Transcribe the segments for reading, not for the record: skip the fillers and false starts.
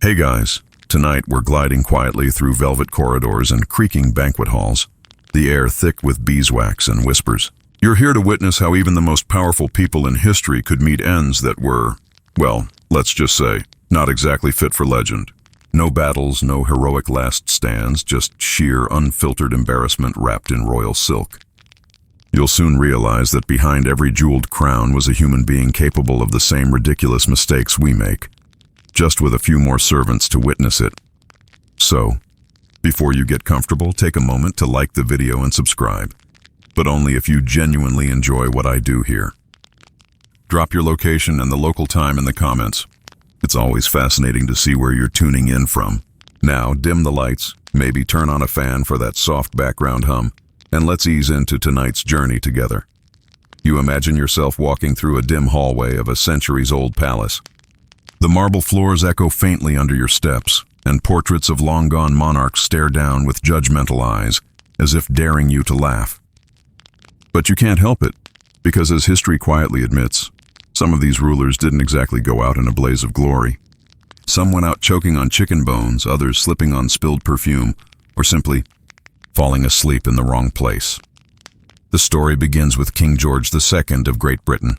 Hey guys, tonight we're gliding quietly through velvet corridors and creaking banquet halls, the air thick with beeswax and whispers. You're here to witness how even the most powerful people in history could meet ends that were, well, let's just say, not exactly fit for legend. No battles, no heroic last stands, just sheer, unfiltered embarrassment wrapped in royal silk. You'll soon realize that behind every jeweled crown was a human being capable of the same ridiculous mistakes we make, just with a few more servants to witness it. So, before you get comfortable, take a moment to like the video and subscribe, but only if you genuinely enjoy what I do here. Drop your location and the local time in the comments. It's always fascinating to see where you're tuning in from. Now, dim the lights, maybe turn on a fan for that soft background hum, and let's ease into tonight's journey together. You imagine yourself walking through a dim hallway of a centuries-old palace. The marble floors echo faintly under your steps, and portraits of long-gone monarchs stare down with judgmental eyes, as if daring you to laugh. But you can't help it, because as history quietly admits, some of these rulers didn't exactly go out in a blaze of glory. Some went out choking on chicken bones, others slipping on spilled perfume, or simply falling asleep in the wrong place. The story begins with King George II of Great Britain,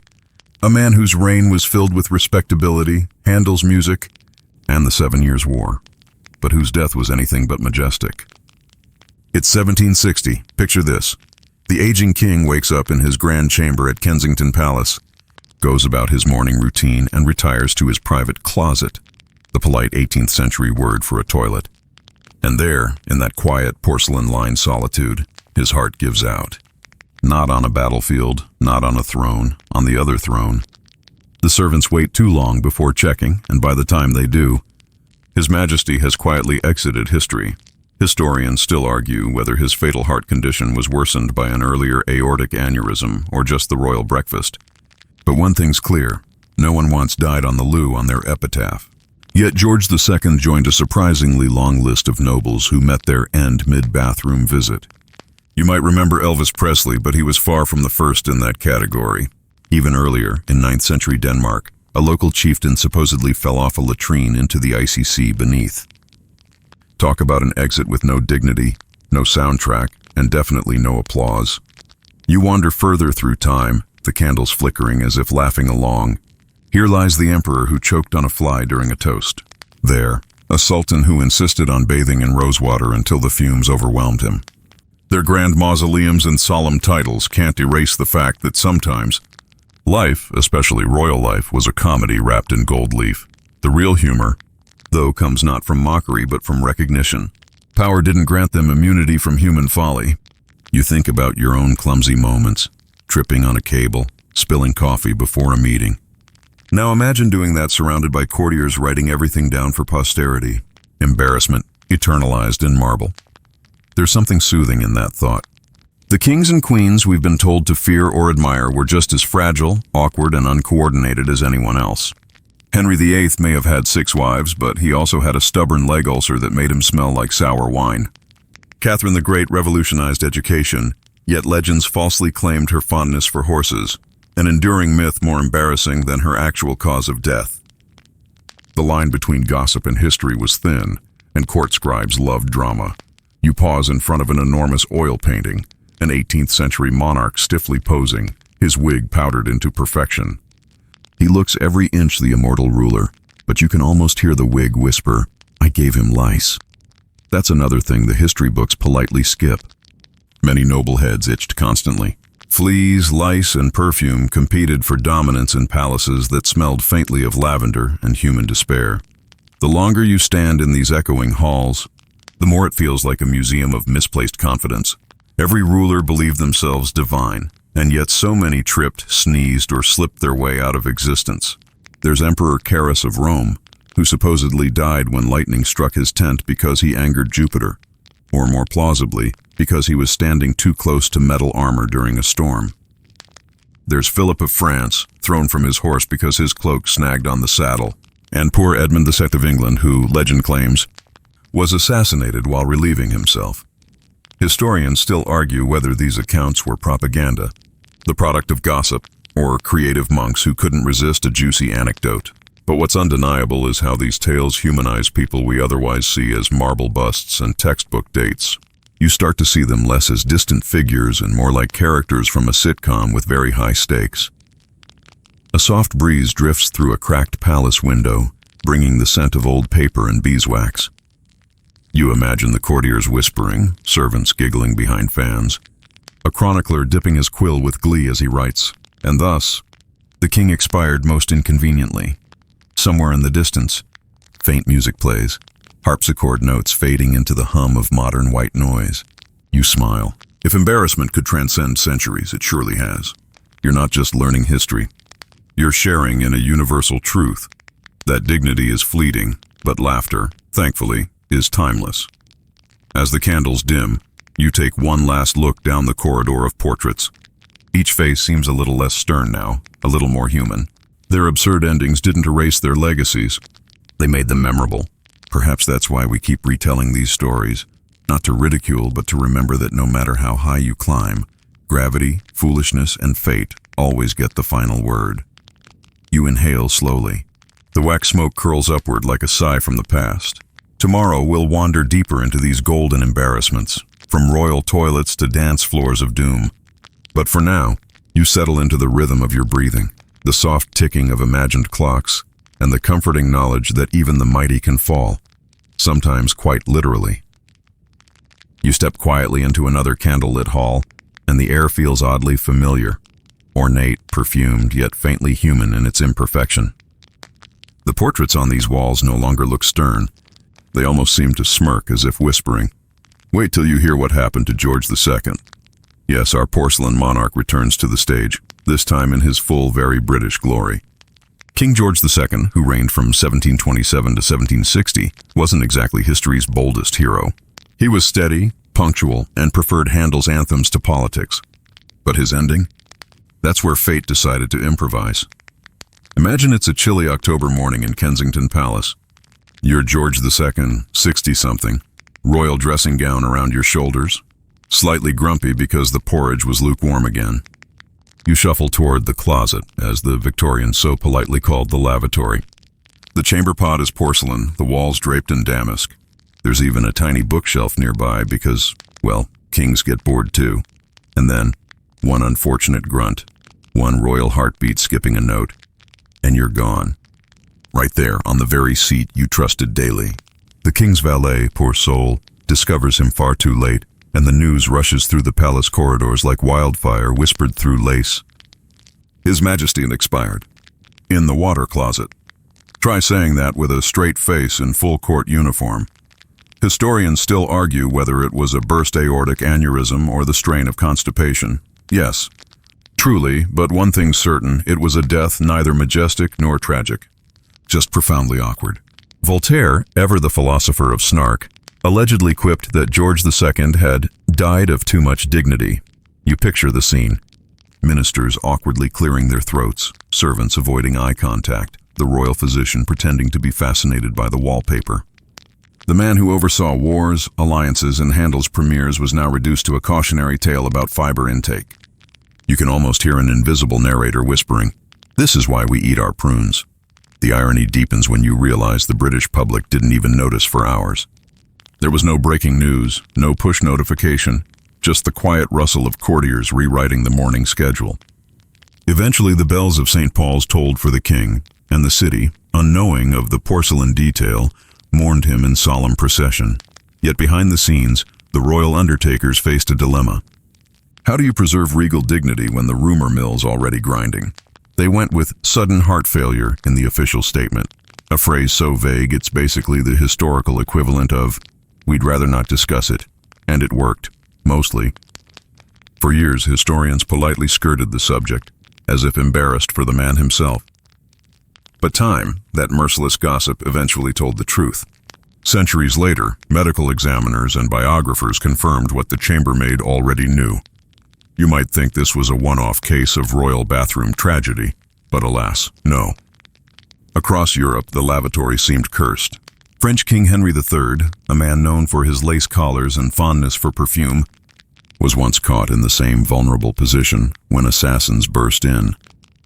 a man whose reign was filled with respectability, Handel's music, and the 7 Years' War, but whose death was anything but majestic. It's 1760. Picture this. The aging king wakes up in his grand chamber at Kensington Palace, goes about his morning routine, and retires to his private closet, the polite 18th century word for a toilet. And there, in that quiet, porcelain-lined solitude, his heart gives out. Not on a battlefield, not on a throne, on the other throne. The servants wait too long before checking, and by the time they do, His Majesty has quietly exited history. Historians still argue whether his fatal heart condition was worsened by an earlier aortic aneurysm or just the royal breakfast. But one thing's clear, no one once died on the loo on their epitaph. Yet George II joined a surprisingly long list of nobles who met their end mid-bathroom visit. You might remember Elvis Presley, but he was far from the first in that category. Even earlier, in 9th century Denmark, a local chieftain supposedly fell off a latrine into the icy sea beneath. Talk about an exit with no dignity, no soundtrack, and definitely no applause. You wander further through time, the candles flickering as if laughing along. Here lies the emperor who choked on a fly during a toast. There, a sultan who insisted on bathing in rosewater until the fumes overwhelmed him. Their grand mausoleums and solemn titles can't erase the fact that sometimes life, especially royal life, was a comedy wrapped in gold leaf. The real humor, though, comes not from mockery but from recognition. Power didn't grant them immunity from human folly. You think about your own clumsy moments, tripping on a cable, spilling coffee before a meeting. Now imagine doing that surrounded by courtiers writing everything down for posterity. Embarrassment, eternalized in marble. There's something soothing in that thought. The kings and queens we've been told to fear or admire were just as fragile, awkward, and uncoordinated as anyone else. Henry VIII may have had 6 wives, but he also had a stubborn leg ulcer that made him smell like sour wine. Catherine the Great revolutionized education, yet legends falsely claimed her fondness for horses, an enduring myth more embarrassing than her actual cause of death. The line between gossip and history was thin, and court scribes loved drama. You pause in front of an enormous oil painting, an 18th century monarch stiffly posing, his wig powdered into perfection. He looks every inch the immortal ruler, but you can almost hear the wig whisper, "I gave him lice." That's another thing the history books politely skip. Many noble heads itched constantly. Fleas, lice, and perfume competed for dominance in palaces that smelled faintly of lavender and human despair. The longer you stand in these echoing halls, the more it feels like a museum of misplaced confidence. Every ruler believed themselves divine, and yet so many tripped, sneezed, or slipped their way out of existence. There's Emperor Carus of Rome, who supposedly died when lightning struck his tent because he angered Jupiter, or more plausibly, because he was standing too close to metal armor during a storm. There's Philip of France, thrown from his horse because his cloak snagged on the saddle, and poor Edmund VI of England, who, legend claims, was assassinated while relieving himself. Historians still argue whether these accounts were propaganda, the product of gossip, or creative monks who couldn't resist a juicy anecdote. But what's undeniable is how these tales humanize people we otherwise see as marble busts and textbook dates. You start to see them less as distant figures and more like characters from a sitcom with very high stakes. A soft breeze drifts through a cracked palace window, bringing the scent of old paper and beeswax. You imagine the courtiers whispering, servants giggling behind fans, a chronicler dipping his quill with glee as he writes, and thus, the king expired most inconveniently. Somewhere in the distance, faint music plays, harpsichord notes fading into the hum of modern white noise. You smile. If embarrassment could transcend centuries, it surely has. You're not just learning history. You're sharing in a universal truth. That dignity is fleeting, but laughter, thankfully, is timeless. As the candles dim, you take one last look down the corridor of portraits. Each face seems a little less stern now, a little more human. Their absurd endings didn't erase their legacies. They made them memorable. Perhaps that's why we keep retelling these stories, not to ridicule, but to remember that no matter how high you climb, gravity, foolishness, and fate always get the final word. You inhale slowly. The wax smoke curls upward like a sigh from the past. Tomorrow we'll wander deeper into these golden embarrassments, from royal toilets to dance floors of doom. But for now, you settle into the rhythm of your breathing, the soft ticking of imagined clocks, and the comforting knowledge that even the mighty can fall, sometimes quite literally. You step quietly into another candlelit hall, and the air feels oddly familiar, ornate, perfumed, yet faintly human in its imperfection. The portraits on these walls no longer look stern. They almost seem to smirk as if whispering, "Wait till you hear what happened to George II." Yes, our porcelain monarch returns to the stage, this time in his full, very British glory. King George II, who reigned from 1727 to 1760, wasn't exactly history's boldest hero. He was steady, punctual, and preferred Handel's anthems to politics. But his ending? That's where fate decided to improvise. Imagine it's a chilly October morning in Kensington Palace. You're George II, 60-something, royal dressing gown around your shoulders, slightly grumpy because the porridge was lukewarm again. You shuffle toward the closet, as the Victorians so politely called the lavatory. The chamber pot is porcelain, the walls draped in damask. There's even a tiny bookshelf nearby because, well, kings get bored too. And then, one unfortunate grunt, one royal heartbeat skipping a note, and you're gone. Right there, on the very seat you trusted daily. The king's valet, poor soul, discovers him far too late, and the news rushes through the palace corridors like wildfire whispered through lace. His Majesty had expired. In the water closet. Try saying that with a straight face in full court uniform. Historians still argue whether it was a burst aortic aneurysm or the strain of constipation. Yes, truly, but one thing's certain, it was a death neither majestic nor tragic. Just profoundly awkward. Voltaire, ever the philosopher of snark, allegedly quipped that George II had died of too much dignity. You picture the scene. Ministers awkwardly clearing their throats, servants avoiding eye contact, the royal physician pretending to be fascinated by the wallpaper. The man who oversaw wars, alliances, and Handel's premieres was now reduced to a cautionary tale about fiber intake. You can almost hear an invisible narrator whispering, "This is why we eat our prunes." The irony deepens when you realize the British public didn't even notice for hours. There was no breaking news, no push notification, just the quiet rustle of courtiers rewriting the morning schedule. Eventually the bells of St. Paul's tolled for the king, and the city, unknowing of the porcelain detail, mourned him in solemn procession. Yet behind the scenes, the royal undertakers faced a dilemma. How do you preserve regal dignity when the rumor mill's already grinding? They went with sudden heart failure in the official statement, a phrase so vague it's basically the historical equivalent of, "We'd rather not discuss it," and it worked, mostly. For years, historians politely skirted the subject, as if embarrassed for the man himself. But time, that merciless gossip, eventually told the truth. Centuries later, medical examiners and biographers confirmed what the chambermaid already knew. You might think this was a one-off case of royal bathroom tragedy, but alas, no. Across Europe, the lavatory seemed cursed. French King Henry III, a man known for his lace collars and fondness for perfume, was once caught in the same vulnerable position when assassins burst in,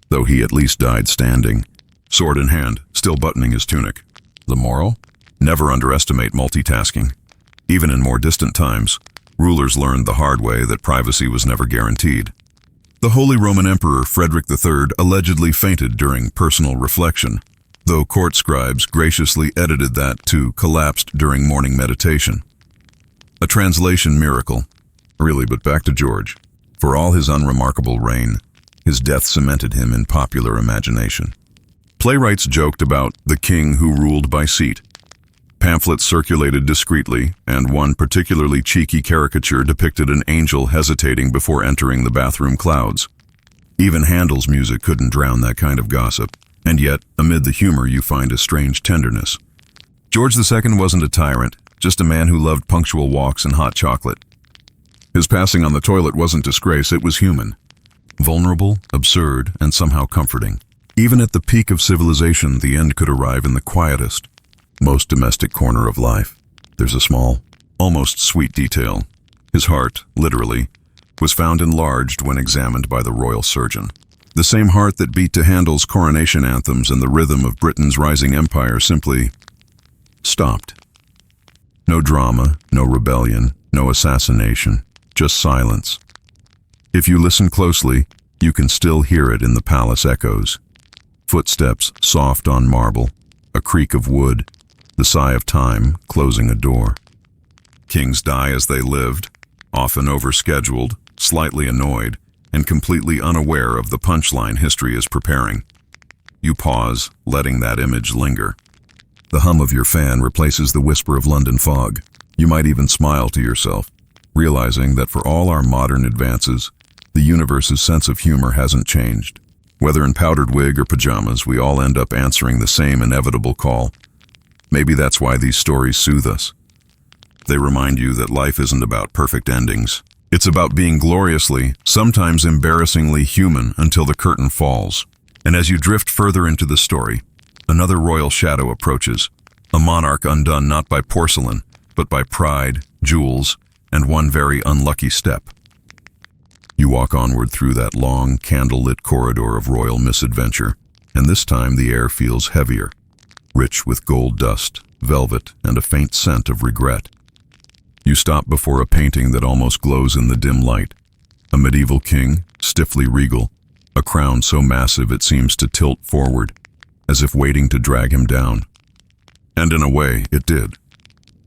though he at least died standing. sword in hand, still buttoning his tunic. The moral? Never underestimate multitasking. Even in more distant times, rulers learned the hard way that privacy was never guaranteed. The Holy Roman Emperor Frederick III allegedly fainted during personal reflection, though court scribes graciously edited that to collapsed during morning meditation. A translation miracle. Really, but back to George. For all his unremarkable reign, his death cemented him in popular imagination. Playwrights joked about the king who ruled by seat. Pamphlets circulated discreetly, and one particularly cheeky caricature depicted an angel hesitating before entering the bathroom clouds. Even Handel's music couldn't drown that kind of gossip, and yet, amid the humor, you find a strange tenderness. George II wasn't a tyrant, just a man who loved punctual walks and hot chocolate. His passing on the toilet wasn't disgrace, it was human. Vulnerable, absurd, and somehow comforting. Even at the peak of civilization, the end could arrive in the quietest, most domestic corner of life. There's a small, almost sweet detail. His heart, literally, was found enlarged when examined by the royal surgeon. The same heart that beat to Handel's coronation anthems and the rhythm of Britain's rising empire simply stopped. No drama, no rebellion, no assassination, just silence. If you listen closely, you can still hear it in the palace echoes. Footsteps soft on marble, a creak of wood, the sigh of time closing a door. Kings die as they lived, often overscheduled, slightly annoyed, and completely unaware of the punchline history is preparing. You pause, letting that image linger. The hum of your fan replaces the whisper of London fog. You might even smile to yourself, realizing that for all our modern advances, the universe's sense of humor hasn't changed. Whether in powdered wig or pajamas, we all end up answering the same inevitable call. Maybe that's why these stories soothe us. They remind you that life isn't about perfect endings. It's about being gloriously, sometimes embarrassingly human until the curtain falls. And as you drift further into the story, another royal shadow approaches, a monarch undone not by porcelain, but by pride, jewels, and one very unlucky step. You walk onward through that long, candle-lit corridor of royal misadventure, and this time the air feels heavier, rich with gold dust, velvet, and a faint scent of regret. You stop before a painting that almost glows in the dim light. A medieval king, stiffly regal, a crown so massive it seems to tilt forward, as if waiting to drag him down. And in a way, it did.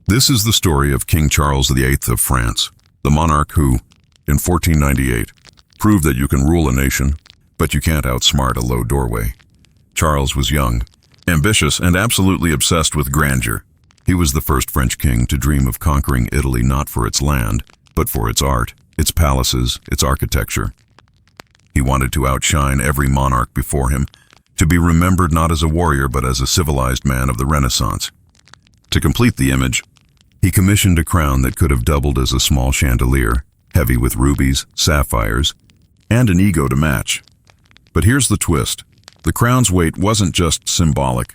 This is the story of King Charles VIII of France, the monarch who, in 1498, proved that you can rule a nation, but you can't outsmart a low doorway. Charles was young, ambitious, and absolutely obsessed with grandeur. He was the first French king to dream of conquering Italy not for its land, but for its art, its palaces, its architecture. He wanted to outshine every monarch before him, to be remembered not as a warrior but as a civilized man of the Renaissance. To complete the image, he commissioned a crown that could have doubled as a small chandelier, heavy with rubies, sapphires, and an ego to match. But here's the twist. The crown's weight wasn't just symbolic,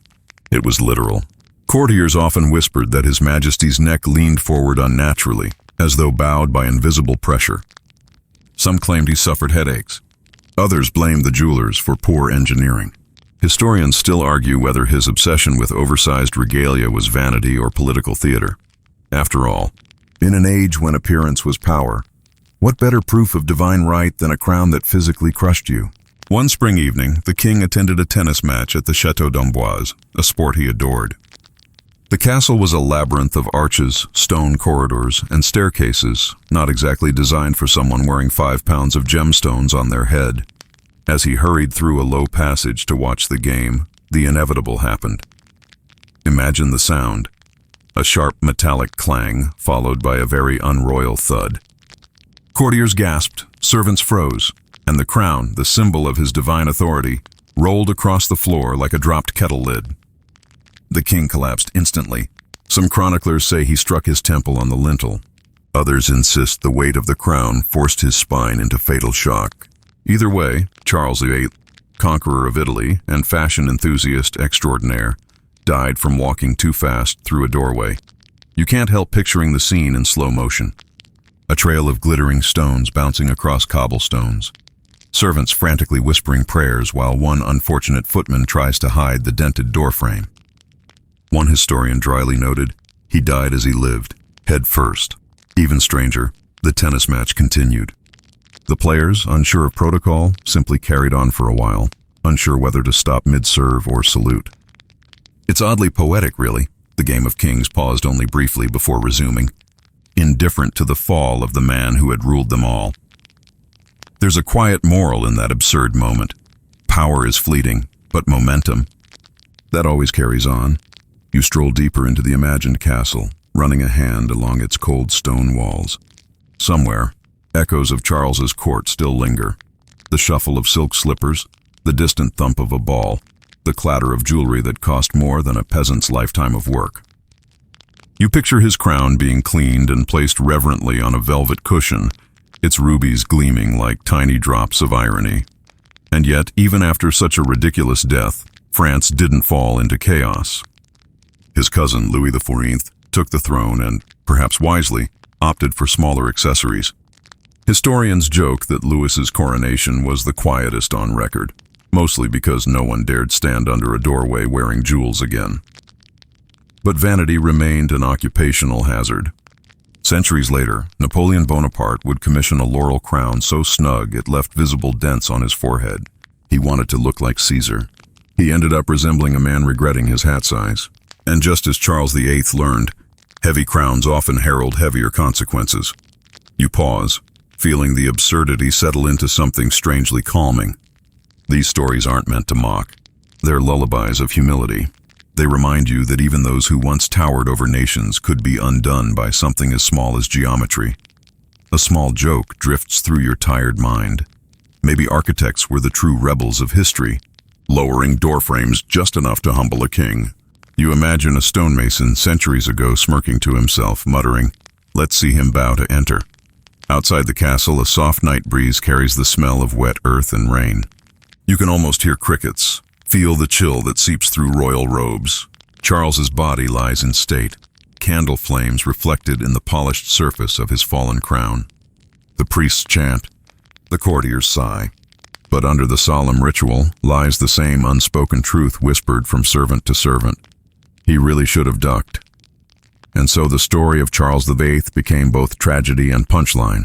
it was literal. Courtiers often whispered that His Majesty's neck leaned forward unnaturally, as though bowed by invisible pressure. Some claimed he suffered headaches. Others blamed the jewelers for poor engineering. Historians still argue whether his obsession with oversized regalia was vanity or political theater. After all, in an age when appearance was power, what better proof of divine right than a crown that physically crushed you? One spring evening, the king attended a tennis match at the Château d'Amboise, a sport he adored. The castle was a labyrinth of arches, stone corridors, and staircases, not exactly designed for someone wearing 5 pounds of gemstones on their head. As he hurried through a low passage to watch the game, the inevitable happened. Imagine the sound. A sharp metallic clang, followed by a very unroyal thud. Courtiers gasped, servants froze, and the crown, the symbol of his divine authority, rolled across the floor like a dropped kettle lid. The king collapsed instantly. Some chroniclers say he struck his temple on the lintel. Others insist the weight of the crown forced his spine into fatal shock. Either way, Charles VIII, conqueror of Italy and fashion enthusiast extraordinaire, died from walking too fast through a doorway. You can't help picturing the scene in slow motion. A trail of glittering stones bouncing across cobblestones. servants frantically whispering prayers while one unfortunate footman tries to hide the dented doorframe. One historian dryly noted, "He died as he lived, head first." Even stranger, the tennis match continued. The players, unsure of protocol, simply carried on for a while, unsure whether to stop mid-serve or salute. It's oddly poetic, really. The game of kings paused only briefly before resuming, indifferent to the fall of the man who had ruled them all. There's a quiet moral in that absurd moment. Power is fleeting, but momentum, that always carries on. You stroll deeper into the imagined castle, running a hand along its cold stone walls. Somewhere, echoes of Charles's court still linger. The shuffle of silk slippers, the distant thump of a ball, the clatter of jewelry that cost more than a peasant's lifetime of work. You picture his crown being cleaned and placed reverently on a velvet cushion, its rubies gleaming like tiny drops of irony. And yet, even after such a ridiculous death, France didn't fall into chaos. His cousin, Louis XIV, took the throne and, perhaps wisely, opted for smaller accessories. Historians joke that Louis's coronation was the quietest on record, mostly because no one dared stand under a doorway wearing jewels again. But vanity remained an occupational hazard. Centuries later, Napoleon Bonaparte would commission a laurel crown so snug it left visible dents on his forehead. He wanted to look like Caesar. He ended up resembling a man regretting his hat size. And just as Charles VIII learned, heavy crowns often herald heavier consequences. You pause, feeling the absurdity settle into something strangely calming. These stories aren't meant to mock. They're lullabies of humility. They remind you that even those who once towered over nations could be undone by something as small as geometry. A small joke drifts through your tired mind. Maybe architects were the true rebels of history, lowering doorframes just enough to humble a king. You imagine a stonemason centuries ago smirking to himself, muttering, "Let's see him bow to enter." Outside the castle, a soft night breeze carries the smell of wet earth and rain. You can almost hear crickets, feel the chill that seeps through royal robes. Charles's body lies in state, candle flames reflected in the polished surface of his fallen crown. The priests chant, the courtiers sigh. But under the solemn ritual lies the same unspoken truth whispered from servant to servant. He really should have ducked. And so the story of Charles VIII became both tragedy and punchline,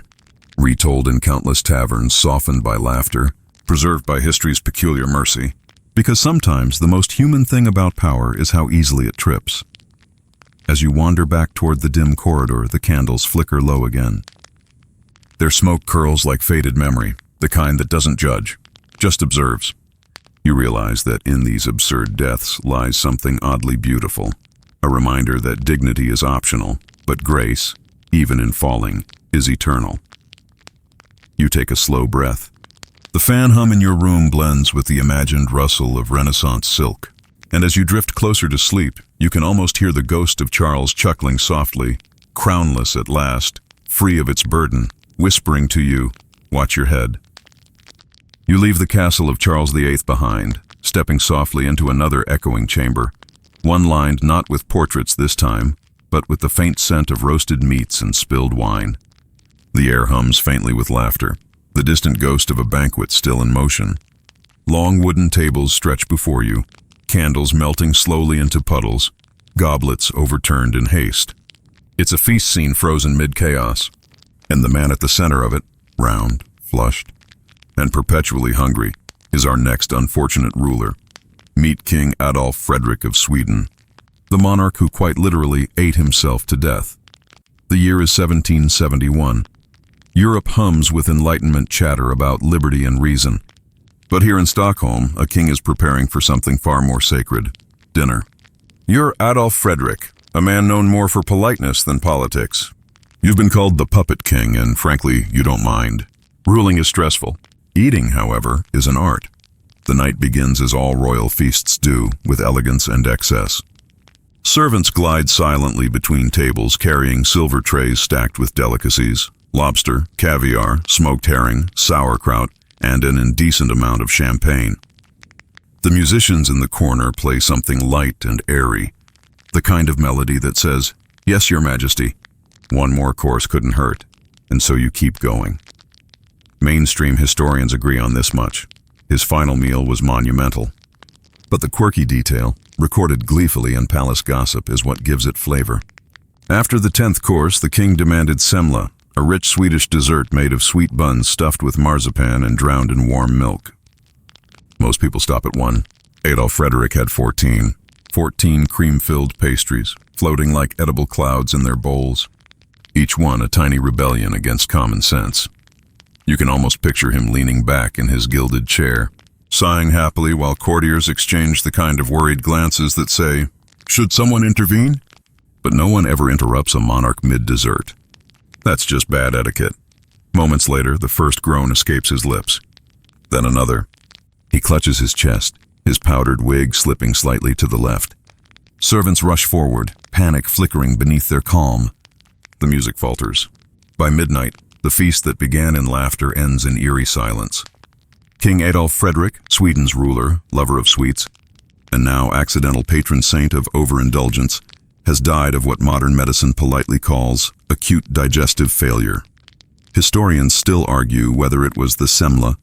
retold in countless taverns, softened by laughter, preserved by history's peculiar mercy. Because sometimes the most human thing about power is how easily it trips. As you wander back toward the dim corridor, the candles flicker low again. Their smoke curls like faded memory, the kind that doesn't judge, just observes. You realize that in these absurd deaths lies something oddly beautiful, a reminder that dignity is optional, but grace, even in falling, is eternal. You take a slow breath. The fan hum in your room blends with the imagined rustle of Renaissance silk, and as you drift closer to sleep, you can almost hear the ghost of Charles chuckling softly, crownless at last, free of its burden, whispering to you, "Watch your head." You leave the castle of Charles VIII behind, stepping softly into another echoing chamber, one lined not with portraits this time, but with the faint scent of roasted meats and spilled wine. The air hums faintly with laughter, the distant ghost of a banquet still in motion. Long wooden tables stretch before you, candles melting slowly into puddles, goblets overturned in haste. It's a feast scene frozen mid-chaos, and the man at the center of it, round, flushed, and perpetually hungry, is our next unfortunate ruler. Meet King Adolf Frederick of Sweden, the monarch who quite literally ate himself to death. The year is 1771. Europe hums with Enlightenment chatter about liberty and reason. But here in Stockholm, a king is preparing for something far more sacred, dinner. You're Adolf Frederick, a man known more for politeness than politics. You've been called the puppet king, and frankly, you don't mind. Ruling is stressful. Eating, however, is an art. The night begins as all royal feasts do, with elegance and excess. Servants glide silently between tables, carrying silver trays stacked with delicacies, lobster, caviar, smoked herring, sauerkraut, and an indecent amount of champagne. The musicians in the corner play something light and airy, the kind of melody that says, "Yes, Your Majesty." One more course couldn't hurt, and so you keep going. Mainstream historians agree on this much. His final meal was monumental. But the quirky detail, recorded gleefully in palace gossip, is what gives it flavor. After the 10th course, the king demanded semla, a rich Swedish dessert made of sweet buns stuffed with marzipan and drowned in warm milk. Most people stop at one. Adolf Frederick had 14 cream-filled pastries, floating like edible clouds in their bowls, each one a tiny rebellion against common sense. You can almost picture him leaning back in his gilded chair, sighing happily while courtiers exchange the kind of worried glances that say, "Should someone intervene?" But no one ever interrupts a monarch mid-dessert. That's just bad etiquette. Moments later, the first groan escapes his lips. Then another. He clutches his chest, his powdered wig slipping slightly to the left. Servants rush forward, panic flickering beneath their calm. The music falters. By midnight, the feast that began in laughter ends in eerie silence. King Adolf Frederick, Sweden's ruler, lover of sweets, and now accidental patron saint of overindulgence, has died of what modern medicine politely calls acute digestive failure. Historians still argue whether it was the semla,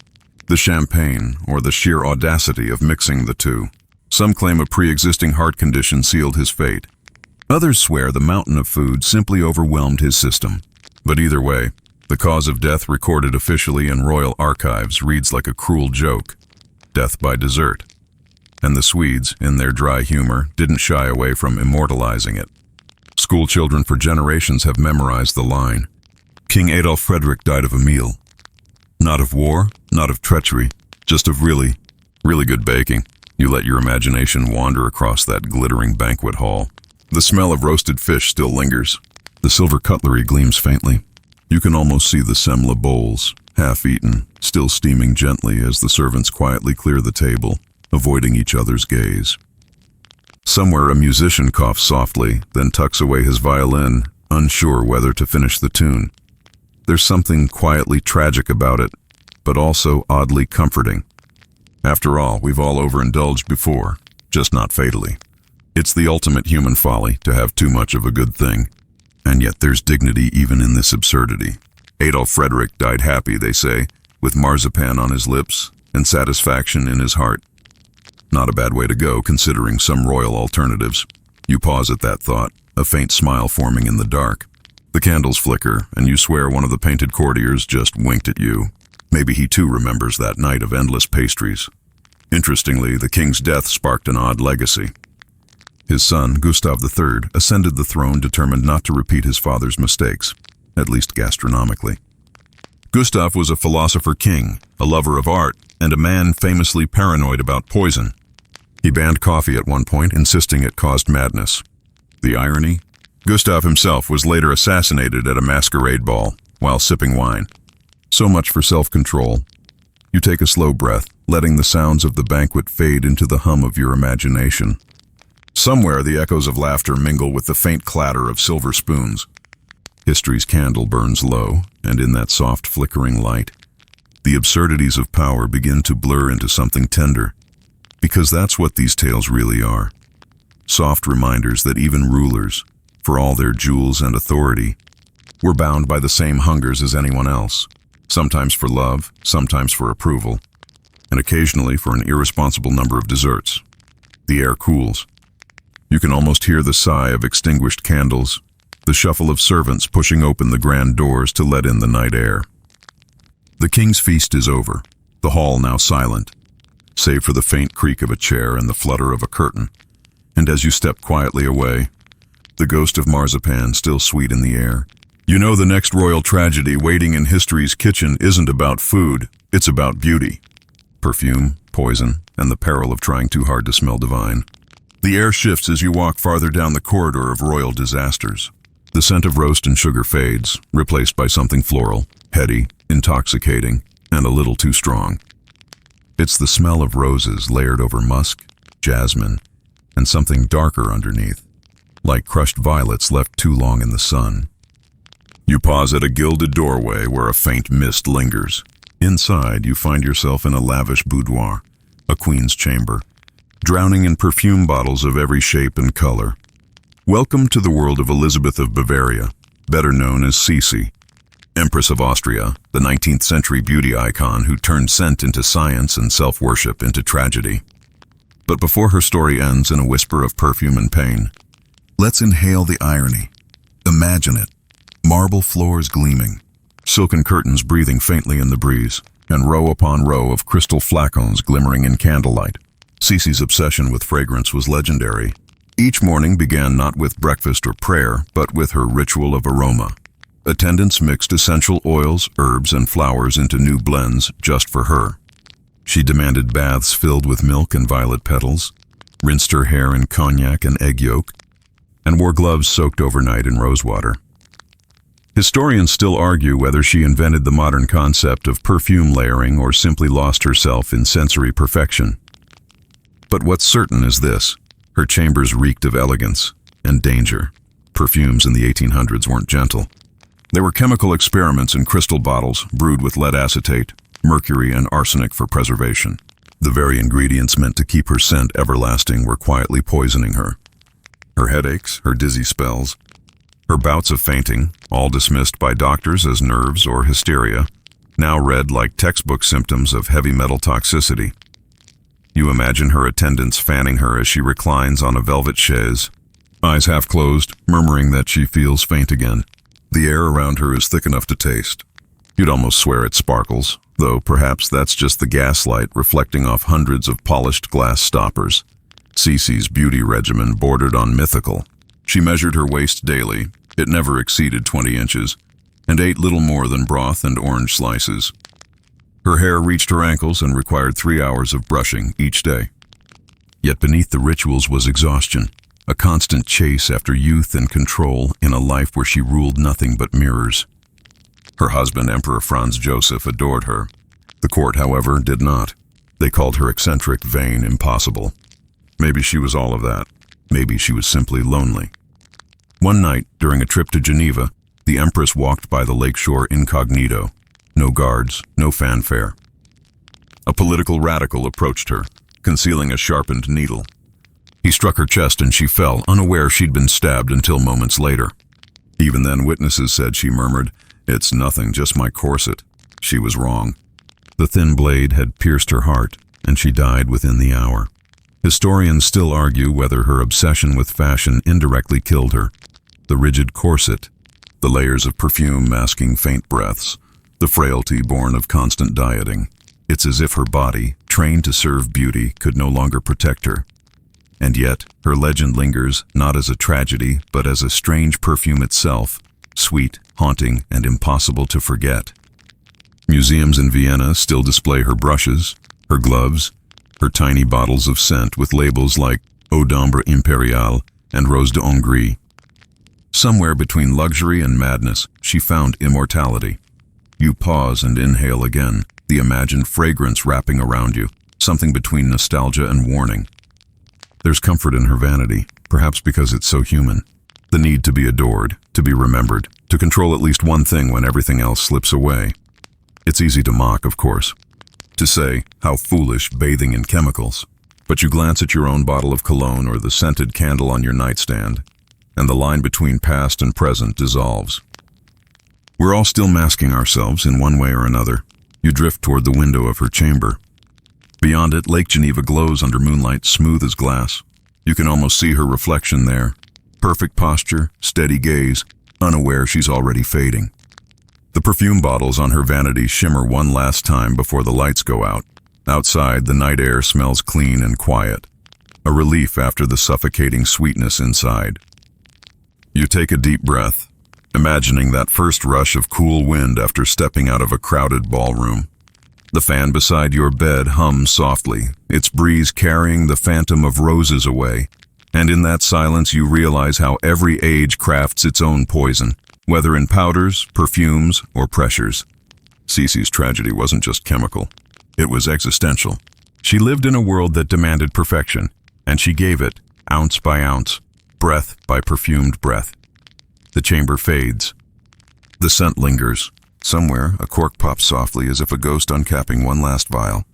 the champagne, or the sheer audacity of mixing the two. Some claim a pre-existing heart condition sealed his fate. Others swear the mountain of food simply overwhelmed his system. But either way, the cause of death recorded officially in royal archives reads like a cruel joke: death by dessert. And the Swedes, in their dry humor, didn't shy away from immortalizing it. School children for generations have memorized the line. King Adolf Frederick died of a meal. Not of war, not of treachery, just of really good baking. You let your imagination wander across that glittering banquet hall. The smell of roasted fish still lingers. The silver cutlery gleams faintly. You can almost see the semla bowls, half-eaten, still steaming gently as the servants quietly clear the table, avoiding each other's gaze. Somewhere a musician coughs softly, then tucks away his violin, unsure whether to finish the tune. There's something quietly tragic about it, but also oddly comforting. After all, we've all overindulged before, just not fatally. It's the ultimate human folly to have too much of a good thing. And yet there's dignity even in this absurdity. Adolf Frederick died happy, they say, with marzipan on his lips and satisfaction in his heart. Not a bad way to go, considering some royal alternatives. You pause at that thought, a faint smile forming in the dark. The candles flicker, and you swear one of the painted courtiers just winked at you. Maybe he too remembers that night of endless pastries. Interestingly, the king's death sparked an odd legacy. His son, Gustav III, ascended the throne determined not to repeat his father's mistakes, at least gastronomically. Gustav was a philosopher king, a lover of art, and a man famously paranoid about poison. He banned coffee at one point, insisting it caused madness. The irony? Gustav himself was later assassinated at a masquerade ball while sipping wine. So much for self-control. You take a slow breath, letting the sounds of the banquet fade into the hum of your imagination. Somewhere the echoes of laughter mingle with the faint clatter of silver spoons. History's candle burns low, and in that soft flickering light, the absurdities of power begin to blur into something tender, because that's what these tales really are. Soft reminders that even rulers, for all their jewels and authority, were bound by the same hungers as anyone else, sometimes for love, sometimes for approval, and occasionally for an irresponsible number of desserts. The air cools. You can almost hear the sigh of extinguished candles, the shuffle of servants pushing open the grand doors to let in the night air. The king's feast is over, the hall now silent, save for the faint creak of a chair and the flutter of a curtain. And as you step quietly away, the ghost of marzipan still sweet in the air. You know the next royal tragedy waiting in history's kitchen isn't about food, it's about beauty. Perfume, poison, and the peril of trying too hard to smell divine. The air shifts as you walk farther down the corridor of royal disasters. The scent of roast and sugar fades, replaced by something floral, heady, intoxicating, and a little too strong. It's the smell of roses layered over musk, jasmine, and something darker underneath, like crushed violets left too long in the sun. You pause at a gilded doorway where a faint mist lingers. Inside, you find yourself in a lavish boudoir, a queen's chamber, drowning in perfume bottles of every shape and color. Welcome to the world of Elizabeth of Bavaria, better known as Sisi. Empress of Austria, the 19th century beauty icon who turned scent into science and self-worship into tragedy. But before her story ends in a whisper of perfume and pain, let's inhale the irony. Imagine it. Marble floors gleaming, silken curtains breathing faintly in the breeze, and row upon row of crystal flacons glimmering in candlelight. Cece's obsession with fragrance was legendary. Each morning began not with breakfast or prayer, but with her ritual of aroma. Attendants mixed essential oils, herbs, and flowers into new blends just for her. She demanded baths filled with milk and violet petals, rinsed her hair in cognac and egg yolk, and wore gloves soaked overnight in rosewater. Historians still argue whether she invented the modern concept of perfume layering or simply lost herself in sensory perfection. But what's certain is this: her chambers reeked of elegance and danger. Perfumes in the 1800s weren't gentle. They were chemical experiments in crystal bottles brewed with lead acetate, mercury, and arsenic for preservation. The very ingredients meant to keep her scent everlasting were quietly poisoning her. Her headaches, her dizzy spells, her bouts of fainting, all dismissed by doctors as nerves or hysteria, now read like textbook symptoms of heavy metal toxicity. You imagine her attendants fanning her as she reclines on a velvet chaise, eyes half closed, murmuring that she feels faint again. The air around her is thick enough to taste. You'd almost swear it sparkles, though perhaps that's just the gaslight reflecting off hundreds of polished glass stoppers. Cece's beauty regimen bordered on mythical. She measured her waist daily, it never exceeded 20 inches, and ate little more than broth and orange slices. Her hair reached her ankles and required 3 hours of brushing each day. Yet beneath the rituals was exhaustion, a constant chase after youth and control in a life where she ruled nothing but mirrors. Her husband, Emperor Franz Joseph, adored her. The court, however, did not. They called her eccentric, vain, impossible. Maybe she was all of that. Maybe she was simply lonely. One night, during a trip to Geneva, the Empress walked by the lakeshore incognito. No guards, no fanfare. A political radical approached her, concealing a sharpened needle. He struck her chest and she fell, unaware she'd been stabbed until moments later. Even then, witnesses said she murmured, "It's nothing, just my corset." She was wrong. The thin blade had pierced her heart, and she died within the hour. Historians still argue whether her obsession with fashion indirectly killed her. The rigid corset, the layers of perfume masking faint breaths, the frailty born of constant dieting. It's as if her body, trained to serve beauty, could no longer protect her. And yet, her legend lingers not as a tragedy, but as a strange perfume itself, sweet, haunting, and impossible to forget. Museums in Vienna still display her brushes, her gloves, her tiny bottles of scent with labels like Eau d'Ambre Impériale and Rose de Hongrie. Somewhere between luxury and madness, she found immortality. You pause and inhale again, the imagined fragrance wrapping around you, something between nostalgia and warning. There's comfort in her vanity, perhaps because it's so human. The need to be adored, to be remembered, to control at least one thing when everything else slips away. It's easy to mock, of course. To say, how foolish, bathing in chemicals. But you glance at your own bottle of cologne or the scented candle on your nightstand, and the line between past and present dissolves. We're all still masking ourselves in one way or another. You drift toward the window of her chamber. Beyond it, Lake Geneva glows under moonlight, smooth as glass. You can almost see her reflection there. Perfect posture, steady gaze, unaware she's already fading. The perfume bottles on her vanity shimmer one last time before the lights go out. Outside, the night air smells clean and quiet. A relief after the suffocating sweetness inside. You take a deep breath, imagining that first rush of cool wind after stepping out of a crowded ballroom. The fan beside your bed hums softly, its breeze carrying the phantom of roses away, and in that silence you realize how every age crafts its own poison, whether in powders, perfumes, or pressures. Cece's tragedy wasn't just chemical, it was existential. She lived in a world that demanded perfection, and she gave it, ounce by ounce, breath by perfumed breath. The chamber fades. The scent lingers. Somewhere, a cork pops softly as if a ghost uncapping one last vial.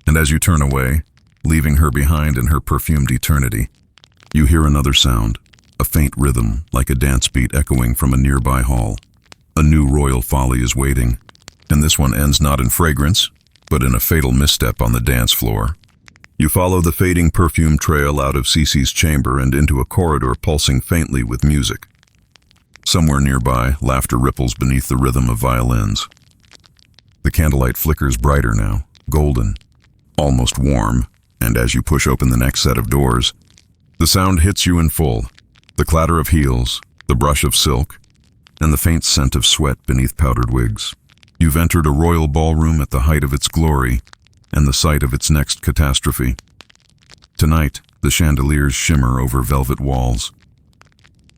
And as you turn away, leaving her behind in her perfumed eternity, you hear another sound, a faint rhythm like a dance beat echoing from a nearby hall. A new royal folly is waiting, and this one ends not in fragrance, but in a fatal misstep on the dance floor. You follow the fading perfume trail out of Cece's chamber and into a corridor pulsing faintly with music. Somewhere nearby, laughter ripples beneath the rhythm of violins. The candlelight flickers brighter now, golden, almost warm, and as you push open the next set of doors, the sound hits you in full. The clatter of heels, the brush of silk, and the faint scent of sweat beneath powdered wigs. You've entered a royal ballroom at the height of its glory and the site of its next catastrophe. Tonight, the chandeliers shimmer over velvet walls.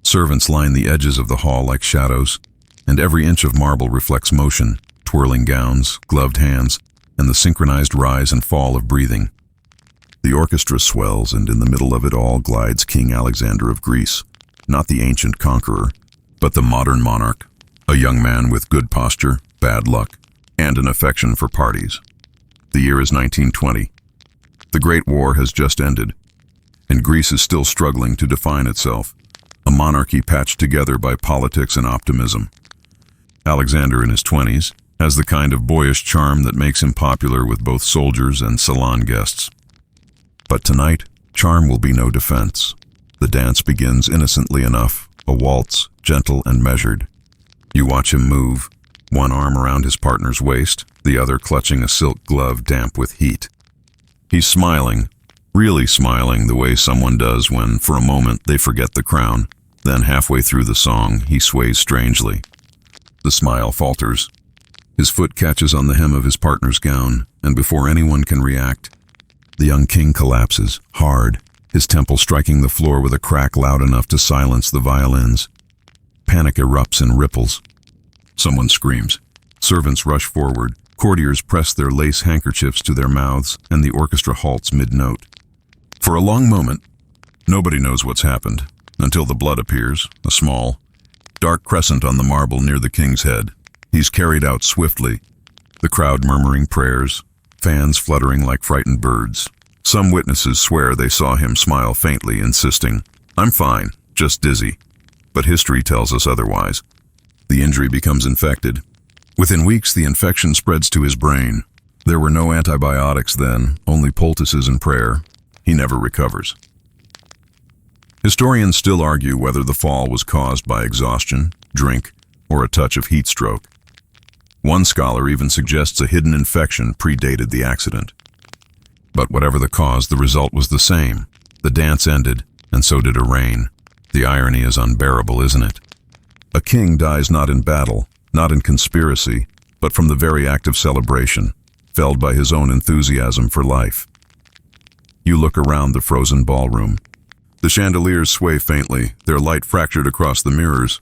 Servants line the edges of the hall like shadows, and every inch of marble reflects motion, twirling gowns, gloved hands, and the synchronized rise and fall of breathing. The orchestra swells, and in the middle of it all glides King Alexander of Greece, not the ancient conqueror, but the modern monarch, a young man with good posture, bad luck, and an affection for parties. The year is 1920. The Great War has just ended, and Greece is still struggling to define itself, a monarchy patched together by politics and optimism. Alexander, in his 20s, has the kind of boyish charm that makes him popular with both soldiers and salon guests. But tonight, charm will be no defense. The dance begins innocently enough, a waltz, gentle and measured. You watch him move, one arm around his partner's waist, the other clutching a silk glove damp with heat. He's smiling, really smiling the way someone does when, for a moment, they forget the crown. Then halfway through the song, he sways strangely. The smile falters. His foot catches on the hem of his partner's gown, and before anyone can react, the young king collapses, hard, his temple striking the floor with a crack loud enough to silence the violins. Panic erupts in ripples. Someone screams. Servants rush forward. Courtiers press their lace handkerchiefs to their mouths, and the orchestra halts mid-note. For a long moment, nobody knows what's happened, until the blood appears, a small, dark crescent on the marble near the king's head. He's carried out swiftly, the crowd murmuring prayers, fans fluttering like frightened birds. Some witnesses swear they saw him smile faintly, insisting, "I'm fine, just dizzy." But history tells us otherwise. The injury becomes infected. Within weeks, the infection spreads to his brain. There were no antibiotics then, only poultices and prayer. He never recovers. Historians still argue whether the fall was caused by exhaustion, drink, or a touch of heat stroke. One scholar even suggests a hidden infection predated the accident. But whatever the cause, the result was the same. The dance ended, and so did a reign. The irony is unbearable, isn't it? A king dies not in battle, not in conspiracy, but from the very act of celebration, felled by his own enthusiasm for life. You look around the frozen ballroom. The chandeliers sway faintly, their light fractured across the mirrors.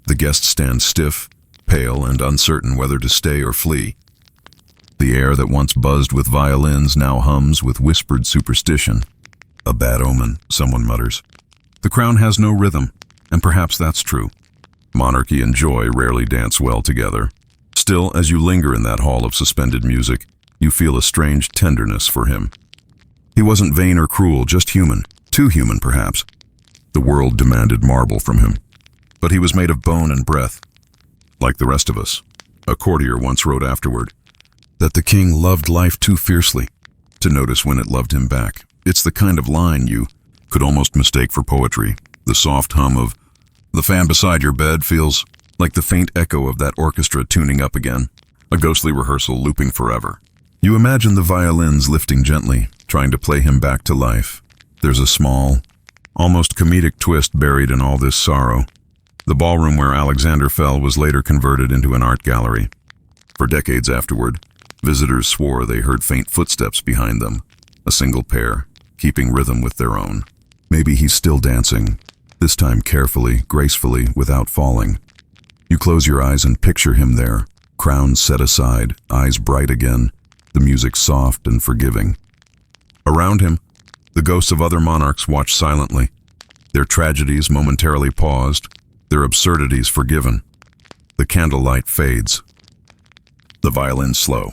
The guests stand stiff, pale, and uncertain whether to stay or flee. The air that once buzzed with violins now hums with whispered superstition. A bad omen, someone mutters. The crown has no rhythm, and perhaps that's true. Monarchy and joy rarely dance well together. Still, as you linger in that hall of suspended music, you feel a strange tenderness for him. He wasn't vain or cruel, just human. Too human, perhaps. The world demanded marble from him. But he was made of bone and breath, like the rest of us. A courtier once wrote afterward that the king loved life too fiercely to notice when it loved him back. It's the kind of line you could almost mistake for poetry. The soft hum of the fan beside your bed feels like the faint echo of that orchestra tuning up again, a ghostly rehearsal looping forever. You imagine the violins lifting gently, trying to play him back to life. There's a small, almost comedic twist buried in all this sorrow. The ballroom where Alexander fell was later converted into an art gallery. For decades afterward, visitors swore they heard faint footsteps behind them, a single pair, keeping rhythm with their own. Maybe he's still dancing, this time carefully, gracefully, without falling. You close your eyes and picture him there, crown set aside, eyes bright again, the music soft and forgiving. Around him, the ghosts of other monarchs watch silently, their tragedies momentarily paused, their absurdities forgiven. The candlelight fades. The violins slow.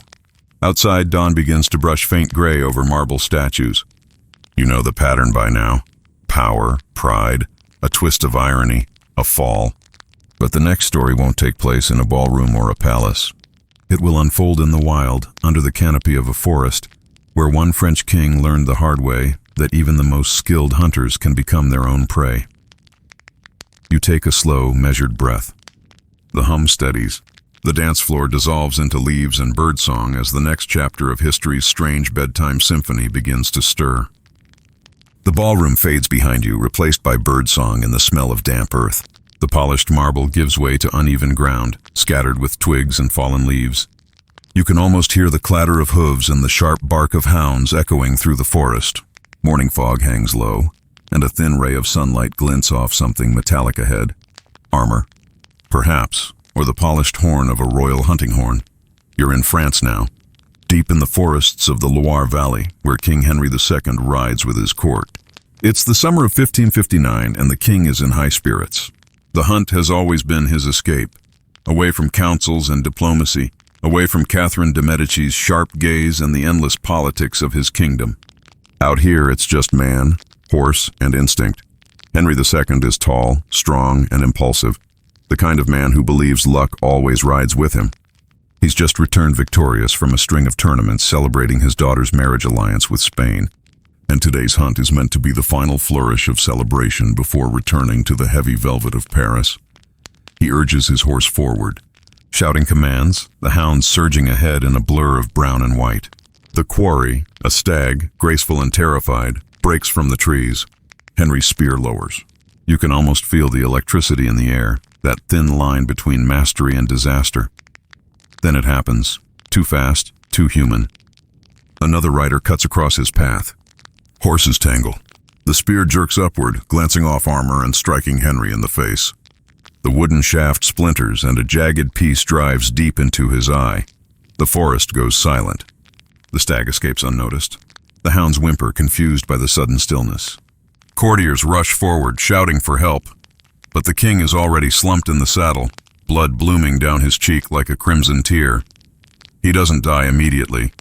Outside, dawn begins to brush faint gray over marble statues. You know the pattern by now. Power, pride, a twist of irony, a fall. But the next story won't take place in a ballroom or a palace. It will unfold in the wild, under the canopy of a forest, where one French king learned the hard way that even the most skilled hunters can become their own prey. You take a slow, measured breath. The hum steadies. The dance floor dissolves into leaves and birdsong as the next chapter of history's strange bedtime symphony begins to stir. The ballroom fades behind you, replaced by birdsong and the smell of damp earth. The polished marble gives way to uneven ground, scattered with twigs and fallen leaves. You can almost hear the clatter of hooves and the sharp bark of hounds echoing through the forest. Morning fog hangs low, and a thin ray of sunlight glints off something metallic ahead. Armor, perhaps, or the polished horn of a royal hunting horn. You're in France now, deep in the forests of the Loire Valley, where King Henry II rides with his court. It's the summer of 1559, and the king is in high spirits. The hunt has always been his escape, away from councils and diplomacy, away from Catherine de' Medici's sharp gaze and the endless politics of his kingdom. Out here, it's just man, horse, and instinct. Henry II is tall, strong, and impulsive, the kind of man who believes luck always rides with him. He's just returned victorious from a string of tournaments celebrating his daughter's marriage alliance with Spain, and today's hunt is meant to be the final flourish of celebration before returning to the heavy velvet of Paris. He urges his horse forward, shouting commands, the hounds surging ahead in a blur of brown and white. The quarry, a stag, graceful and terrified, breaks from the trees. Henry's spear lowers. You can almost feel the electricity in the air, that thin line between mastery and disaster. Then it happens. Too fast, too human. Another rider cuts across his path. Horses tangle. The spear jerks upward, glancing off armor and striking Henry in the face. The wooden shaft splinters and a jagged piece drives deep into his eye. The forest goes silent. The stag escapes unnoticed. The hounds whimper, confused by the sudden stillness. Courtiers rush forward, shouting for help. But the king is already slumped in the saddle, blood blooming down his cheek like a crimson tear. He doesn't die immediately.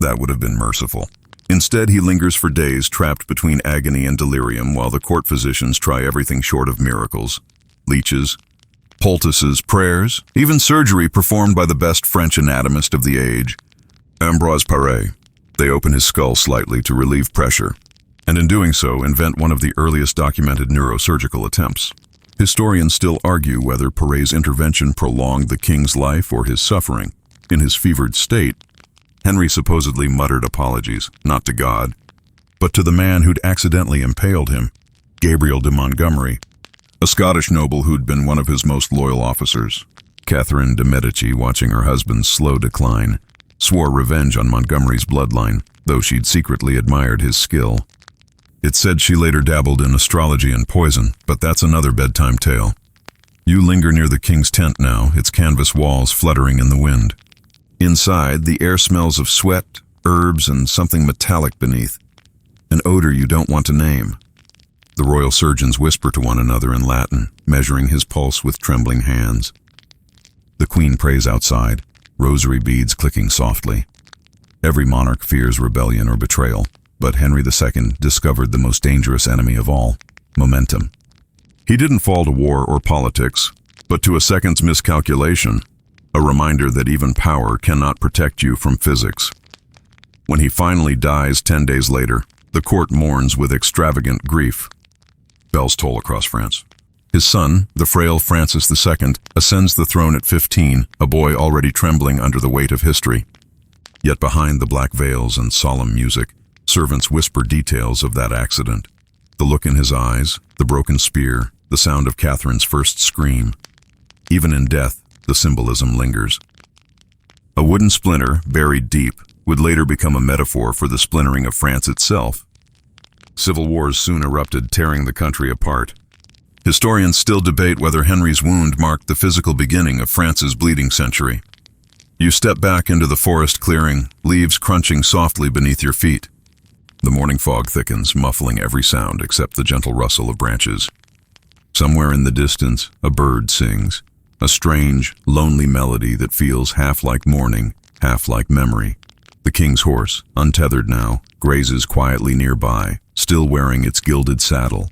That would have been merciful. Instead, he lingers for days, trapped between agony and delirium, while the court physicians try everything short of miracles. Leeches, poultices, prayers, even surgery performed by the best French anatomist of the age, Ambroise Paré. They open his skull slightly to relieve pressure, and in doing so, invent one of the earliest documented neurosurgical attempts. Historians still argue whether Paré's intervention prolonged the king's life or his suffering. In his fevered state, Henry supposedly muttered apologies, not to God, but to the man who'd accidentally impaled him, Gabriel de Montgomery, a Scottish noble who'd been one of his most loyal officers. Catherine de' Medici, watching her husband's slow decline, swore revenge on Montgomery's bloodline, though she'd secretly admired his skill. It's said she later dabbled in astrology and poison, but that's another bedtime tale. You linger near the king's tent now, its canvas walls fluttering in the wind. Inside, the air smells of sweat, herbs, and something metallic beneath, an odor you don't want to name. The royal surgeons whisper to one another in Latin, measuring his pulse with trembling hands. The queen prays outside, rosary beads clicking softly. Every monarch fears rebellion or betrayal, but Henry II discovered the most dangerous enemy of all, momentum. He didn't fall to war or politics, but to a second's miscalculation, a reminder that even power cannot protect you from physics. When he finally dies 10 days later, the court mourns with extravagant grief. Bells toll across France. His son, the frail Francis II, ascends the throne at 15, a boy already trembling under the weight of history. Yet behind the black veils and solemn music, servants whisper details of that accident. The look in his eyes, the broken spear, the sound of Catherine's first scream. Even in death, the symbolism lingers. A wooden splinter, buried deep, would later become a metaphor for the splintering of France itself. Civil wars soon erupted, tearing the country apart. Historians still debate whether Henry's wound marked the physical beginning of France's bleeding century. You step back into the forest clearing, leaves crunching softly beneath your feet. The morning fog thickens, muffling every sound except the gentle rustle of branches. Somewhere in the distance, a bird sings, a strange, lonely melody that feels half like mourning, half like memory. The king's horse, untethered now, grazes quietly nearby, still wearing its gilded saddle.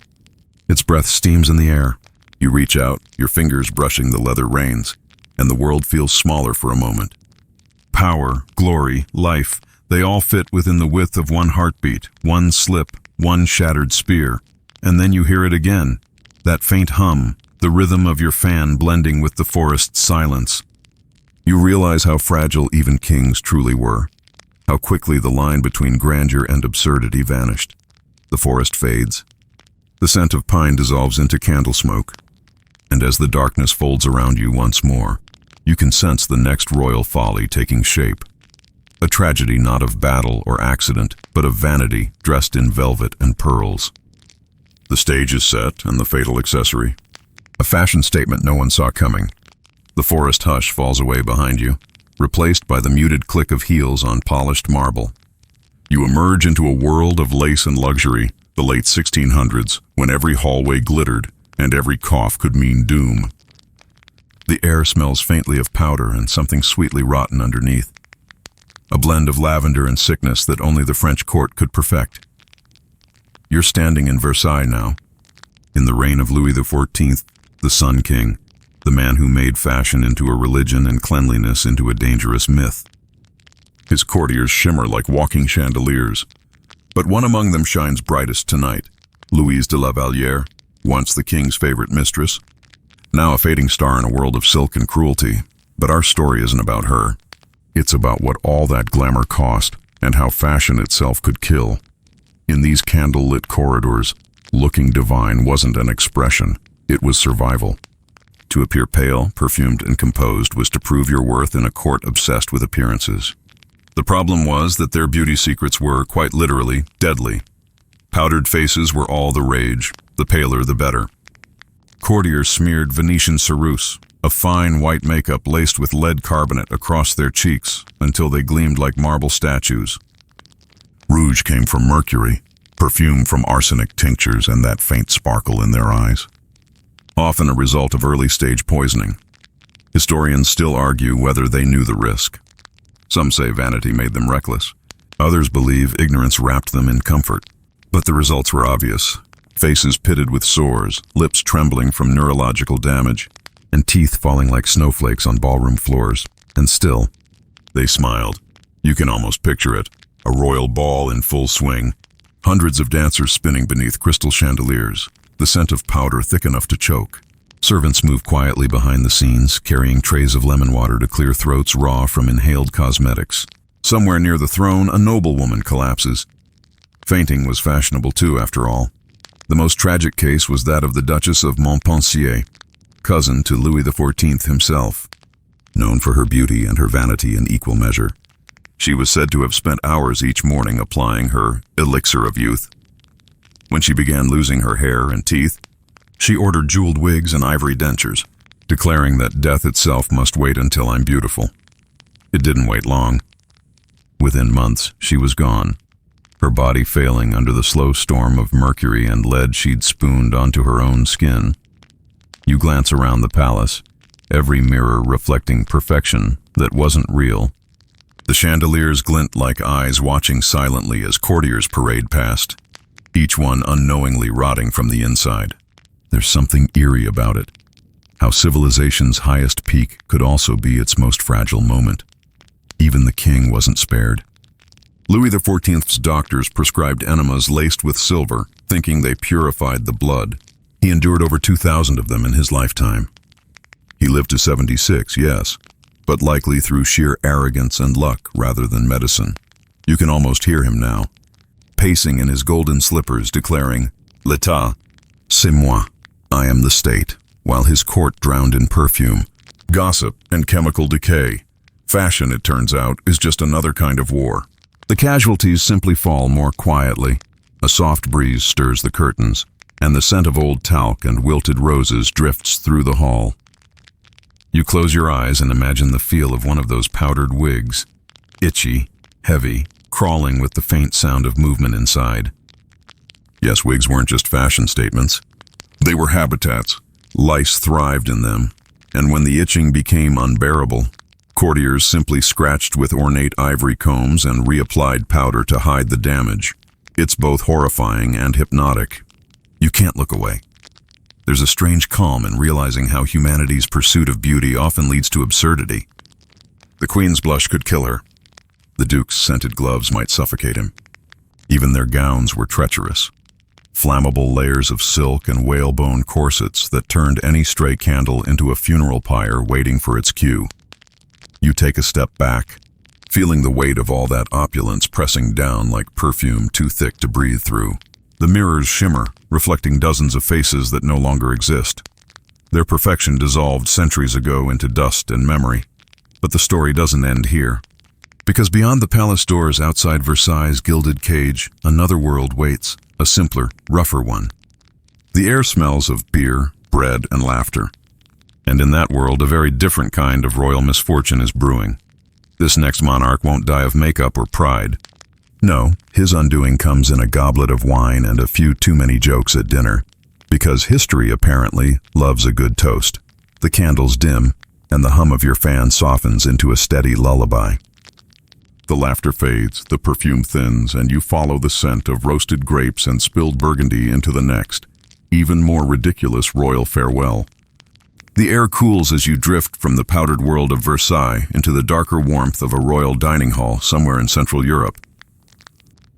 Its breath steams in the air. You reach out, your fingers brushing the leather reins, and the world feels smaller for a moment. Power, glory, life, they all fit within the width of one heartbeat, one slip, one shattered spear. And then you hear it again, that faint hum, the rhythm of your fan blending with the forest's silence. You realize how fragile even kings truly were, how quickly the line between grandeur and absurdity vanished. The forest fades. The scent of pine dissolves into candle smoke. And as the darkness folds around you once more, you can sense the next royal folly taking shape. A tragedy not of battle or accident, but of vanity dressed in velvet and pearls. The stage is set and the fatal accessory. A fashion statement no one saw coming. The forest hush falls away behind you, replaced by the muted click of heels on polished marble. You emerge into a world of lace and luxury, the late 1600s, when every hallway glittered and every cough could mean doom. The air smells faintly of powder and something sweetly rotten underneath. A blend of lavender and sickness that only the French court could perfect. You're standing in Versailles now, in the reign of Louis XIV, the Sun King, the man who made fashion into a religion and cleanliness into a dangerous myth. His courtiers shimmer like walking chandeliers, but one among them shines brightest tonight, Louise de la Vallière, once the king's favorite mistress, now a fading star in a world of silk and cruelty. But our story isn't about her. It's about what all that glamour cost and how fashion itself could kill. In these candle-lit corridors, looking divine wasn't an expression, it was survival. To appear pale, perfumed, and composed was to prove your worth in a court obsessed with appearances. The problem was that their beauty secrets were, quite literally, deadly. Powdered faces were all the rage, the paler the better. Courtiers smeared Venetian ceruse, a fine white makeup laced with lead carbonate across their cheeks until they gleamed like marble statues. Rouge came from mercury, perfume from arsenic tinctures and that faint sparkle in their eyes. Often a result of early-stage poisoning. Historians still argue whether they knew the risk. Some say vanity made them reckless. Others believe ignorance wrapped them in comfort. But the results were obvious. Faces pitted with sores, lips trembling from neurological damage, and teeth falling like snowflakes on ballroom floors. And still, they smiled. You can almost picture it. A royal ball in full swing. Hundreds of dancers spinning beneath crystal chandeliers. The scent of powder thick enough to choke. Servants move quietly behind the scenes, carrying trays of lemon water to clear throats raw from inhaled cosmetics. Somewhere near the throne, a noblewoman collapses. Fainting was fashionable too, after all. The most tragic case was that of the Duchess of Montpensier, cousin to Louis XIV himself. Known for her beauty and her vanity in equal measure, she was said to have spent hours each morning applying her elixir of youth. When she began losing her hair and teeth, she ordered jeweled wigs and ivory dentures, declaring that death itself must wait until I'm beautiful. It didn't wait long. Within months, she was gone, her body failing under the slow storm of mercury and lead she'd spooned onto her own skin. You glance around the palace, every mirror reflecting perfection that wasn't real. The chandeliers glint like eyes watching silently as courtiers parade past, each one unknowingly rotting from the inside. There's something eerie about it, how civilization's highest peak could also be its most fragile moment. Even the king wasn't spared. Louis XIV's doctors prescribed enemas laced with silver, thinking they purified the blood. He endured over 2,000 of them in his lifetime. He lived to 76, yes, but likely through sheer arrogance and luck rather than medicine. You can almost hear him now, pacing in his golden slippers, declaring, "L'État, c'est moi, I am the state," while his court drowned in perfume, gossip, and chemical decay. Fashion, it turns out, is just another kind of war. The casualties simply fall more quietly. A soft breeze stirs the curtains, and the scent of old talc and wilted roses drifts through the hall. You close your eyes and imagine the feel of one of those powdered wigs, itchy, heavy, crawling with the faint sound of movement inside. Yes, wigs weren't just fashion statements. They were habitats. Lice thrived in them, and when the itching became unbearable, courtiers simply scratched with ornate ivory combs and reapplied powder to hide the damage. It's both horrifying and hypnotic. You can't look away. There's a strange calm in realizing how humanity's pursuit of beauty often leads to absurdity. The Queen's blush could kill her. The Duke's scented gloves might suffocate him. Even their gowns were treacherous. Flammable layers of silk and whalebone corsets that turned any stray candle into a funeral pyre waiting for its cue. You take a step back, feeling the weight of all that opulence pressing down like perfume too thick to breathe through. The mirrors shimmer, reflecting dozens of faces that no longer exist. Their perfection dissolved centuries ago into dust and memory. But the story doesn't end here. Because beyond the palace doors outside Versailles' gilded cage, another world waits, a simpler, rougher one. The air smells of beer, bread, and laughter. And in that world, a very different kind of royal misfortune is brewing. This next monarch won't die of makeup or pride. No, his undoing comes in a goblet of wine and a few too many jokes at dinner. Because history, apparently, loves a good toast. The candles dim, and the hum of your fan softens into a steady lullaby. The laughter fades, the perfume thins, and you follow the scent of roasted grapes and spilled burgundy into the next, even more ridiculous royal farewell. The air cools as you drift from the powdered world of Versailles into the darker warmth of a royal dining hall somewhere in Central Europe.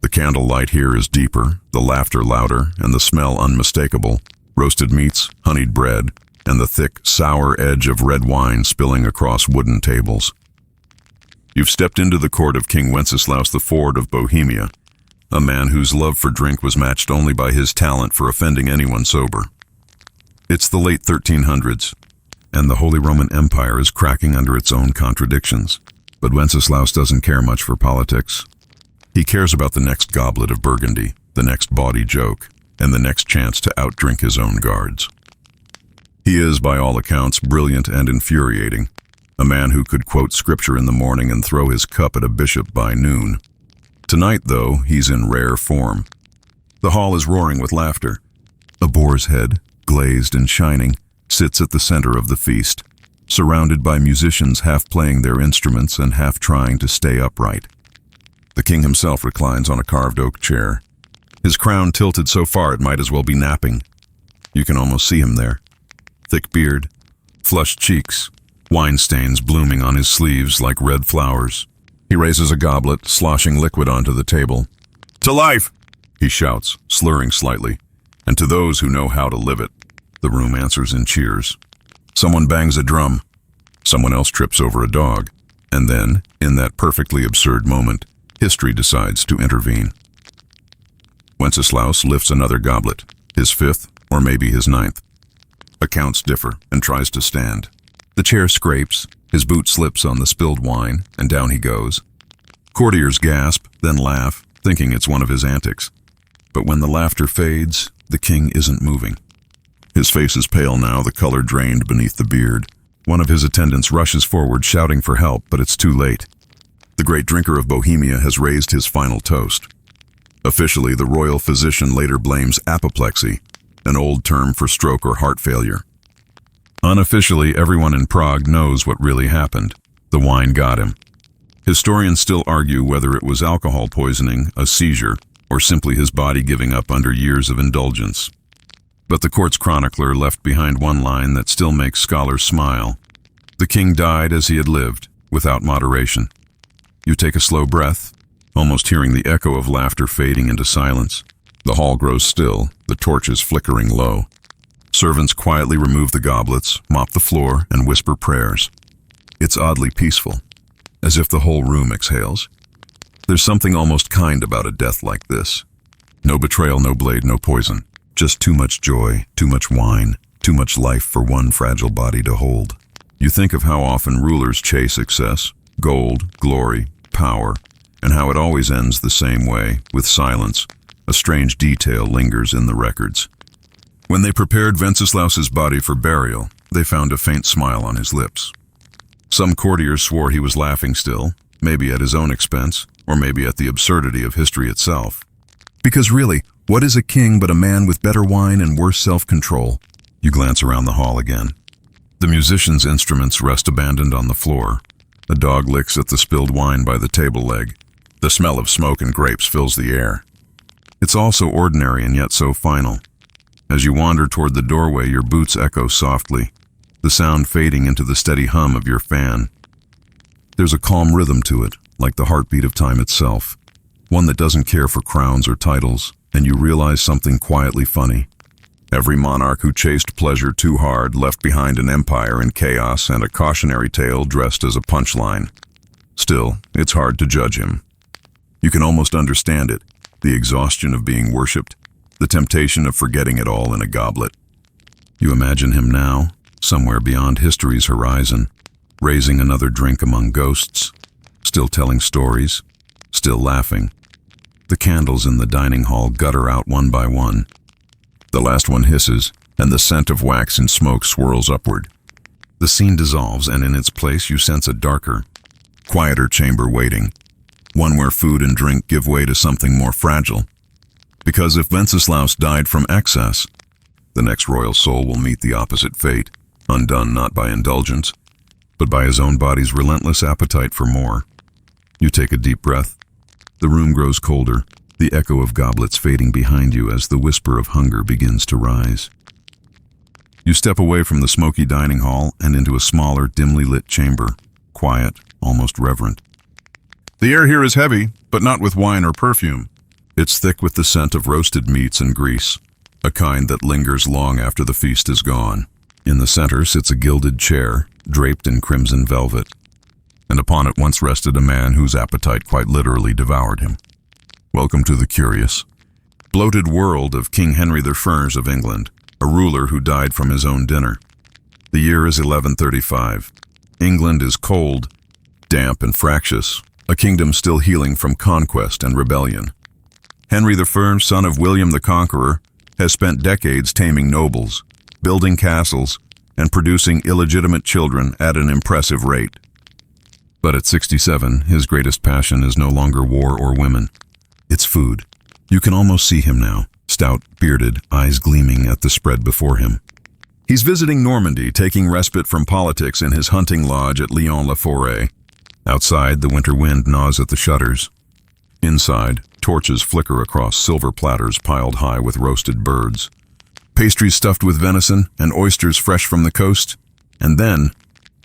The candlelight here is deeper, the laughter louder, and the smell unmistakable. Roasted meats, honeyed bread, and the thick, sour edge of red wine spilling across wooden tables. You've stepped into the court of King Wenceslaus IV of Bohemia, a man whose love for drink was matched only by his talent for offending anyone sober. It's the late 1300s, and the Holy Roman Empire is cracking under its own contradictions. But Wenceslaus doesn't care much for politics. He cares about the next goblet of Burgundy, the next bawdy joke, and the next chance to outdrink his own guards. He is, by all accounts, brilliant and infuriating, a man who could quote scripture in the morning and throw his cup at a bishop by noon. Tonight, though, he's in rare form. The hall is roaring with laughter. A boar's head, glazed and shining, sits at the center of the feast, surrounded by musicians half playing their instruments and half trying to stay upright. The king himself reclines on a carved oak chair, his crown tilted so far it might as well be napping. You can almost see him there. Thick beard, flushed cheeks, wine stains blooming on his sleeves like red flowers. He raises a goblet, sloshing liquid onto the table. "To life!" he shouts, slurring slightly. And to those who know how to live it, the room answers in cheers. Someone bangs a drum. Someone else trips over a dog. And then, in that perfectly absurd moment, history decides to intervene. Wenceslaus lifts another goblet, his fifth, or maybe his ninth. Accounts differ, and tries to stand. The chair scrapes, his boot slips on the spilled wine, and down he goes. Courtiers gasp, then laugh, thinking it's one of his antics. But when the laughter fades, the king isn't moving. His face is pale now, the color drained beneath the beard. One of his attendants rushes forward, shouting for help, but it's too late. The great drinker of Bohemia has raised his final toast. Officially, the royal physician later blames apoplexy, an old term for stroke or heart failure. Unofficially, everyone in Prague knows what really happened. The wine got him. Historians still argue whether it was alcohol poisoning, a seizure, or simply his body giving up under years of indulgence. But the court's chronicler left behind one line that still makes scholars smile. The king died as he had lived, without moderation. You take a slow breath, almost hearing the echo of laughter fading into silence. The hall grows still, the torches flickering low. Servants quietly remove the goblets, mop the floor, and whisper prayers. It's oddly peaceful, as if the whole room exhales. There's something almost kind about a death like this. No betrayal, no blade, no poison. Just too much joy, too much wine, too much life for one fragile body to hold. You think of how often rulers chase excess, gold, glory, power, and how it always ends the same way, with silence. A strange detail lingers in the records. When they prepared Wenceslaus's body for burial, they found a faint smile on his lips. Some courtiers swore he was laughing still, maybe at his own expense, or maybe at the absurdity of history itself. Because really, what is a king but a man with better wine and worse self-control? You glance around the hall again. The musicians' instruments rest abandoned on the floor. A dog licks at the spilled wine by the table leg. The smell of smoke and grapes fills the air. It's all so ordinary and yet so final. As you wander toward the doorway, your boots echo softly, the sound fading into the steady hum of your fan. There's a calm rhythm to it, like the heartbeat of time itself, one that doesn't care for crowns or titles, and you realize something quietly funny. Every monarch who chased pleasure too hard left behind an empire in chaos and a cautionary tale dressed as a punchline. Still, it's hard to judge him. You can almost understand it, the exhaustion of being worshipped, the temptation of forgetting it all in a goblet. You imagine him now, somewhere beyond history's horizon, raising another drink among ghosts, still telling stories, still laughing. The candles in the dining hall gutter out one by one. The last one hisses, and the scent of wax and smoke swirls upward. The scene dissolves, and in its place you sense a darker, quieter chamber waiting, one where food and drink give way to something more fragile. Because if Wenceslaus died from excess, the next royal soul will meet the opposite fate, undone not by indulgence, but by his own body's relentless appetite for more. You take a deep breath. The room grows colder, the echo of goblets fading behind you as the whisper of hunger begins to rise. You step away from the smoky dining hall and into a smaller, dimly lit chamber, quiet, almost reverent. The air here is heavy, but not with wine or perfume. It's thick with the scent of roasted meats and grease, a kind that lingers long after the feast is gone. In the center sits a gilded chair, draped in crimson velvet, and upon it once rested a man whose appetite quite literally devoured him. Welcome to the curious, bloated world of King Henry I of England, a ruler who died from his own dinner. The year is 1135. England is cold, damp and fractious, a kingdom still healing from conquest and rebellion. Henry I, son of William the Conqueror, has spent decades taming nobles, building castles, and producing illegitimate children at an impressive rate. But at 67, his greatest passion is no longer war or women. It's food. You can almost see him now, stout, bearded, eyes gleaming at the spread before him. He's visiting Normandy, taking respite from politics in his hunting lodge at Lyon-la-Forêt. Outside, the winter wind gnaws at the shutters. Inside, torches flicker across silver platters piled high with roasted birds, pastries stuffed with venison and oysters fresh from the coast, and then,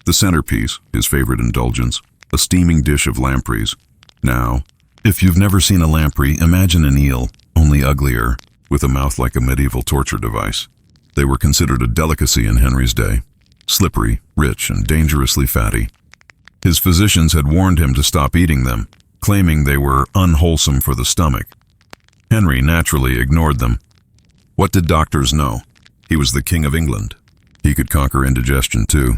the centerpiece, his favorite indulgence, a steaming dish of lampreys. Now, if you've never seen a lamprey, imagine an eel, only uglier, with a mouth like a medieval torture device. They were considered a delicacy in Henry's day, slippery, rich, and dangerously fatty. His physicians had warned him to stop eating them, claiming they were unwholesome for the stomach. Henry naturally ignored them. What did doctors know? He was the King of England. He could conquer indigestion too.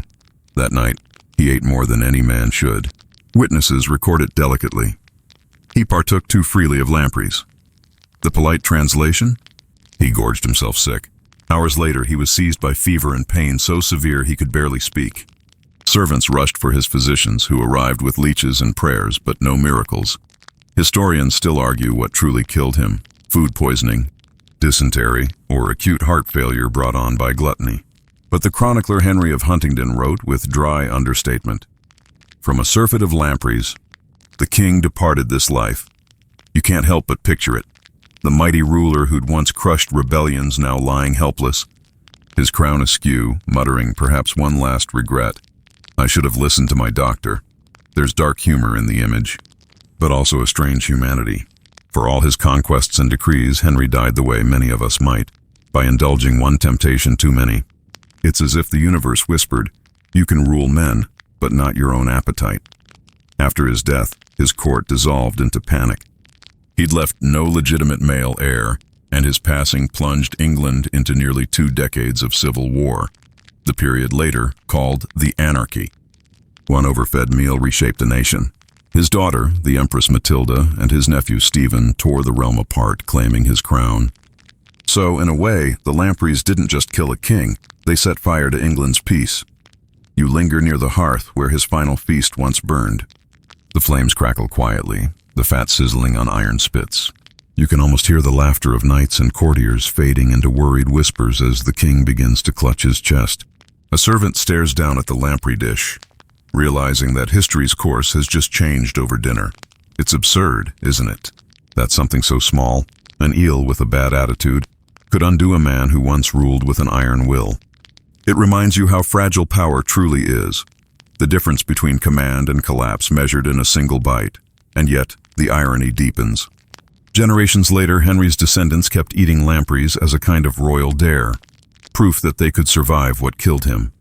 That night, he ate more than any man should. Witnesses record it delicately. He partook too freely of lampreys. The polite translation? He gorged himself sick. Hours later, he was seized by fever and pain so severe he could barely speak. Servants rushed for his physicians, who arrived with leeches and prayers, but no miracles. Historians still argue what truly killed him: food poisoning, dysentery, or acute heart failure brought on by gluttony. But the chronicler Henry of Huntingdon wrote with dry understatement, "From a surfeit of lampreys, the king departed this life." You can't help but picture it. The mighty ruler who'd once crushed rebellions now lying helpless, his crown askew, muttering perhaps one last regret. I should have listened to my doctor. There's dark humor in the image, but also a strange humanity. For all his conquests and decrees, Henry died the way many of us might, by indulging one temptation too many. It's as if the universe whispered, "You can rule men, but not your own appetite." After his death, his court dissolved into panic. He'd left no legitimate male heir, and his passing plunged England into nearly 2 decades of civil war, the period later called the Anarchy. One overfed meal reshaped a nation. His daughter, the Empress Matilda, and his nephew Stephen tore the realm apart, claiming his crown. So, in a way, the lampreys didn't just kill a king, they set fire to England's peace. You linger near the hearth where his final feast once burned. The flames crackle quietly, the fat sizzling on iron spits. You can almost hear the laughter of knights and courtiers fading into worried whispers as the king begins to clutch his chest. A servant stares down at the lamprey dish, realizing that history's course has just changed over dinner. It's absurd, isn't it? That something so small, an eel with a bad attitude, could undo a man who once ruled with an iron will. It reminds you how fragile power truly is, the difference between command and collapse measured in a single bite, and yet the irony deepens. Generations later, Henry's descendants kept eating lampreys as a kind of royal dare, proof that they could survive what killed him.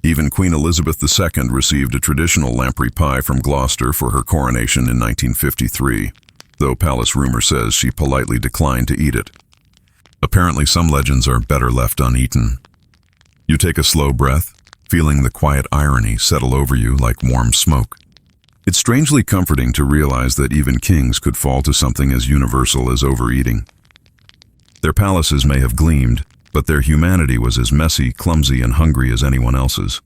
Even Queen Elizabeth II received a traditional lamprey pie from Gloucester for her coronation in 1953, though palace rumor says she politely declined to eat it. Apparently, some legends are better left uneaten. You take a slow breath, feeling the quiet irony settle over you like warm smoke. It's strangely comforting to realize that even kings could fall to something as universal as overeating. Their palaces may have gleamed, but their humanity was as messy, clumsy, and hungry as anyone else's.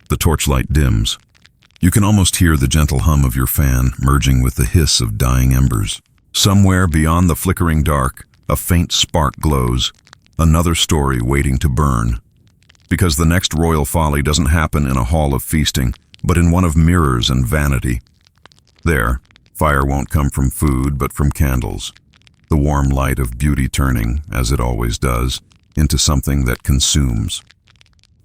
The torchlight dims. You can almost hear the gentle hum of your fan merging with the hiss of dying embers. Somewhere beyond the flickering dark, a faint spark glows, another story waiting to burn. Because the next royal folly doesn't happen in a hall of feasting, but in one of mirrors and vanity. There, fire won't come from food, but from candles. The warm light of beauty turning, as it always does, into something that consumes.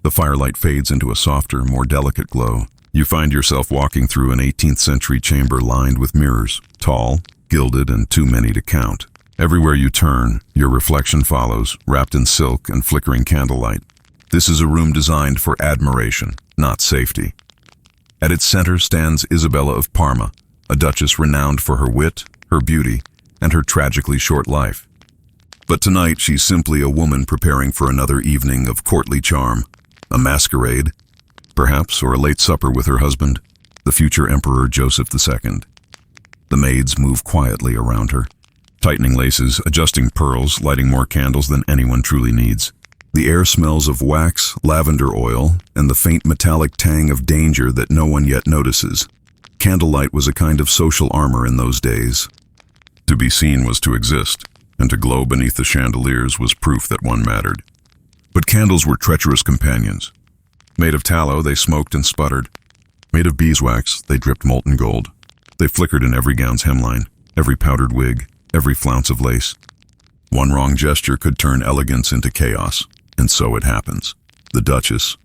The firelight fades into a softer, more delicate glow. You find yourself walking through an 18th century chamber lined with mirrors, tall, gilded, and too many to count. Everywhere you turn, your reflection follows, wrapped in silk and flickering candlelight. This is a room designed for admiration, not safety. At its center stands Isabella of Parma, a duchess renowned for her wit, her beauty, and her tragically short life. But tonight she's simply a woman preparing for another evening of courtly charm, a masquerade, perhaps, or a late supper with her husband, the future Emperor Joseph II. The maids move quietly around her, tightening laces, adjusting pearls, lighting more candles than anyone truly needs. The air smells of wax, lavender oil, and the faint metallic tang of danger that no one yet notices. Candlelight was a kind of social armor in those days. To be seen was to exist, and to glow beneath the chandeliers was proof that one mattered. But candles were treacherous companions. Made of tallow, they smoked and sputtered. Made of beeswax, they dripped molten gold. They flickered in every gown's hemline, every powdered wig, every flounce of lace. One wrong gesture could turn elegance into chaos. And so it happens. The Duchess,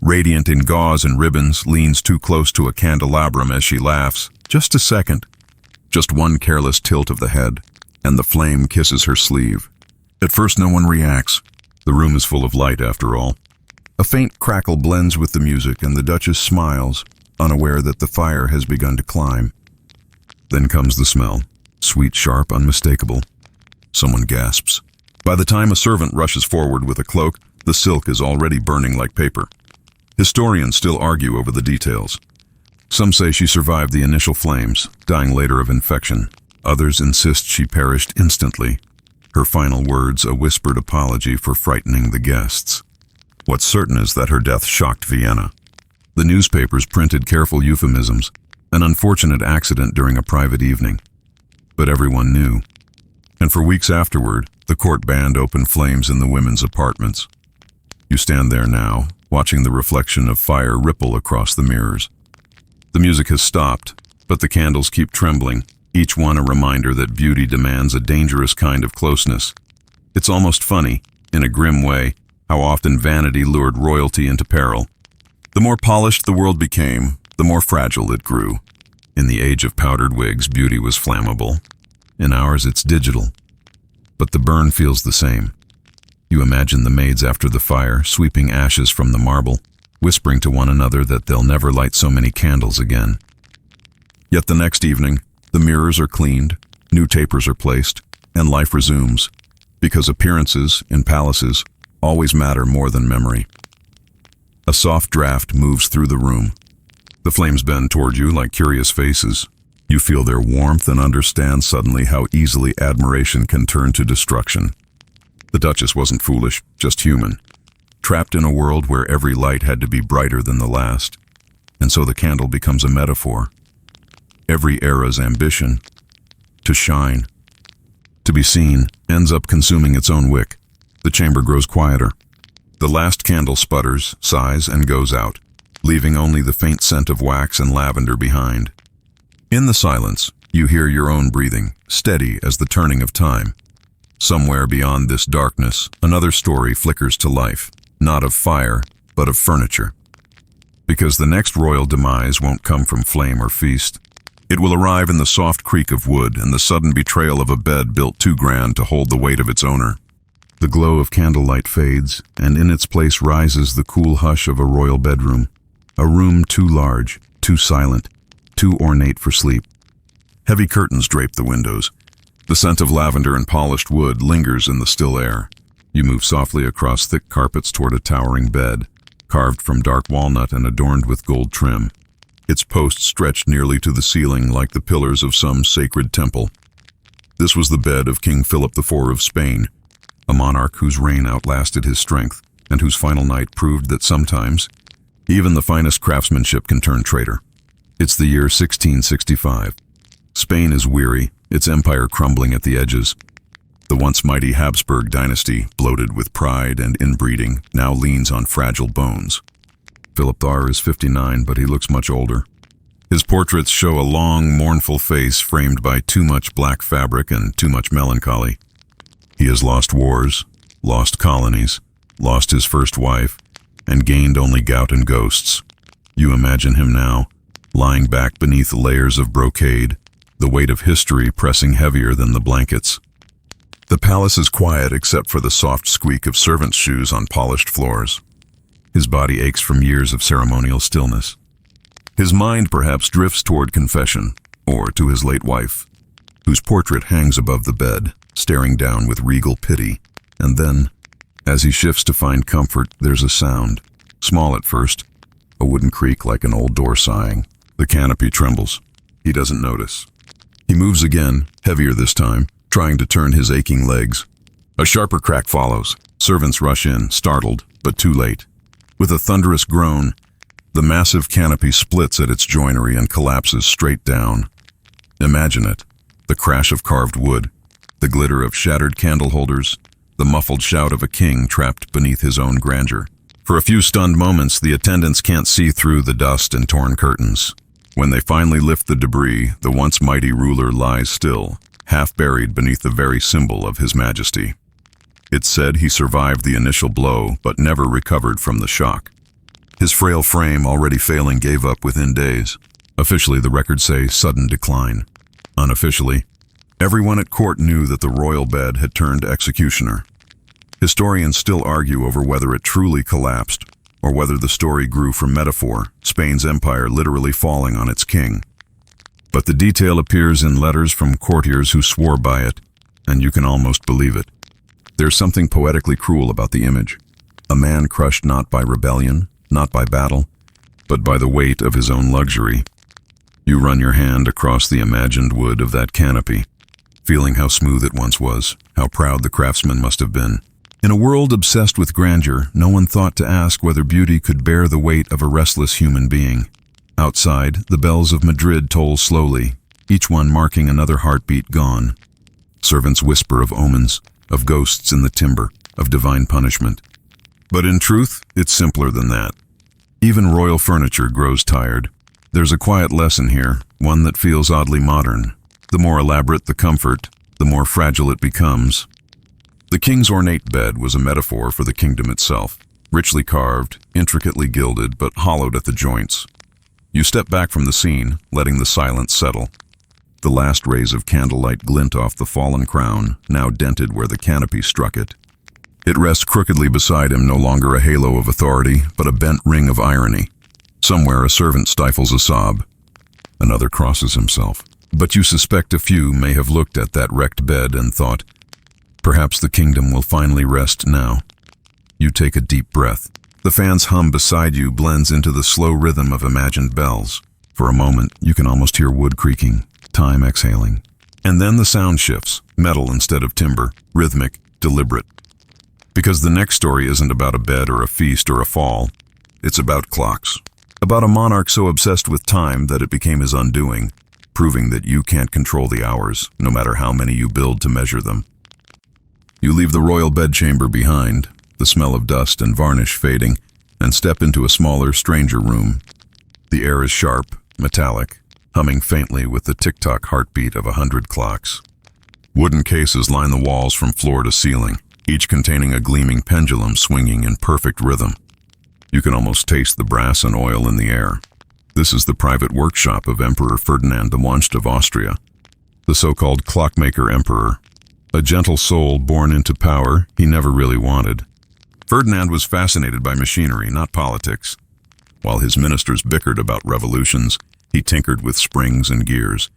radiant in gauze and ribbons, leans too close to a candelabrum as she laughs. Just a second. Just one careless tilt of the head, and the flame kisses her sleeve. At first no one reacts. The room is full of light, after all. A faint crackle blends with the music, and the Duchess smiles, unaware that the fire has begun to climb. Then comes the smell. Sweet, sharp, unmistakable. Someone gasps. By the time a servant rushes forward with a cloak, the silk is already burning like paper. Historians still argue over the details. Some say she survived the initial flames, dying later of infection. Others insist she perished instantly. Her final words a whispered apology for frightening the guests. What's certain is that her death shocked Vienna. The newspapers printed careful euphemisms, an unfortunate accident during a private evening. But everyone knew. And for weeks afterward, the court banned open flames in the women's apartments. You stand there now, watching the reflection of fire ripple across the mirrors. The music has stopped, but the candles keep trembling, each one a reminder that beauty demands a dangerous kind of closeness. It's almost funny, in a grim way, how often vanity lured royalty into peril. The more polished the world became, the more fragile it grew. In the age of powdered wigs, beauty was flammable. In ours, it's digital. But the burn feels the same. You imagine the maids after the fire, sweeping ashes from the marble, whispering to one another that they'll never light so many candles again. Yet the next evening, the mirrors are cleaned, new tapers are placed, and life resumes, because appearances, in palaces, always matter more than memory. A soft draft moves through the room. The flames bend toward you like curious faces. You feel their warmth and understand suddenly how easily admiration can turn to destruction. The Duchess wasn't foolish, just human, trapped in a world where every light had to be brighter than the last. And so the candle becomes a metaphor. Every era's ambition, to shine, to be seen, ends up consuming its own wick. The chamber grows quieter. The last candle sputters, sighs, and goes out, leaving only the faint scent of wax and lavender behind. In the silence, you hear your own breathing, steady as the turning of time. Somewhere beyond this darkness, another story flickers to life, not of fire, but of furniture. Because the next royal demise won't come from flame or feast. It will arrive in the soft creak of wood and the sudden betrayal of a bed built too grand to hold the weight of its owner. The glow of candlelight fades, and in its place rises the cool hush of a royal bedroom. A room too large, too silent, too ornate for sleep. Heavy curtains drape the windows. The scent of lavender and polished wood lingers in the still air. You move softly across thick carpets toward a towering bed, carved from dark walnut and adorned with gold trim. Its posts stretched nearly to the ceiling like the pillars of some sacred temple. This was the bed of King Philip IV of Spain, a monarch whose reign outlasted his strength and whose final night proved that sometimes even the finest craftsmanship can turn traitor. It's the year 1665. Spain is weary, its empire crumbling at the edges. The once mighty Habsburg dynasty, bloated with pride and inbreeding, now leans on fragile bones. Philip IV is 59, but he looks much older. His portraits show a long, mournful face framed by too much black fabric and too much melancholy. He has lost wars, lost colonies, lost his first wife, and gained only gout and ghosts. You imagine him now, lying back beneath layers of brocade, the weight of history pressing heavier than the blankets. The palace is quiet except for the soft squeak of servants' shoes on polished floors. His body aches from years of ceremonial stillness. His mind perhaps drifts toward confession, or to his late wife, whose portrait hangs above the bed, staring down with regal pity. And then, as he shifts to find comfort, there's a sound, small at first, a wooden creak like an old door sighing. The canopy trembles. He doesn't notice. He moves again, heavier this time, trying to turn his aching legs. A sharper crack follows. Servants rush in, startled, but too late. With a thunderous groan, the massive canopy splits at its joinery and collapses straight down. Imagine it, the crash of carved wood, the glitter of shattered candle holders, the muffled shout of a king trapped beneath his own grandeur. For a few stunned moments, the attendants can't see through the dust and torn curtains. When they finally lift the debris, the once mighty ruler lies still, half buried beneath the very symbol of his majesty. It's said he survived the initial blow, but never recovered from the shock. His frail frame, already failing, gave up within days. Officially, the records say sudden decline. Unofficially, everyone at court knew that the royal bed had turned executioner. Historians still argue over whether it truly collapsed, or whether the story grew from metaphor, Spain's empire literally falling on its king. But the detail appears in letters from courtiers who swore by it, and you can almost believe it. There's something poetically cruel about the image. A man crushed not by rebellion, not by battle, but by the weight of his own luxury. You run your hand across the imagined wood of that canopy, feeling how smooth it once was, how proud the craftsman must have been. In a world obsessed with grandeur, no one thought to ask whether beauty could bear the weight of a restless human being. Outside, the bells of Madrid toll slowly, each one marking another heartbeat gone. Servants whisper of omens, of ghosts in the timber, of divine punishment. But in truth, it's simpler than that. Even royal furniture grows tired. There's a quiet lesson here, one that feels oddly modern. The more elaborate the comfort, the more fragile it becomes. The king's ornate bed was a metaphor for the kingdom itself, richly carved, intricately gilded, but hollowed at the joints. You step back from the scene, letting the silence settle. The last rays of candlelight glint off the fallen crown, now dented where the canopy struck it. It rests crookedly beside him, no longer a halo of authority, but a bent ring of irony. Somewhere a servant stifles a sob. Another crosses himself. But you suspect a few may have looked at that wrecked bed and thought, perhaps the kingdom will finally rest now. You take a deep breath. The fan's hum beside you blends into the slow rhythm of imagined bells. For a moment, you can almost hear wood creaking, time exhaling. And then the sound shifts, metal instead of timber, rhythmic, deliberate. Because the next story isn't about a bed or a feast or a fall. It's about clocks. About a monarch so obsessed with time that it became his undoing, proving that you can't control the hours, no matter how many you build to measure them. You leave the royal bedchamber behind, the smell of dust and varnish fading, and step into a smaller, stranger room. The air is sharp, metallic, humming faintly with the tick-tock heartbeat of 100 clocks. Wooden cases line the walls from floor to ceiling, each containing a gleaming pendulum swinging in perfect rhythm. You can almost taste the brass and oil in the air. This is the private workshop of Emperor Ferdinand of Austria, the so-called clockmaker emperor. A gentle soul born into power he never really wanted. Ferdinand was fascinated by machinery, not politics. While his ministers bickered about revolutions, he tinkered with springs and gears,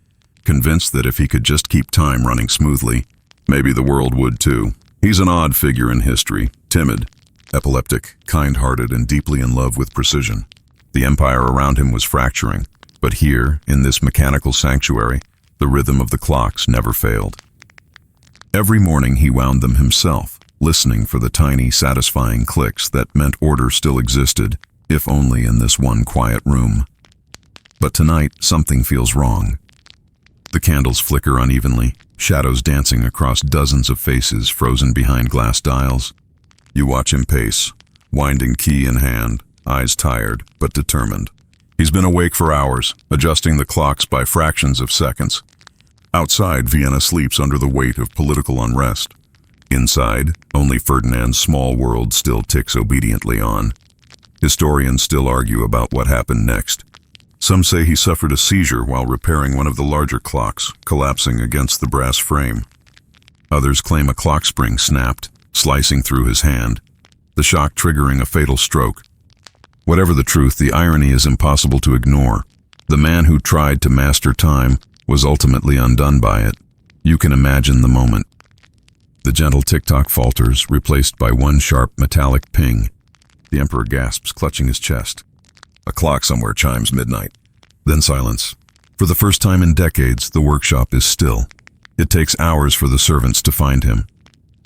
convinced that if he could just keep time running smoothly, maybe the world would too. He's an odd figure in history, timid, epileptic, kind-hearted, and deeply in love with precision. The empire around him was fracturing, but here, in this mechanical sanctuary, the rhythm of the clocks never failed. Every morning he wound them himself, listening for the tiny, satisfying clicks that meant order still existed, if only in this one quiet room. But tonight, something feels wrong. The candles flicker unevenly, shadows dancing across dozens of faces frozen behind glass dials. You watch him pace, winding key in hand, eyes tired but determined. He's been awake for hours, adjusting the clocks by fractions of seconds. Outside, Vienna sleeps under the weight of political unrest. Inside, only Ferdinand's small world still ticks obediently on. Historians still argue about what happened next. Some say he suffered a seizure while repairing one of the larger clocks, collapsing against the brass frame. Others claim a clock spring snapped, slicing through his hand, the shock triggering a fatal stroke. Whatever the truth, the irony is impossible to ignore. The man who tried to master time was ultimately undone by it. You can imagine the moment. The gentle tick-tock falters, replaced by one sharp metallic ping. The emperor gasps, clutching his chest. A clock somewhere chimes midnight. Then silence. For the first time in decades, the workshop is still. It takes hours for the servants to find him.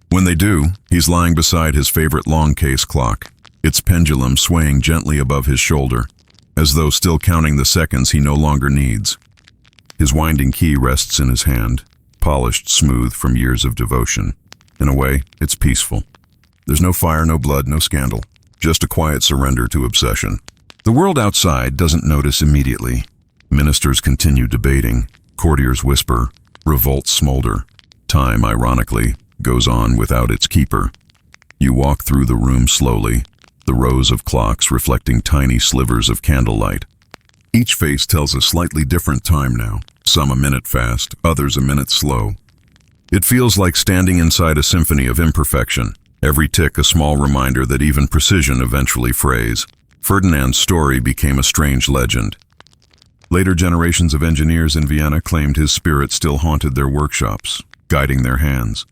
When they do, he's lying beside his favorite long case clock, its pendulum swaying gently above his shoulder, as though still counting the seconds he no longer needs. His winding key rests in his hand, polished smooth from years of devotion. In a way, it's peaceful. There's no fire, no blood, no scandal, just a quiet surrender to obsession. The world outside doesn't notice immediately. Ministers continue debating, courtiers whisper, revolts smolder. Time, ironically, goes on without its keeper. You walk through the room slowly, the rows of clocks reflecting tiny slivers of candlelight. Each face tells a slightly different time now, some a minute fast, others a minute slow. It feels like standing inside a symphony of imperfection, every tick a small reminder that even precision eventually frays. Ferdinand's story became a strange legend. Later generations of engineers in Vienna claimed his spirit still haunted their workshops, guiding their hands,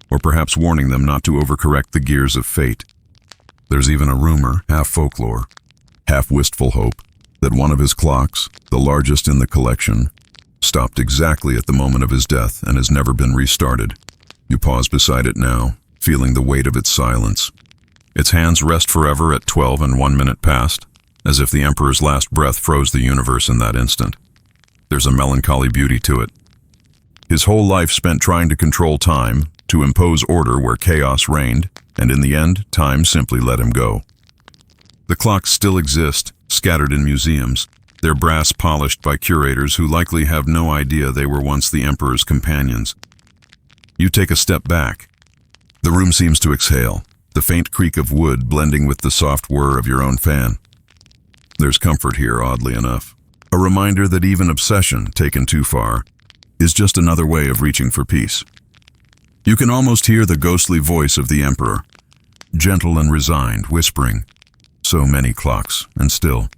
or perhaps warning them not to overcorrect the gears of fate. There's even a rumor, half folklore, half wistful hope, that one of his clocks, the largest in the collection, stopped exactly at the moment of his death and has never been restarted. You pause beside it now, feeling the weight of its silence. Its hands rest forever at 12 and 1 minute past, as if the emperor's last breath froze the universe in that instant. There's a melancholy beauty to it. His whole life spent trying to control time, to impose order where chaos reigned, and in the end, time simply let him go. The clocks still exist, scattered in museums, their brass polished by curators who likely have no idea they were once the emperor's companions. You take a step back. The room seems to exhale, the faint creak of wood blending with the soft whir of your own fan. There's comfort here, oddly enough. A reminder that even obsession, taken too far, is just another way of reaching for peace. You can almost hear the ghostly voice of the emperor, gentle and resigned, whispering, "So many clocks, and still,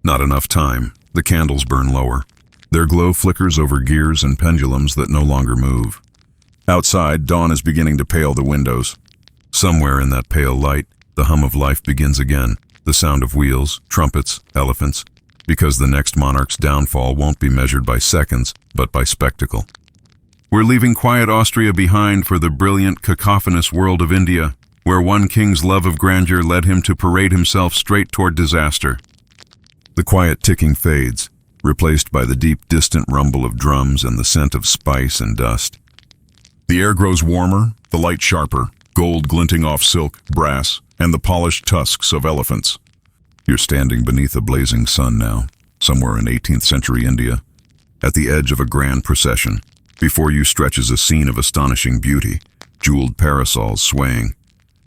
not enough time." The candles burn lower. Their glow flickers over gears and pendulums that no longer move. Outside, dawn is beginning to pale the windows. Somewhere in that pale light, the hum of life begins again, the sound of wheels, trumpets, elephants, because the next monarch's downfall won't be measured by seconds, but by spectacle. We're leaving quiet Austria behind for the brilliant, cacophonous world of India, where one king's love of grandeur led him to parade himself straight toward disaster. The quiet ticking fades, replaced by the deep, distant rumble of drums and the scent of spice and dust. The air grows warmer, the light sharper, gold glinting off silk, brass, and the polished tusks of elephants. You're standing beneath a blazing sun now, somewhere in 18th century India, at the edge of a grand procession. Before you stretches a scene of astonishing beauty, jeweled parasols swaying,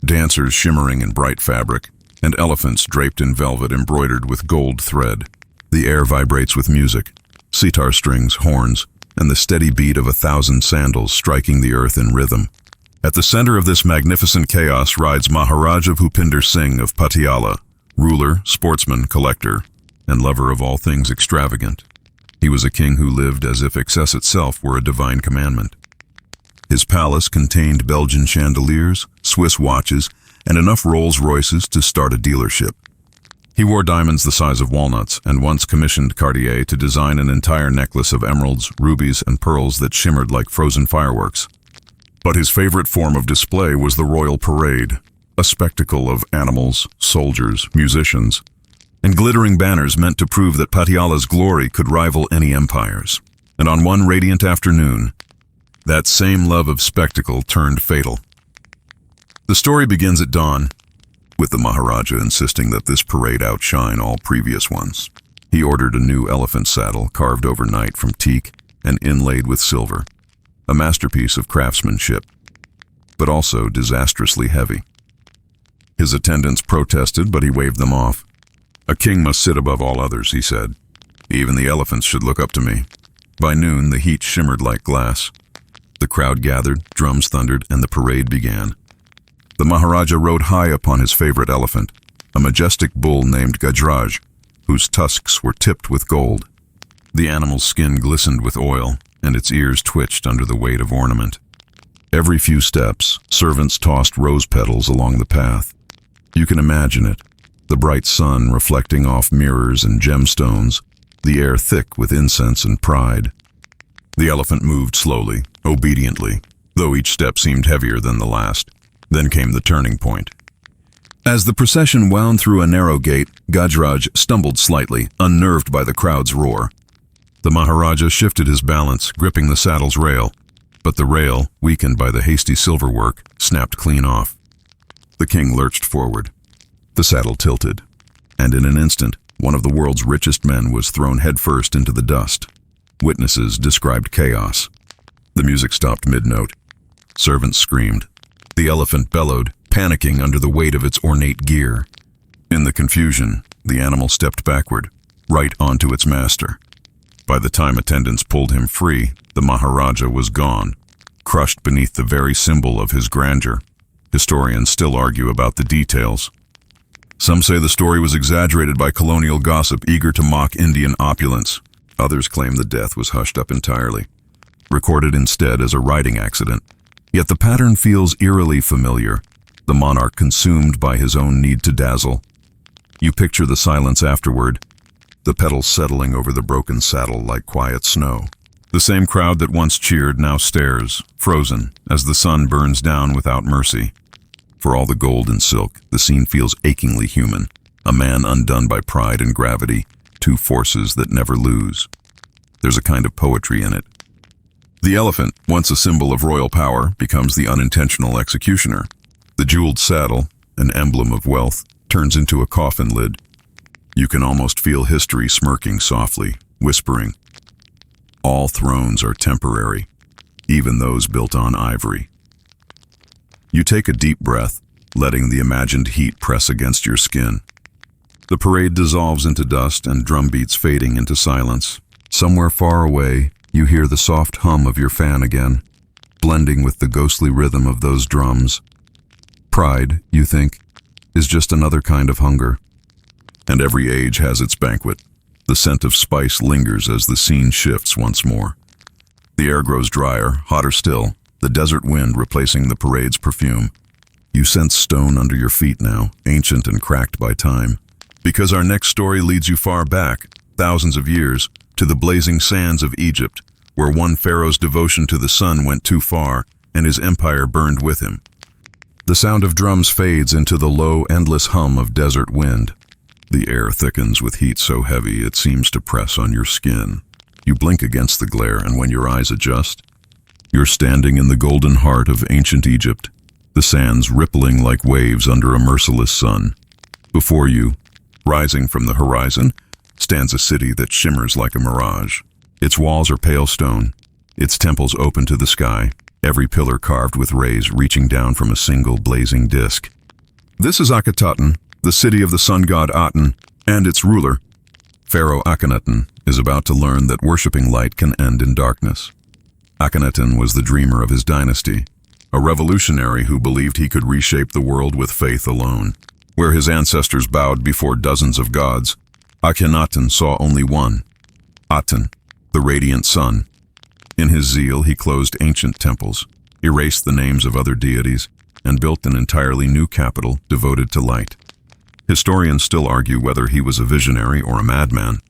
dancers shimmering in bright fabric, and elephants draped in velvet embroidered with gold thread. The air vibrates with music, sitar strings, horns, and the steady beat of 1,000 sandals striking the earth in rhythm. At the center of this magnificent chaos rides Maharaja Bhupinder Singh of Patiala, ruler, sportsman, collector, and lover of all things extravagant. He was a king who lived as if excess itself were a divine commandment. His palace contained Belgian chandeliers, Swiss watches, and enough Rolls-Royces to start a dealership. He wore diamonds the size of walnuts and once commissioned Cartier to design an entire necklace of emeralds, rubies, and pearls that shimmered like frozen fireworks. But his favorite form of display was the royal parade, a spectacle of animals, soldiers, musicians, and glittering banners meant to prove that Patiala's glory could rival any empire's. And on one radiant afternoon, that same love of spectacle turned fatal. The story begins at dawn, with the Maharaja insisting that this parade outshine all previous ones. He ordered a new elephant saddle carved overnight from teak and inlaid with silver, a masterpiece of craftsmanship, but also disastrously heavy. His attendants protested, but he waved them off. "A king must sit above all others," he said. "Even the elephants should look up to me." By noon, the heat shimmered like glass. The crowd gathered, drums thundered, and the parade began. The Maharaja rode high upon his favorite elephant, a majestic bull named Gajraj, whose tusks were tipped with gold. The animal's skin glistened with oil, and its ears twitched under the weight of ornament. Every few steps, servants tossed rose petals along the path. You can imagine it, the bright sun reflecting off mirrors and gemstones, the air thick with incense and pride. The elephant moved slowly, obediently, though each step seemed heavier than the last. Then came the turning point. As the procession wound through a narrow gate, Gajraj stumbled slightly, unnerved by the crowd's roar. The Maharaja shifted his balance, gripping the saddle's rail, but the rail, weakened by the hasty silver work, snapped clean off. The king lurched forward. The saddle tilted, and in an instant, one of the world's richest men was thrown headfirst into the dust. Witnesses described chaos. The music stopped mid-note. Servants screamed. The elephant bellowed, panicking under the weight of its ornate gear. In the confusion, the animal stepped backward, right onto its master. By the time attendants pulled him free, the Maharaja was gone, crushed beneath the very symbol of his grandeur. Historians still argue about the details. Some say the story was exaggerated by colonial gossip eager to mock Indian opulence. Others claim the death was hushed up entirely, recorded instead as a riding accident. Yet the pattern feels eerily familiar, the monarch consumed by his own need to dazzle. You picture the silence afterward, the petals settling over the broken saddle like quiet snow. The same crowd that once cheered now stares, frozen, as the sun burns down without mercy. For all the gold and silk, the scene feels achingly human, a man undone by pride and gravity, two forces that never lose. There's a kind of poetry in it. The elephant, once a symbol of royal power, becomes the unintentional executioner. The jeweled saddle, an emblem of wealth, turns into a coffin lid. You can almost feel history smirking softly, whispering, "All thrones are temporary, even those built on ivory." You take a deep breath, letting the imagined heat press against your skin. The parade dissolves into dust and drum beats fading into silence. Somewhere far away, you hear the soft hum of your fan again, blending with the ghostly rhythm of those drums. Pride, you think, is just another kind of hunger. And every age has its banquet. The scent of spice lingers as the scene shifts once more. The air grows drier, hotter still, the desert wind replacing the parade's perfume. You sense stone under your feet now, ancient and cracked by time. Because our next story leads you far back, thousands of years, to the blazing sands of Egypt, where one pharaoh's devotion to the sun went too far, and his empire burned with him. The sound of drums fades into the low, endless hum of desert wind. The air thickens with heat so heavy it seems to press on your skin. You blink against the glare, and when your eyes adjust, you're standing in the golden heart of ancient Egypt, the sands rippling like waves under a merciless sun. Before you, rising from the horizon, stands a city that shimmers like a mirage. Its walls are pale stone, its temples open to the sky, every pillar carved with rays reaching down from a single blazing disk. This is Akhenaten, the city of the sun god Aten, and its ruler. Pharaoh Akhenaten is about to learn that worshipping light can end in darkness. Akhenaten was the dreamer of his dynasty, a revolutionary who believed he could reshape the world with faith alone. Where his ancestors bowed before dozens of gods, Akhenaten saw only one, Aten, the radiant sun. In his zeal, he closed ancient temples, erased the names of other deities, and built an entirely new capital devoted to light. Historians still argue whether he was a visionary or a madman.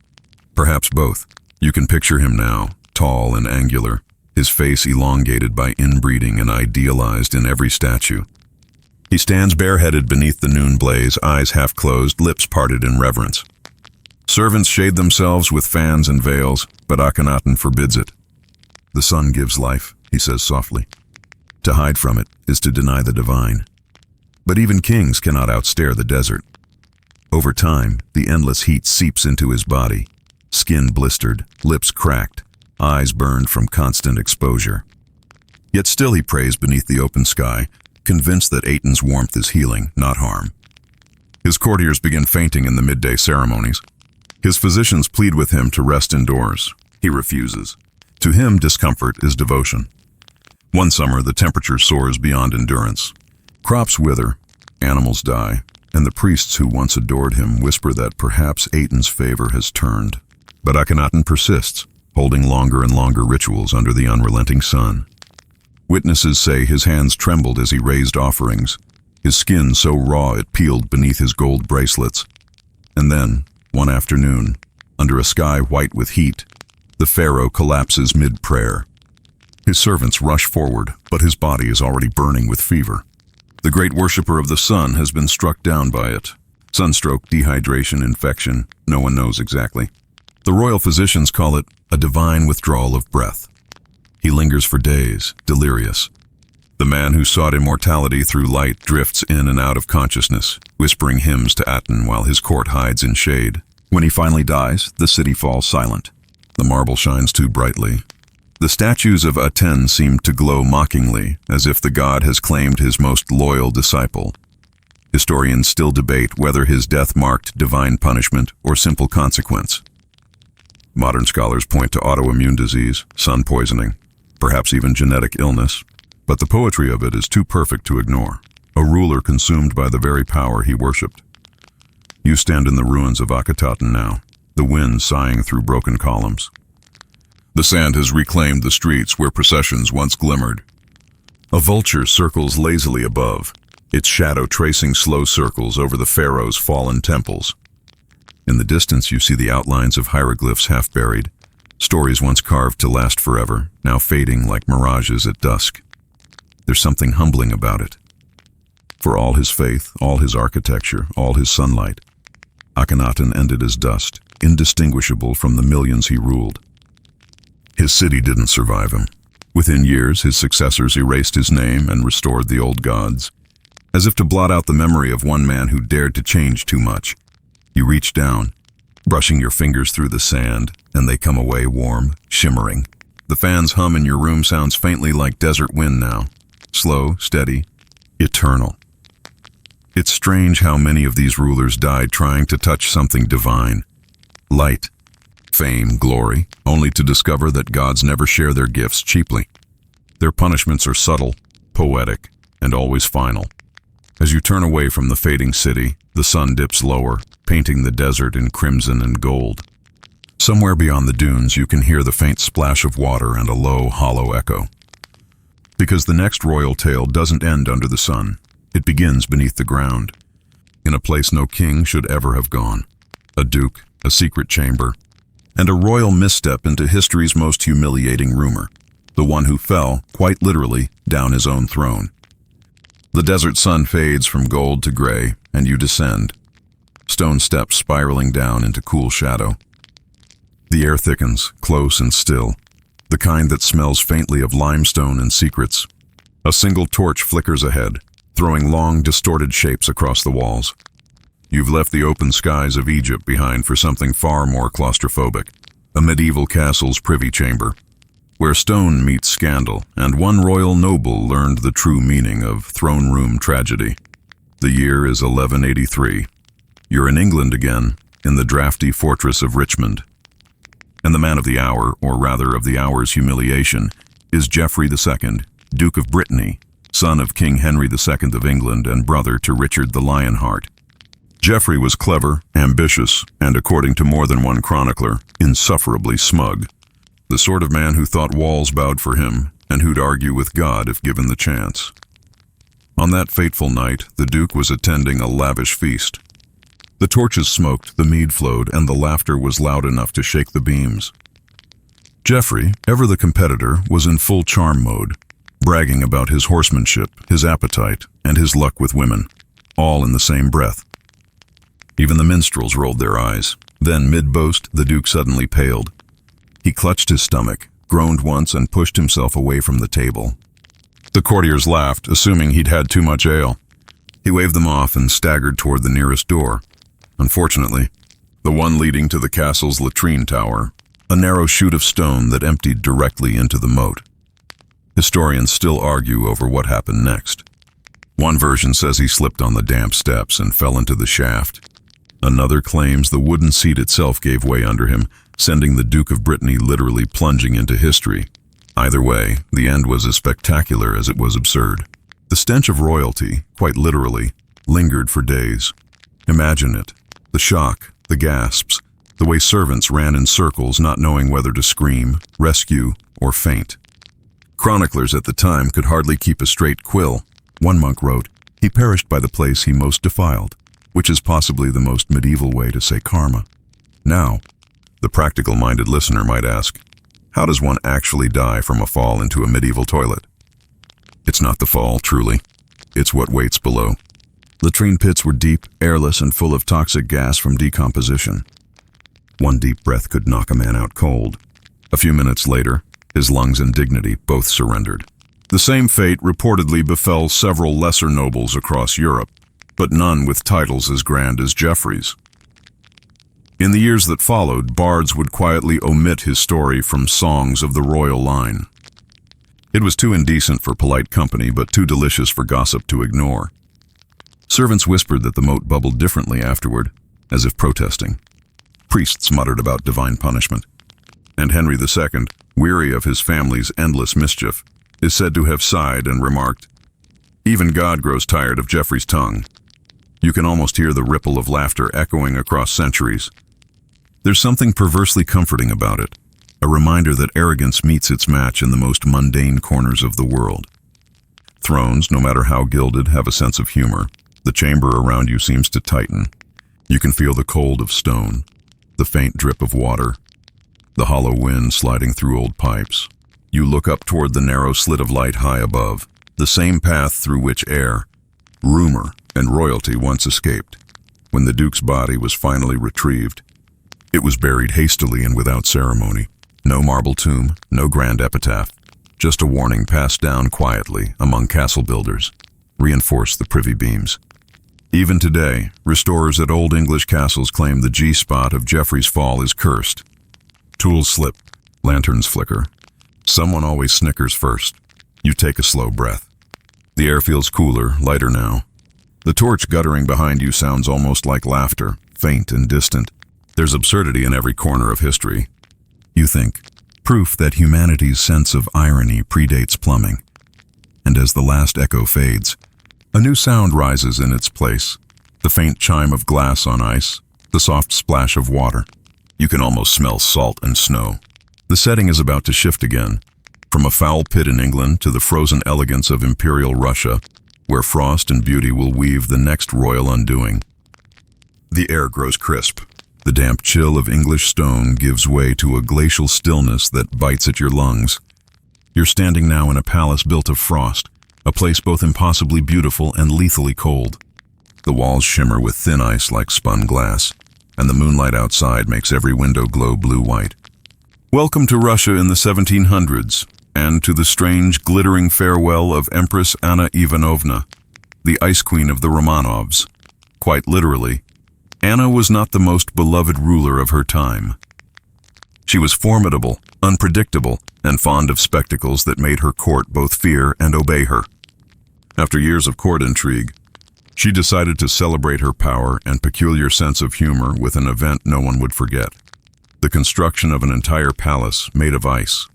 Perhaps both. You can picture him now, tall and angular, his face elongated by inbreeding and idealized in every statue. He stands bareheaded beneath the noon blaze, eyes half closed, lips parted in reverence. Servants shade themselves with fans and veils, but Akhenaten forbids it. The sun gives life, he says softly. To hide from it is to deny the divine. But even kings cannot outstare the desert. Over time, the endless heat seeps into his body, skin blistered, lips cracked, eyes burned from constant exposure. Yet still he prays beneath the open sky, convinced that Aten's warmth is healing, not harm. His courtiers begin fainting in the midday ceremonies. His physicians plead with him to rest indoors. He refuses. To him, discomfort is devotion. One summer, the temperature soars beyond endurance. Crops wither, animals die, and the priests who once adored him whisper that perhaps Aten's favor has turned. But Akhenaten persists, holding longer and longer rituals under the unrelenting sun. Witnesses say his hands trembled as he raised offerings, his skin so raw it peeled beneath his gold bracelets. And then, one afternoon, under a sky white with heat, the pharaoh collapses mid-prayer. His servants rush forward, but his body is already burning with fever. The great worshipper of the sun has been struck down by it. Sunstroke, dehydration, infection, no one knows exactly. The royal physicians call it a divine withdrawal of breath. He lingers for days, delirious. The man who sought immortality through light drifts in and out of consciousness, whispering hymns to Aten while his court hides in shade. When he finally dies, the city falls silent. The marble shines too brightly. The statues of Aten seem to glow mockingly, as if the god has claimed his most loyal disciple. Historians still debate whether his death marked divine punishment or simple consequence. Modern scholars point to autoimmune disease, sun poisoning, perhaps even genetic illness, but the poetry of it is too perfect to ignore. A ruler consumed by the very power he worshipped. You stand in the ruins of Akhenaten now, the wind sighing through broken columns. The sand has reclaimed the streets where processions once glimmered. A vulture circles lazily above, its shadow tracing slow circles over the pharaoh's fallen temples. In the distance you see the outlines of hieroglyphs half buried, stories once carved to last forever, now fading like mirages at dusk. There's something humbling about it. For all his faith, all his architecture, all his sunlight, Akhenaten ended as dust, indistinguishable from the millions he ruled. His city didn't survive him. Within years, his successors erased his name and restored the old gods, as if to blot out the memory of one man who dared to change too much. You reach down, brushing your fingers through the sand, and they come away warm, shimmering. The fan's hum in your room sounds faintly like desert wind now, slow, steady, eternal. It's strange how many of these rulers died trying to touch something divine. Light, fame, glory, only to discover that gods never share their gifts cheaply. Their punishments are subtle, poetic, and always final. As you turn away from the fading city, the sun dips lower, painting the desert in crimson and gold. Somewhere beyond the dunes you can hear the faint splash of water and a low, hollow echo. Because the next royal tale doesn't end under the sun. It begins beneath the ground, in a place no king should ever have gone. A duke, a secret chamber, and a royal misstep into history's most humiliating rumor, the one who fell, quite literally, down his own throne. The desert sun fades from gold to gray, and you descend, stone steps spiraling down into cool shadow. The air thickens, close and still, the kind that smells faintly of limestone and secrets. A single torch flickers ahead, throwing long, distorted shapes across the walls. You've left the open skies of Egypt behind for something far more claustrophobic, a medieval castle's privy chamber. where stone meets scandal, and one royal noble learned the true meaning of throne room tragedy. The year is 1183. You're in England again, in the drafty fortress of Richmond. And the man of the hour, or rather of the hour's humiliation, is Geoffrey II, Duke of Brittany, son of King Henry II of England and brother to Richard the Lionheart. Geoffrey was clever, ambitious, and according to more than one chronicler, insufferably smug. The sort of man who thought walls bowed for him, and who'd argue with God if given the chance. On that fateful night, the Duke was attending a lavish feast. The torches smoked, the mead flowed, and the laughter was loud enough to shake the beams. Geoffrey, ever the competitor, was in full charm mode, bragging about his horsemanship, his appetite, and his luck with women, all in the same breath. Even the minstrels rolled their eyes. Then, mid-boast, the Duke suddenly paled. He clutched his stomach, groaned once, and pushed himself away from the table. The courtiers laughed, assuming he'd had too much ale. He waved them off and staggered toward the nearest door. Unfortunately, the one leading to the castle's latrine tower, a narrow chute of stone that emptied directly into the moat. Historians still argue over what happened next. One version says he slipped on the damp steps and fell into the shaft. Another claims the wooden seat itself gave way under him, sending the Duke of Brittany literally plunging into history. Either way, the end was as spectacular as it was absurd. The stench of royalty, quite literally, lingered for days. Imagine it. The shock, the gasps, the way servants ran in circles not knowing whether to scream, rescue, or faint. Chroniclers at the time could hardly keep a straight quill. One monk wrote, "He perished by the place he most defiled," which is possibly the most medieval way to say karma. Now, the practical-minded listener might ask, how does one actually die from a fall into a medieval toilet? It's not the fall, truly. It's what waits below. Latrine pits were deep, airless, and full of toxic gas from decomposition. One deep breath could knock a man out cold. A few minutes later, his lungs and dignity both surrendered. The same fate reportedly befell several lesser nobles across Europe, but none with titles as grand as Geoffrey's. In the years that followed, bards would quietly omit his story from songs of the royal line. It was too indecent for polite company, but too delicious for gossip to ignore. Servants whispered that the moat bubbled differently afterward, as if protesting. Priests muttered about divine punishment. And Henry II, weary of his family's endless mischief, is said to have sighed and remarked, "Even God grows tired of Geoffrey's tongue." You can almost hear the ripple of laughter echoing across centuries. There's something perversely comforting about it, a reminder that arrogance meets its match in the most mundane corners of the world. Thrones, no matter how gilded, have a sense of humor. The chamber around you seems to tighten. You can feel the cold of stone, the faint drip of water, the hollow wind sliding through old pipes. You look up toward the narrow slit of light high above, the same path through which air, rumor, and royalty once escaped. When the Duke's body was finally retrieved, it was buried hastily and without ceremony. No marble tomb, no grand epitaph, just a warning passed down quietly among castle builders, reinforced the privy beams. Even today, restorers at old English castles claim the G-spot of Geoffrey's fall is cursed. Tools slip, lanterns flicker. Someone always snickers first. You take a slow breath. The air feels cooler, lighter now. The torch guttering behind you sounds almost like laughter, faint and distant. There's absurdity in every corner of history. You think, proof that humanity's sense of irony predates plumbing. And as the last echo fades, a new sound rises in its place. The faint chime of glass on ice, the soft splash of water. You can almost smell salt and snow. The setting is about to shift again, from a foul pit in England to the frozen elegance of imperial Russia, where frost and beauty will weave the next royal undoing. The air grows crisp. The damp chill of English stone gives way to a glacial stillness that bites at your lungs. You're standing now in a palace built of frost, a place both impossibly beautiful and lethally cold. The walls shimmer with thin ice like spun glass, and the moonlight outside makes every window glow blue-white. Welcome to Russia in the 1700s, and to the strange, glittering farewell of Empress Anna Ivanovna, the ice queen of the Romanovs. Quite literally, Anna was not the most beloved ruler of her time. She was formidable, unpredictable, and fond of spectacles that made her court both fear and obey her. After years of court intrigue, she decided to celebrate her power and peculiar sense of humor with an event no one would forget: the construction of an entire palace made of ice.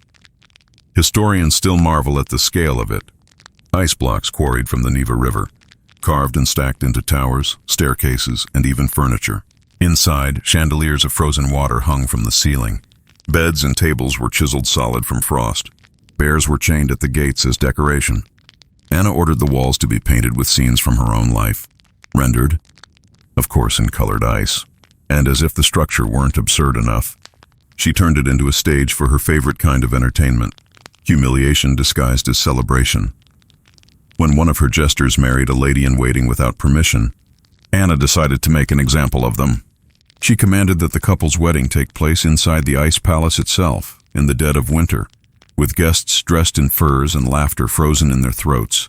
Historians still marvel at the scale of it. Ice blocks quarried from the Neva River, carved and stacked into towers, staircases, and even furniture. Inside, chandeliers of frozen water hung from the ceiling. Beds and tables were chiseled solid from frost. Bears were chained at the gates as decoration. Anna ordered the walls to be painted with scenes from her own life, rendered, of course, in colored ice. And as if the structure weren't absurd enough, she turned it into a stage for her favorite kind of entertainment: humiliation disguised as celebration. When one of her jesters married a lady-in-waiting without permission, Anna decided to make an example of them. She commanded that the couple's wedding take place inside the ice palace itself, in the dead of winter, with guests dressed in furs and laughter frozen in their throats.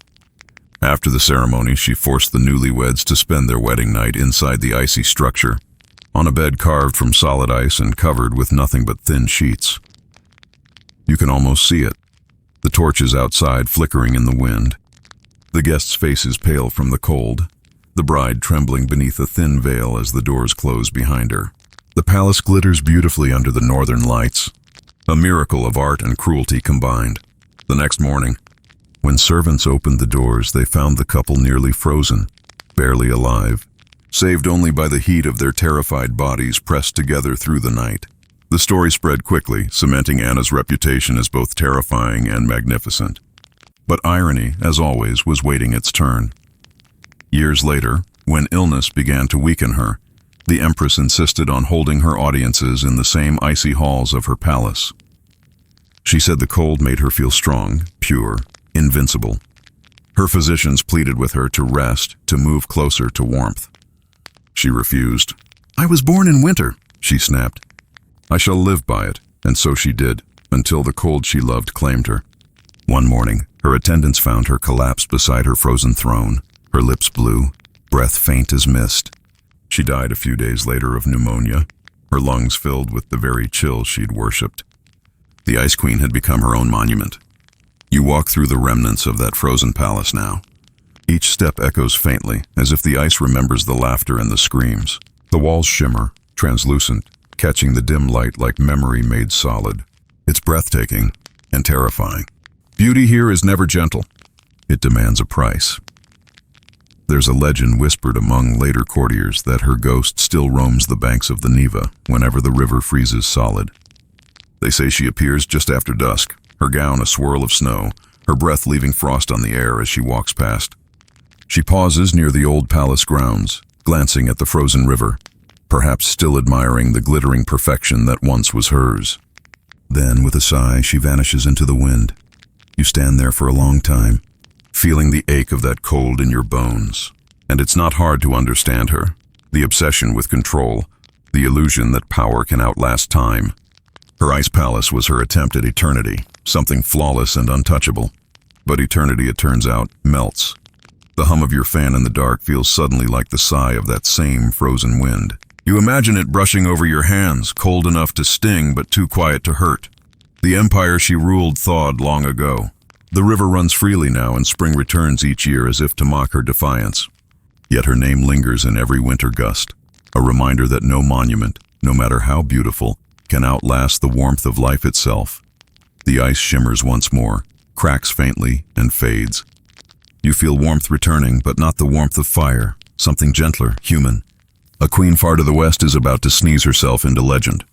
After the ceremony, she forced the newlyweds to spend their wedding night inside the icy structure, on a bed carved from solid ice and covered with nothing but thin sheets. You can almost see it, the torches outside flickering in the wind, the guests' faces pale from the cold, the bride trembling beneath a thin veil as the doors close behind her. The palace glitters beautifully under the northern lights, a miracle of art and cruelty combined. The next morning, when servants opened the doors, they found the couple nearly frozen, barely alive, saved only by the heat of their terrified bodies pressed together through the night. The story spread quickly, cementing Anna's reputation as both terrifying and magnificent. But irony, as always, was waiting its turn. Years later, when illness began to weaken her, the Empress insisted on holding her audiences in the same icy halls of her palace. She said the cold made her feel strong, pure, invincible. Her physicians pleaded with her to rest, to move closer to warmth. She refused. "I was born in winter," she snapped. "I shall live by it," and so she did, until the cold she loved claimed her. One morning, her attendants found her collapsed beside her frozen throne, her lips blue, breath faint as mist. She died a few days later of pneumonia, her lungs filled with the very chill she'd worshipped. The Ice Queen had become her own monument. You walk through the remnants of that frozen palace now. Each step echoes faintly, as if the ice remembers the laughter and the screams. The walls shimmer, translucent, catching the dim light like memory made solid. It's breathtaking and terrifying. Beauty here is never gentle. It demands a price. There's a legend whispered among later courtiers that her ghost still roams the banks of the Neva whenever the river freezes solid. They say she appears just after dusk, her gown a swirl of snow, her breath leaving frost on the air as she walks past. She pauses near the old palace grounds, glancing at the frozen river, perhaps still admiring the glittering perfection that once was hers. Then, with a sigh, she vanishes into the wind. You stand there for a long time, feeling the ache of that cold in your bones. And it's not hard to understand her, the obsession with control, the illusion that power can outlast time. Her ice palace was her attempt at eternity, something flawless and untouchable. But eternity, it turns out, melts. The hum of your fan in the dark feels suddenly like the sigh of that same frozen wind. You imagine it brushing over your hands, cold enough to sting but too quiet to hurt. The empire she ruled thawed long ago. The river runs freely now, and spring returns each year as if to mock her defiance. Yet her name lingers in every winter gust, a reminder that no monument, no matter how beautiful, can outlast the warmth of life itself. The ice shimmers once more, cracks faintly, and fades. You feel warmth returning, but not the warmth of fire, something gentler, human. A queen far to the west is about to sneeze herself into legend.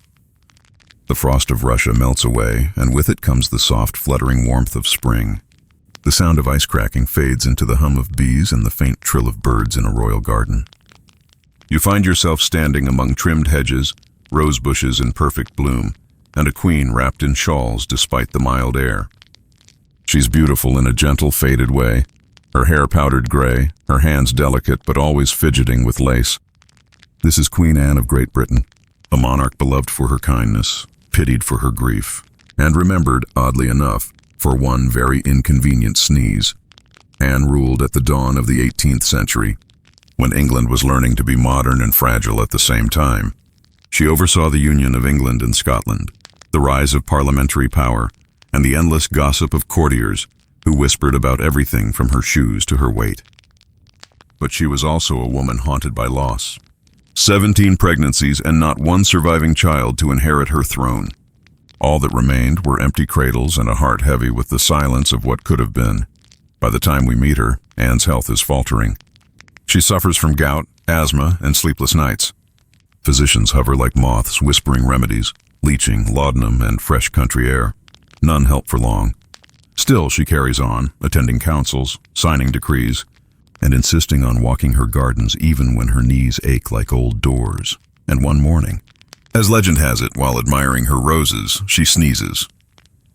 The frost of Russia melts away, and with it comes the soft, fluttering warmth of spring. The sound of ice cracking fades into the hum of bees and the faint trill of birds in a royal garden. You find yourself standing among trimmed hedges, rose bushes in perfect bloom, and a queen wrapped in shawls despite the mild air. She's beautiful in a gentle, faded way, her hair powdered gray, her hands delicate but always fidgeting with lace. This is Queen Anne of Great Britain, a monarch beloved for her kindness, pitied for her grief, and remembered, oddly enough, for one very inconvenient sneeze. Anne ruled at the dawn of the 18th century, when England was learning to be modern and fragile at the same time. She oversaw the union of England and Scotland, the rise of parliamentary power, and the endless gossip of courtiers who whispered about everything from her shoes to her weight. But she was also a woman haunted by loss. 17 pregnancies and not one surviving child to inherit her throne. All that remained were empty cradles and a heart heavy with the silence of what could have been. By the time we meet her, Anne's health is faltering. She suffers from gout, asthma, and sleepless nights. Physicians hover like moths, whispering remedies, leeching, laudanum, and fresh country air. None help for long. Still, she carries on, attending councils, signing decrees, and insisting on walking her gardens even when her knees ache like old doors. And one morning, as legend has it, while admiring her roses, she sneezes.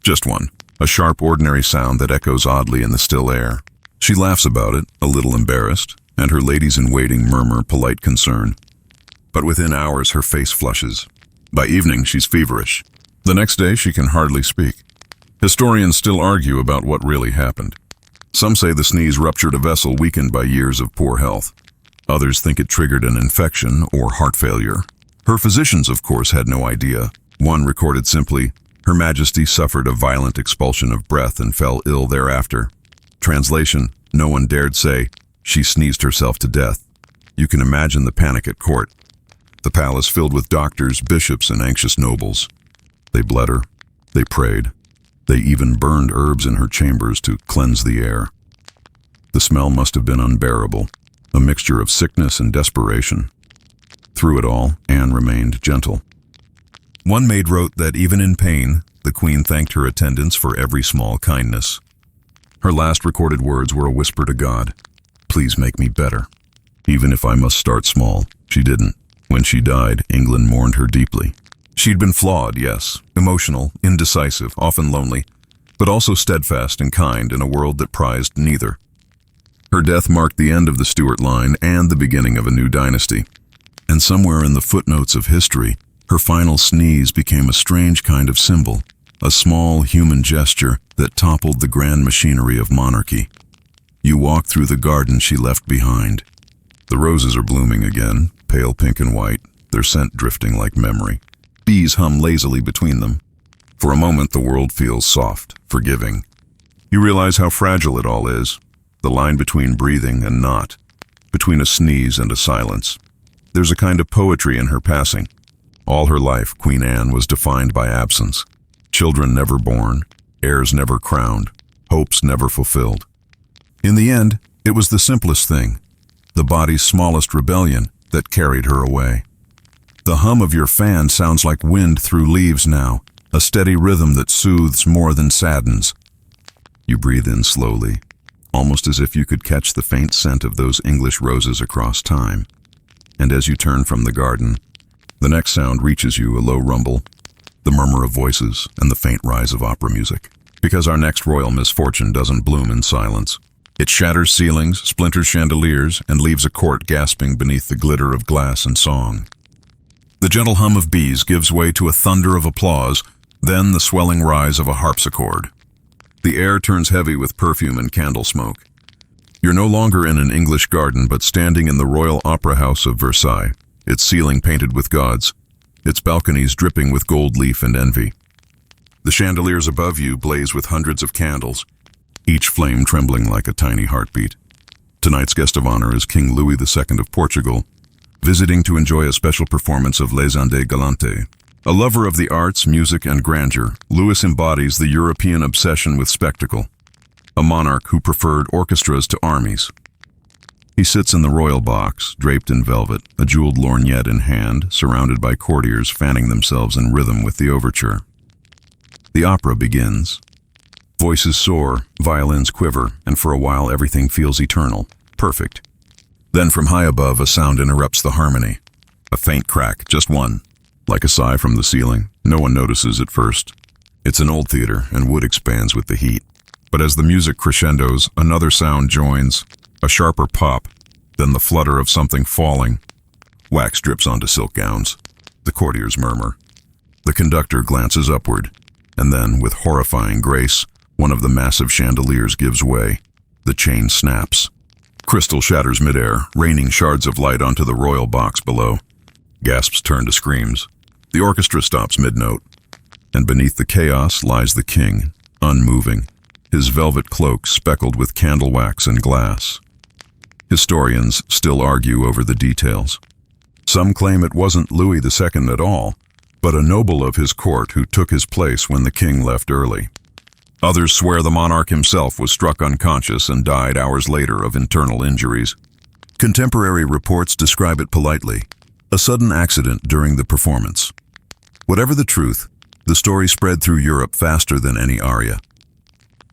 Just one, a sharp, ordinary sound that echoes oddly in the still air. She laughs about it, a little embarrassed, and her ladies-in-waiting murmur polite concern. But within hours, her face flushes. By evening, she's feverish. The next day, she can hardly speak. Historians still argue about what really happened. Some say the sneeze ruptured a vessel weakened by years of poor health. Others think it triggered an infection or heart failure. Her physicians, of course, had no idea. One recorded simply, "Her Majesty suffered a violent expulsion of breath and fell ill thereafter." Translation, no one dared say, "She sneezed herself to death." You can imagine the panic at court. The palace filled with doctors, bishops, and anxious nobles. They bled her. They prayed. They even burned herbs in her chambers to cleanse the air. The smell must have been unbearable, a mixture of sickness and desperation. Through it all, Anne remained gentle. One maid wrote that even in pain, the queen thanked her attendants for every small kindness. Her last recorded words were a whisper to God, "Please make me better." Even if I must start small, she didn't. When she died, England mourned her deeply. She'd been flawed, yes, emotional, indecisive, often lonely, but also steadfast and kind in a world that prized neither. Her death marked the end of the Stuart line and the beginning of a new dynasty. And somewhere in the footnotes of history, her final sneeze became a strange kind of symbol, a small human gesture that toppled the grand machinery of monarchy. You walk through the garden she left behind. The roses are blooming again, pale pink and white, their scent drifting like memory. Bees hum lazily between them. For a moment, the world feels soft, forgiving. You realize how fragile it all is, the line between breathing and not, between a sneeze and a silence. There's a kind of poetry in her passing. All her life, Queen Anne was defined by absence. Children never born, heirs never crowned, hopes never fulfilled. In the end, it was the simplest thing, the body's smallest rebellion, that carried her away. The hum of your fan sounds like wind through leaves now, a steady rhythm that soothes more than saddens. You breathe in slowly, almost as if you could catch the faint scent of those English roses across time. And as you turn from the garden, the next sound reaches you, a low rumble, the murmur of voices, and the faint rise of opera music. Because our next royal misfortune doesn't bloom in silence. It shatters ceilings, splinters chandeliers, and leaves a court gasping beneath the glitter of glass and song. The gentle hum of bees gives way to a thunder of applause, then the swelling rise of a harpsichord. The air turns heavy with perfume and candle smoke. You're no longer in an English garden, but standing in the Royal Opera House of Versailles, its ceiling painted with gauds, its balconies dripping with gold leaf and envy. The chandeliers above you blaze with hundreds of candles, each flame trembling like a tiny heartbeat. Tonight's guest of honor is King Louis II of Portugal, visiting to enjoy a special performance of Les Indes Galantes. A lover of the arts, music, and grandeur, Louis embodies the European obsession with spectacle, a monarch who preferred orchestras to armies. He sits in the royal box, draped in velvet, a jeweled lorgnette in hand, surrounded by courtiers fanning themselves in rhythm with the overture. The opera begins. Voices soar, violins quiver, and for a while everything feels eternal, perfect. Then from high above, a sound interrupts the harmony. A faint crack, just one, like a sigh from the ceiling. No one notices at first. It's an old theater, and wood expands with the heat. But as the music crescendos, another sound joins, a sharper pop, then the flutter of something falling. Wax drips onto silk gowns. The courtiers murmur. The conductor glances upward, and then, with horrifying grace, one of the massive chandeliers gives way. The chain snaps. Crystal shatters midair, raining shards of light onto the royal box below. Gasps turn to screams. The orchestra stops mid-note. and beneath the chaos lies the king, unmoving, his velvet cloak speckled with candle wax and glass. Historians still argue over the details. Some claim it wasn't Louis II at all, but a noble of his court who took his place when the king left early. Others swear the monarch himself was struck unconscious and died hours later of internal injuries. Contemporary reports describe it politely, a sudden accident during the performance. Whatever the truth, the story spread through Europe faster than any aria.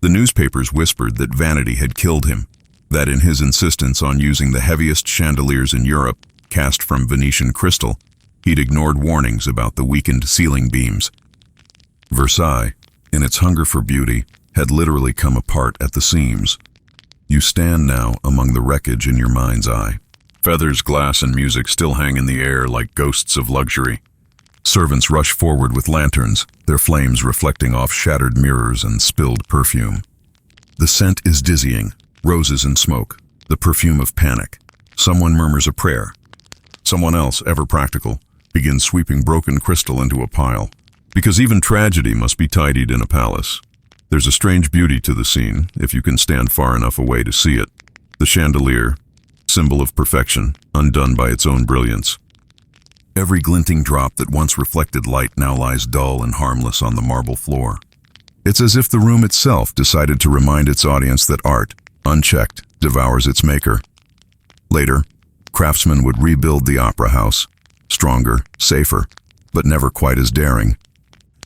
The newspapers whispered that vanity had killed him, that in his insistence on using the heaviest chandeliers in Europe, cast from Venetian crystal, he'd ignored warnings about the weakened ceiling beams. Versailles, in its hunger for beauty, had literally come apart at the seams. You stand now among the wreckage in your mind's eye. Feathers, glass, and music still hang in the air like ghosts of luxury. Servants rush forward with lanterns, their flames reflecting off shattered mirrors and spilled perfume. The scent is dizzying, roses and smoke, the perfume of panic. Someone murmurs a prayer. Someone else, ever practical, begins sweeping broken crystal into a pile. Because even tragedy must be tidied in a palace. There's a strange beauty to the scene, if you can stand far enough away to see it. The chandelier, symbol of perfection, undone by its own brilliance. Every glinting drop that once reflected light now lies dull and harmless on the marble floor. It's as if the room itself decided to remind its audience that art, unchecked, devours its maker. Later, craftsmen would rebuild the opera house, stronger, safer, but never quite as daring.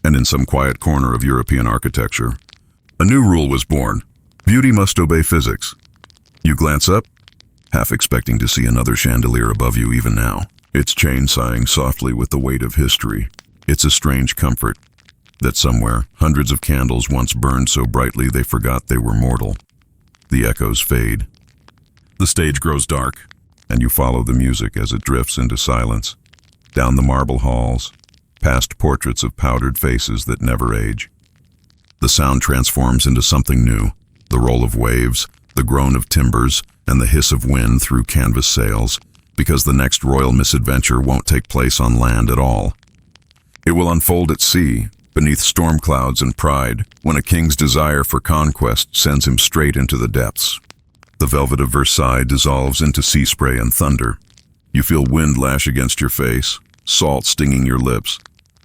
And in some quiet corner of European architecture, a new rule was born. Beauty must obey physics. You glance up, half expecting to see another chandelier above you even now. Its chain sighing softly with the weight of history. It's a strange comfort that somewhere hundreds of candles once burned so brightly they forgot they were mortal. The echoes fade. The stage grows dark, and you follow the music as it drifts into silence. Down the marble halls, past portraits of powdered faces that never age. The sound transforms into something new, the roll of waves, the groan of timbers, and the hiss of wind through canvas sails, because the next royal misadventure won't take place on land at all. It will unfold at sea, beneath storm clouds and pride, when a king's desire for conquest sends him straight into the depths. The velvet of Versailles dissolves into sea spray and thunder. You feel wind lash against your face, salt stinging your lips,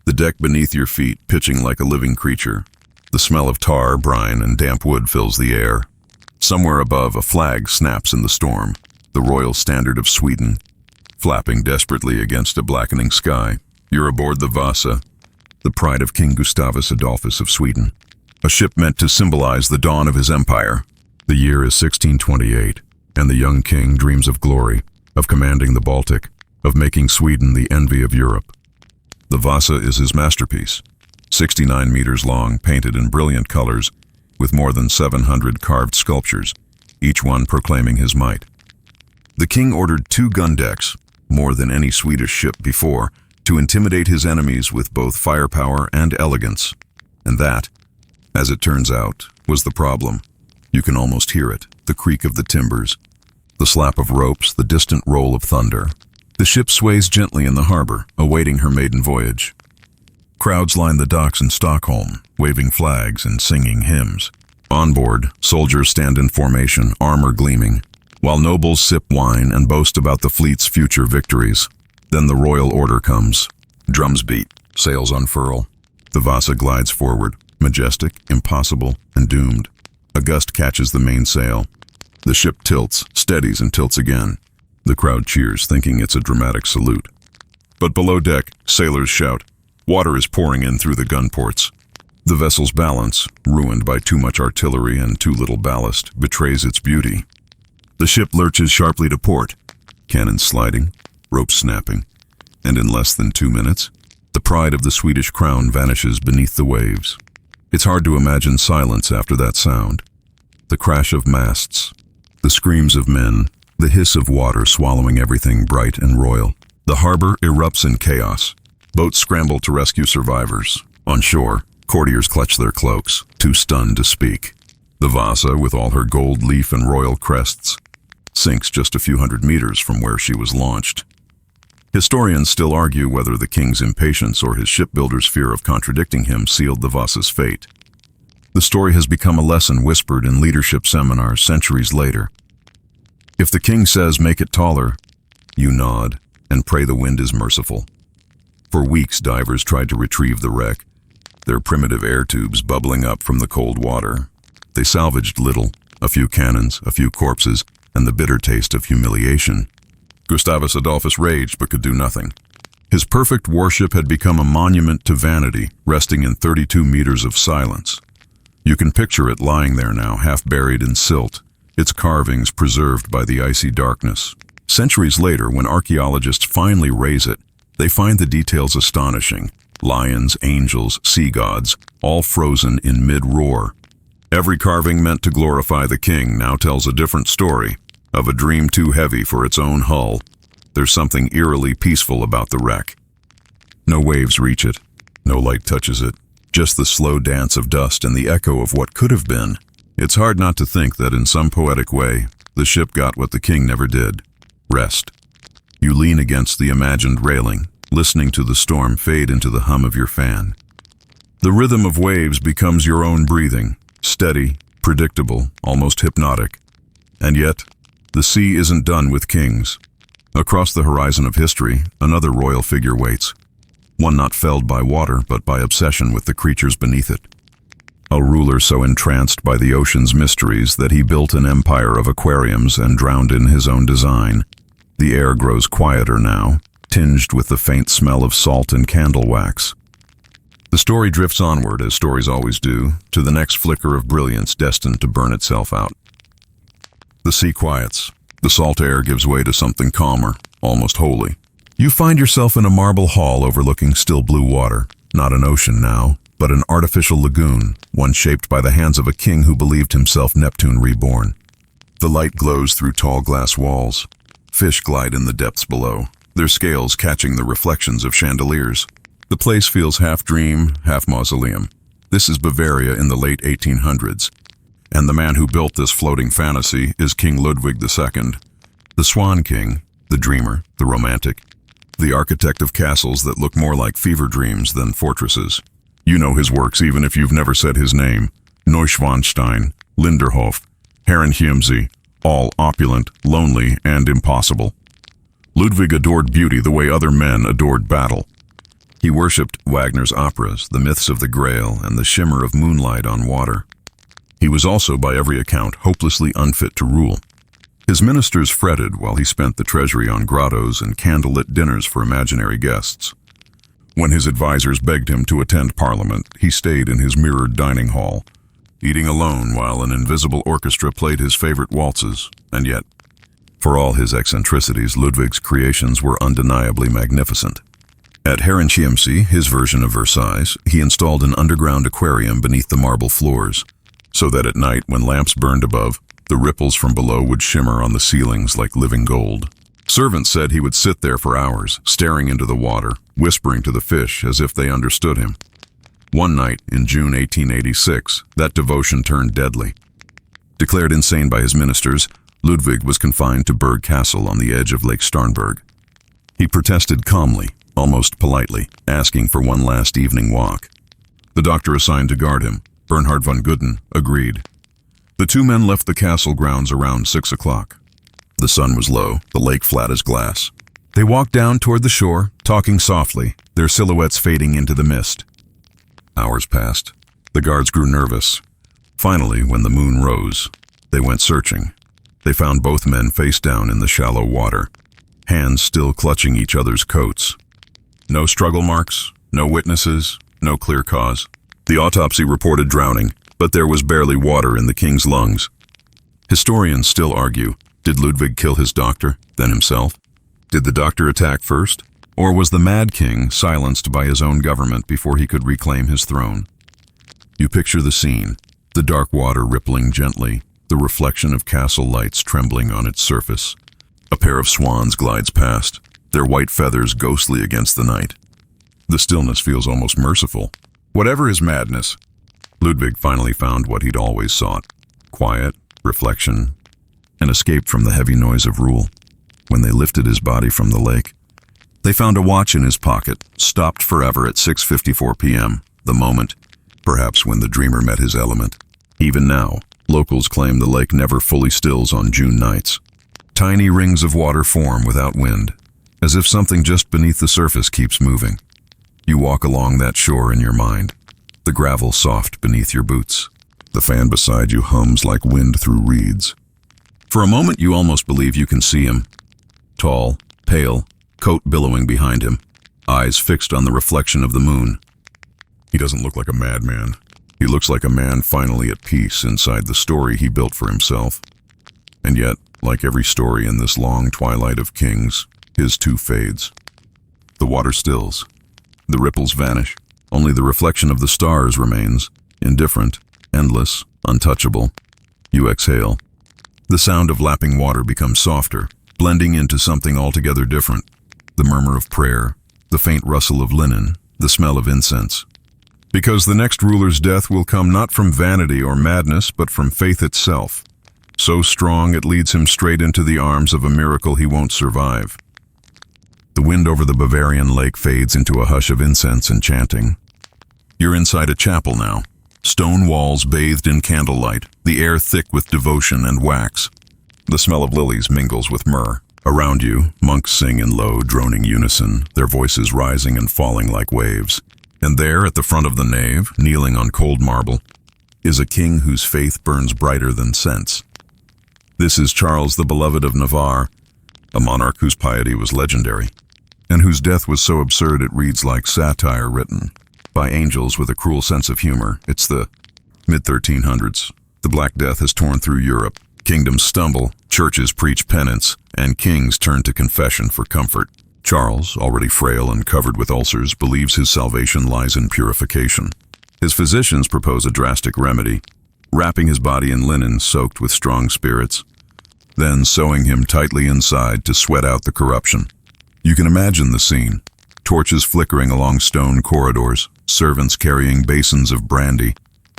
the deck beneath your feet pitching like a living creature. The smell of tar, brine, and damp wood fills the air. Somewhere above, a flag snaps in the storm, the royal standard of Sweden, flapping desperately against a blackening sky. You're aboard the Vasa, the pride of King Gustavus Adolphus of Sweden, a ship meant to symbolize the dawn of his empire. The year is 1628, and the young king dreams of glory, of commanding the Baltic, of making Sweden the envy of Europe. The Vasa is his masterpiece, 69 meters long, painted in brilliant colors, with more than 700 carved sculptures, each one proclaiming his might. The king ordered 2 gun decks, more than any Swedish ship before, to intimidate his enemies with both firepower and elegance. And that, as it turns out, was the problem. You can almost hear it, the creak of the timbers, the slap of ropes, the distant roll of thunder. The ship sways gently in the harbor, awaiting her maiden voyage. Crowds line the docks in Stockholm, waving flags and singing hymns. On board, soldiers stand in formation, armor gleaming, while nobles sip wine and boast about the fleet's future victories. Then the royal order comes. Drums beat, sails unfurl. The Vasa glides forward, majestic, impossible, and doomed. A gust catches the mainsail. The ship tilts, steadies, and tilts again. The crowd cheers, thinking it's a dramatic salute. But below deck, sailors shout. Water is pouring in through the gun ports. The vessel's balance, ruined by too much artillery and too little ballast, betrays its beauty. The ship lurches sharply to port, cannons sliding, ropes snapping, and in less than 2 minutes, the pride of the Swedish crown vanishes beneath the waves. It's hard to imagine silence after that sound. The crash of masts, the screams of men, the hiss of water swallowing everything bright and royal. The harbor erupts in chaos. Boats scramble to rescue survivors. On shore, courtiers clutch their cloaks, too stunned to speak. The Vasa, with all her gold leaf and royal crests, sinks just a few hundred meters from where she was launched. Historians still argue whether the king's impatience or his shipbuilder's fear of contradicting him sealed the Voss's fate. The story has become a lesson whispered in leadership seminars centuries later. If the king says, "Make it taller," you nod and pray the wind is merciful. For weeks, divers tried to retrieve the wreck, their primitive air tubes bubbling up from the cold water. They salvaged little, a few cannons, a few corpses, and the bitter taste of humiliation. Gustavus Adolphus raged but could do nothing. His perfect warship had become a monument to vanity, resting in 32 meters of silence. You can picture it lying there now, half buried in silt, its carvings preserved by the icy darkness. Centuries later, when archaeologists finally raise it, they find the details astonishing. Lions, angels, sea gods, all frozen in mid-roar. Every carving meant to glorify the king now tells a different story, of a dream too heavy for its own hull. There's something eerily peaceful about the wreck. No waves reach it, no light touches it, just the slow dance of dust and the echo of what could have been. It's hard not to think that in some poetic way, the ship got what the king never did: rest. You lean against the imagined railing, listening to the storm fade into the hum of your fan. The rhythm of waves becomes your own breathing, steady, predictable, almost hypnotic. And yet, the sea isn't done with kings. Across the horizon of history, another royal figure waits. One not felled by water, but by obsession with the creatures beneath it. A ruler so entranced by the ocean's mysteries that he built an empire of aquariums and drowned in his own design. The air grows quieter now, tinged with the faint smell of salt and candle wax. The story drifts onward, as stories always do, to the next flicker of brilliance destined to burn itself out. The sea quiets. The salt air gives way to something calmer, almost holy. You find yourself in a marble hall overlooking still blue water, not an ocean now, but an artificial lagoon, one shaped by the hands of a king who believed himself Neptune reborn. The light glows through tall glass walls. Fish glide in the depths below, their scales catching the reflections of chandeliers. The place feels half dream, half mausoleum. This is Bavaria in the late 1800s, and the man who built this floating fantasy is King Ludwig II, the Swan King, the dreamer, the romantic, the architect of castles that look more like fever dreams than fortresses. You know his works even if you've never said his name: Neuschwanstein, Linderhof, Herrenchiemsee, all opulent, lonely, and impossible. Ludwig adored beauty the way other men adored battle. He worshipped Wagner's operas, the myths of the Grail, and the shimmer of moonlight on water. He was also, by every account, hopelessly unfit to rule. His ministers fretted while he spent the treasury on grottos and candlelit dinners for imaginary guests. When his advisors begged him to attend Parliament, he stayed in his mirrored dining hall, eating alone while an invisible orchestra played his favorite waltzes. And yet, for all his eccentricities, Ludwig's creations were undeniably magnificent. At Herrenchiemsee, his version of Versailles, he installed an underground aquarium beneath the marble floors, so that at night, when lamps burned above, the ripples from below would shimmer on the ceilings like living gold. Servants said he would sit there for hours, staring into the water, whispering to the fish as if they understood him. One night, in June 1886, that devotion turned deadly. Declared insane by his ministers, Ludwig was confined to Berg Castle on the edge of Lake Starnberg. He protested calmly, almost politely, asking for one last evening walk. The doctor assigned to guard him, Bernhard von Gudden, agreed. The two men left the castle grounds around 6 o'clock. The sun was low, the lake flat as glass. They walked down toward the shore, talking softly, their silhouettes fading into the mist. Hours passed. The guards grew nervous. Finally, when the moon rose, they went searching. They found both men face down in the shallow water, hands still clutching each other's coats. No struggle marks, no witnesses, no clear cause. The autopsy reported drowning, but there was barely water in the king's lungs. Historians still argue, did Ludwig kill his doctor, then himself? Did the doctor attack first? Or was the mad king silenced by his own government before he could reclaim his throne? You picture the scene, the dark water rippling gently, the reflection of castle lights trembling on its surface. A pair of swans glides past, their white feathers ghostly against the night. The stillness feels almost merciful. Whatever his madness, Ludwig finally found what he'd always sought: quiet, reflection, an escape from the heavy noise of rule. When they lifted his body from the lake, They found a watch in his pocket, stopped forever at 6:54 p.m., the moment, perhaps when the dreamer met his element. Even now, locals claim the lake never fully stills on June nights. Tiny rings of water form without wind, as if something just beneath the surface keeps moving. You walk along that shore in your mind, the gravel soft beneath your boots. The fan beside you hums like wind through reeds. For a moment you almost believe you can see him. Tall, pale, coat billowing behind him, eyes fixed on the reflection of the moon. He doesn't look like a madman. He looks like a man finally at peace inside the story he built for himself. And yet, like every story in this long twilight of kings, his too fades. The water stills. The ripples vanish. Only the reflection of the stars remains, indifferent, endless, untouchable. You exhale. The sound of lapping water becomes softer, blending into something altogether different. The murmur of prayer, the faint rustle of linen, the smell of incense. Because the next ruler's death will come not from vanity or madness, but from faith itself. So strong it leads him straight into the arms of a miracle he won't survive. The wind over the Bavarian lake fades into a hush of incense and chanting. You're inside a chapel now. Stone walls bathed in candlelight, the air thick with devotion and wax. The smell of lilies mingles with myrrh. Around you, monks sing in low, droning unison, their voices rising and falling like waves. And there, at the front of the nave, kneeling on cold marble, is a king whose faith burns brighter than sense. This is Charles the Beloved of Navarre, a monarch whose piety was legendary, and whose death was so absurd it reads like satire written by angels with a cruel sense of humor. It's the mid-1300s. The Black Death has torn through Europe. Kingdoms stumble, churches preach penance, and kings turn to confession for comfort. Charles, already frail and covered with ulcers, believes his salvation lies in purification. His physicians propose a drastic remedy, wrapping his body in linen soaked with strong spirits, then sewing him tightly inside to sweat out the corruption. You can imagine the scene. Torches flickering along stone corridors, servants carrying basins of brandy,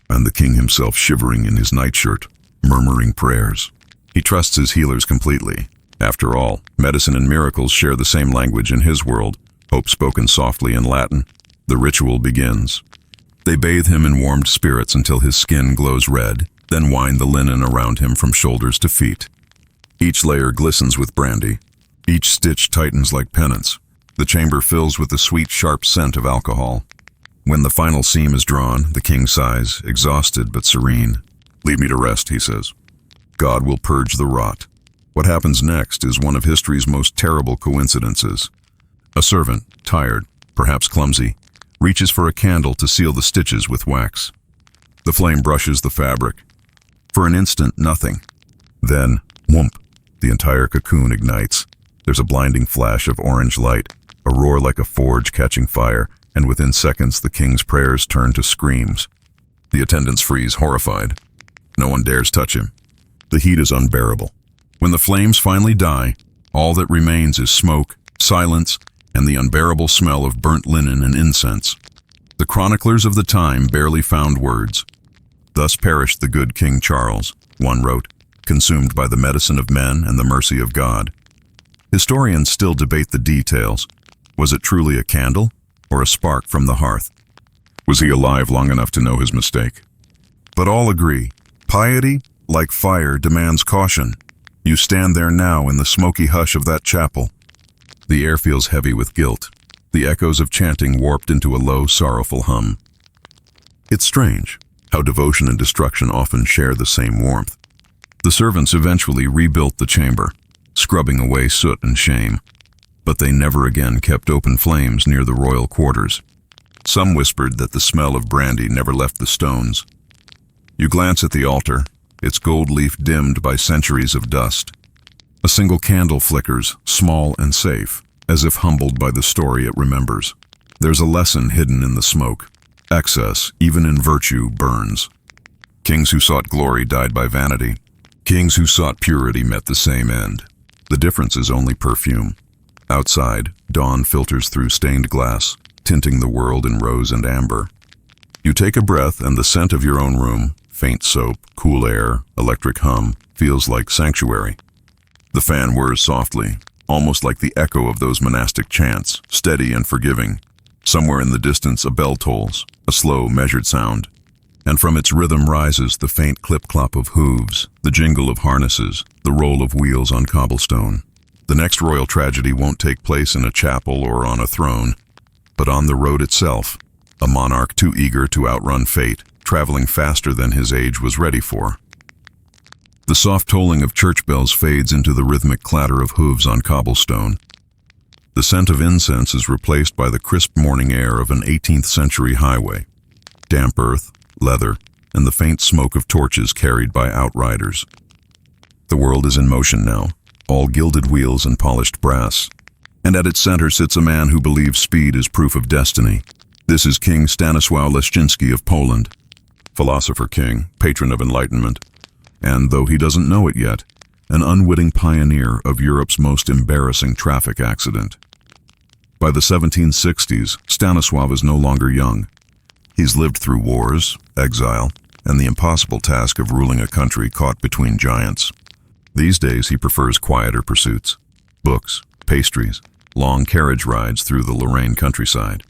and the king himself shivering in his nightshirt, murmuring prayers. He trusts his healers completely. After all, medicine and miracles share the same language in his world, hope spoken softly in Latin. The ritual begins. They bathe him in warmed spirits until his skin glows red, then wind the linen around him from shoulders to feet. Each layer glistens with brandy. Each stitch tightens like penance. The chamber fills with the sweet, sharp scent of alcohol. When the final seam is drawn, the king sighs, exhausted but serene. "Leave me to rest," he says. "God will purge the rot." What happens next is one of history's most terrible coincidences. A servant, tired, perhaps clumsy, reaches for a candle to seal the stitches with wax. The flame brushes the fabric. For an instant, nothing. Then, whoomp, the entire cocoon ignites. There's a blinding flash of orange light, a roar like a forge catching fire, and within seconds the king's prayers turn to screams. The attendants freeze, horrified. No one dares touch him. The heat is unbearable. When the flames finally die, all that remains is smoke, silence, and the unbearable smell of burnt linen and incense. The chroniclers of the time barely found words. "Thus perished the good King Charles," one wrote, "consumed by the medicine of men and the mercy of God." Historians still debate the details. Was it truly a candle, or a spark from the hearth? Was he alive long enough to know his mistake? But all agree, piety, like fire, demands caution. You stand there now in the smoky hush of that chapel. The air feels heavy with guilt, the echoes of chanting warped into a low, sorrowful hum. It's strange how devotion and destruction often share the same warmth. The servants eventually rebuilt the chamber, scrubbing away soot and shame, but they never again kept open flames near the royal quarters. Some whispered that the smell of brandy never left the stones. You glance at the altar, its gold leaf dimmed by centuries of dust. A single candle flickers, small and safe, as if humbled by the story it remembers. There's a lesson hidden in the smoke. Excess, even in virtue, burns. Kings who sought glory died by vanity. Kings who sought purity met the same end. The difference is only perfume. Outside, dawn filters through stained glass, tinting the world in rose and amber. You take a breath and the scent of your own room, faint soap, cool air, electric hum, feels like sanctuary. The fan whirs softly. almost like the echo of those monastic chants, steady and forgiving. Somewhere in the distance a bell tolls, a slow, measured sound, and from its rhythm rises the faint clip-clop of hooves, the jingle of harnesses, the roll of wheels on cobblestone. The next royal tragedy won't take place in a chapel or on a throne, but on the road itself, a monarch too eager to outrun fate, traveling faster than his age was ready for. The soft tolling of church bells fades into the rhythmic clatter of hooves on cobblestone. The scent of incense is replaced by the crisp morning air of an 18th century highway. Damp earth, leather, and the faint smoke of torches carried by outriders. The world is in motion now, all gilded wheels and polished brass. And at its center sits a man who believes speed is proof of destiny. This is King Stanisław Leszczyński of Poland, philosopher king, patron of enlightenment, and, though he doesn't know it yet, an unwitting pioneer of Europe's most embarrassing traffic accident. By the 1760s, Stanisław is no longer young. He's lived through wars, exile, and the impossible task of ruling a country caught between giants. These days he prefers quieter pursuits, books, pastries, long carriage rides through the Lorraine countryside.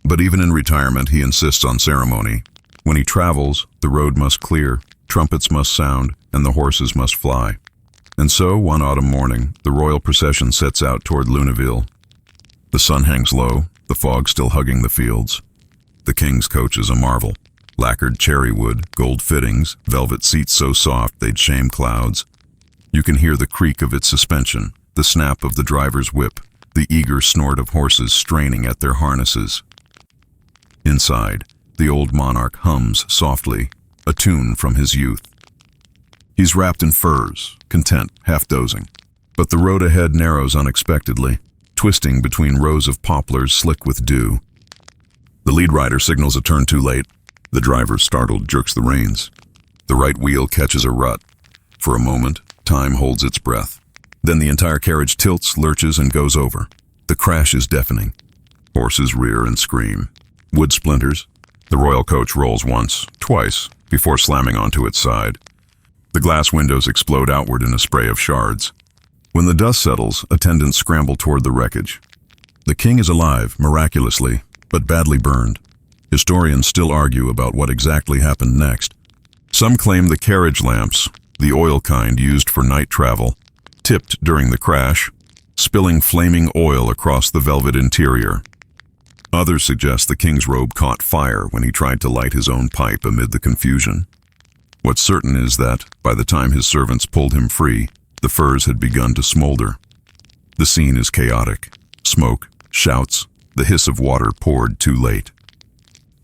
But even in retirement he insists on ceremony. When he travels, the road must clear, trumpets must sound, and the horses must fly. And so, one autumn morning, the royal procession sets out toward Luneville. The sun hangs low, the fog still hugging the fields. The king's coach is a marvel. Lacquered cherry wood, gold fittings, velvet seats so soft they'd shame clouds. You can hear the creak of its suspension, the snap of the driver's whip, the eager snort of horses straining at their harnesses. Inside, the old monarch hums softly, a tune from his youth. He's wrapped in furs, content, half-dozing. But the road ahead narrows unexpectedly, twisting between rows of poplars slick with dew. The lead rider signals a turn too late. The driver, startled, jerks the reins. The right wheel catches a rut. For a moment, time holds its breath. Then the entire carriage tilts, lurches, and goes over. The crash is deafening. Horses rear and scream. Wood splinters. The royal coach rolls once, twice, before slamming onto its side. The glass windows explode outward in a spray of shards. When the dust settles, attendants scramble toward the wreckage. The king is alive, miraculously, but badly burned. Historians still argue about what exactly happened next. Some claim the carriage lamps, the oil kind used for night travel, tipped during the crash, spilling flaming oil across the velvet interior. Others suggest the king's robe caught fire when he tried to light his own pipe amid the confusion. What's certain is that, by the time his servants pulled him free, the furs had begun to smolder. The scene is chaotic. Smoke, shouts, the hiss of water poured too late.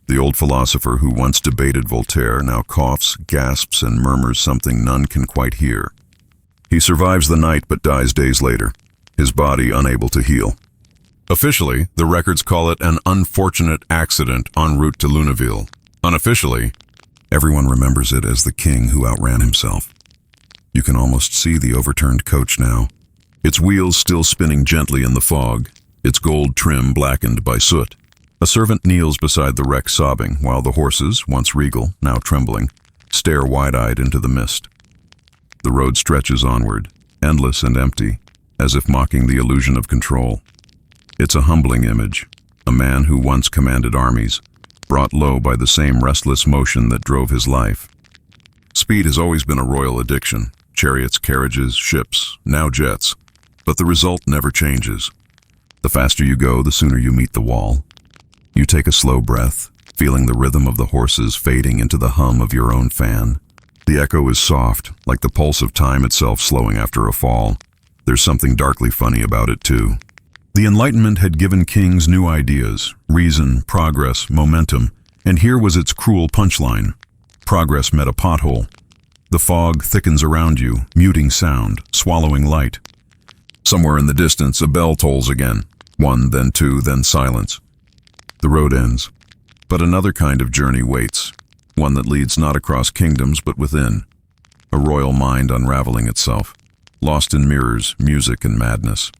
The old philosopher who once debated Voltaire now coughs, gasps, and murmurs something none can quite hear. He survives the night but dies days later, his body unable to heal. Officially, the records call it an unfortunate accident en route to Luneville. Unofficially, everyone remembers it as the king who outran himself. You can almost see the overturned coach now, its wheels still spinning gently in the fog, its gold trim blackened by soot. A servant kneels beside the wreck sobbing, while the horses, once regal, now trembling, stare wide-eyed into the mist. The road stretches onward, endless and empty, as if mocking the illusion of control. It's a humbling image, a man who once commanded armies, brought low by the same restless motion that drove his life. Speed has always been a royal addiction, chariots, carriages, ships, now jets, but the result never changes. The faster you go, the sooner you meet the wall. You take a slow breath, feeling the rhythm of the horses fading into the hum of your own fan. The echo is soft, like the pulse of time itself slowing after a fall. There's something darkly funny about it, too. The Enlightenment had given kings new ideas, reason, progress, momentum, and here was its cruel punchline. Progress met a pothole. The fog thickens around you, muting sound, swallowing light. Somewhere in the distance, a bell tolls again. One, then two, then silence. The road ends. But another kind of journey waits, one that leads not across kingdoms but within. A royal mind unraveling itself, lost in mirrors, music, and madness.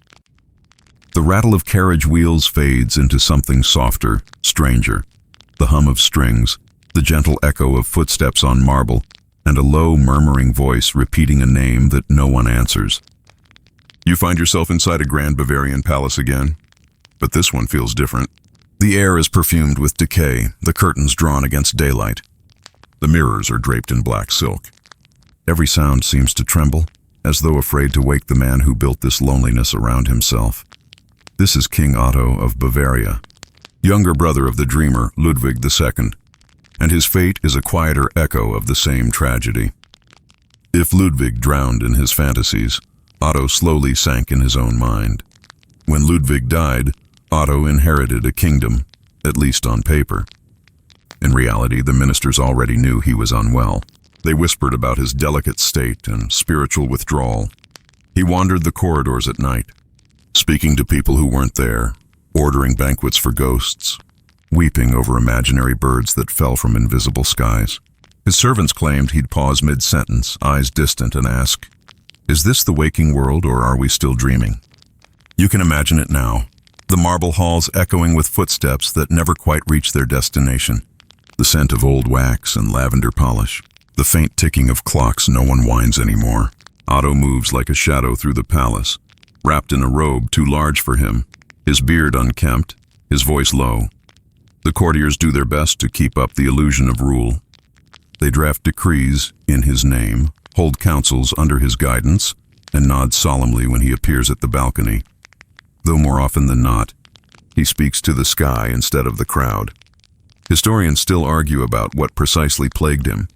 The rattle of carriage wheels fades into something softer, stranger. The hum of strings, the gentle echo of footsteps on marble, and a low murmuring voice repeating a name that no one answers. You find yourself inside a grand Bavarian palace again, but this one feels different. The air is perfumed with decay, the curtains drawn against daylight. The mirrors are draped in black silk. Every sound seems to tremble, as though afraid to wake the man who built this loneliness around himself. This is King Otto of Bavaria, younger brother of the dreamer Ludwig II, and his fate is a quieter echo of the same tragedy. If Ludwig drowned in his fantasies, Otto slowly sank in his own mind. When Ludwig died, Otto inherited a kingdom, at least on paper. In reality, the ministers already knew he was unwell. They whispered about his delicate state and spiritual withdrawal. He wandered the corridors at night, speaking to people who weren't there, ordering banquets for ghosts, weeping over imaginary birds that fell from invisible skies. His servants claimed he'd pause mid-sentence, eyes distant, and ask, "Is this the waking world, or are we still dreaming?" You can imagine it now, the marble halls echoing with footsteps that never quite reach their destination, the scent of old wax and lavender polish, the faint ticking of clocks no one winds anymore. Otto moves like a shadow through the palace, wrapped in a robe too large for him, his beard unkempt, his voice low. The courtiers do their best to keep up the illusion of rule. They draft decrees in his name, hold councils under his guidance, and nod solemnly when he appears at the balcony. Though more often than not, he speaks to the sky instead of the crowd. Historians still argue about what precisely plagued him.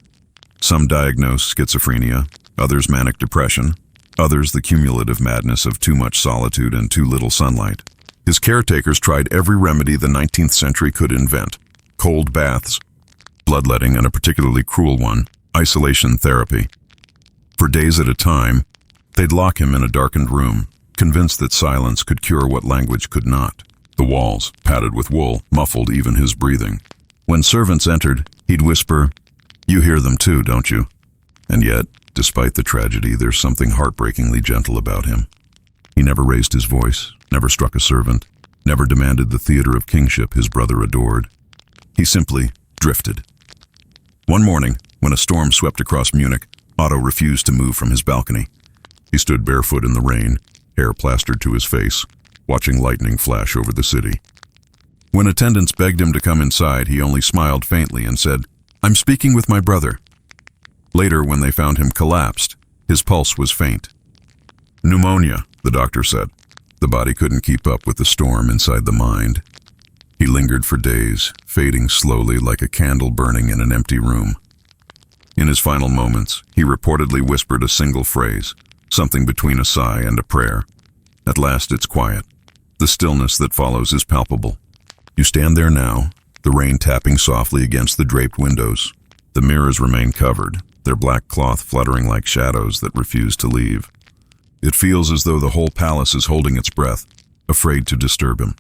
Some diagnose schizophrenia, others manic depression, others the cumulative madness of too much solitude and too little sunlight. His caretakers tried every remedy the 19th century could invent: cold baths, bloodletting, and a particularly cruel one, isolation therapy. For days at a time, they'd lock him in a darkened room, convinced that silence could cure what language could not. The walls, padded with wool, muffled even his breathing. When servants entered, he'd whisper, "You hear them too, don't you?" And yet, despite the tragedy, there's something heartbreakingly gentle about him. He never raised his voice, never struck a servant, never demanded the theater of kingship his brother adored. He simply drifted. One morning, when a storm swept across Munich, Otto refused to move from his balcony. He stood barefoot in the rain, hair plastered to his face, watching lightning flash over the city. When attendants begged him to come inside, he only smiled faintly and said, "I'm speaking with my brother." Later, when they found him collapsed, his pulse was faint. "Pneumonia," the doctor said. The body couldn't keep up with the storm inside the mind. He lingered for days, fading slowly like a candle burning in an empty room. In his final moments, he reportedly whispered a single phrase, something between a sigh and a prayer. At last it's quiet. The stillness that follows is palpable. You stand there now, the rain tapping softly against the draped windows. The mirrors remain covered, their black cloth fluttering like shadows that refuse to leave. It feels as though the whole palace is holding its breath, afraid to disturb him.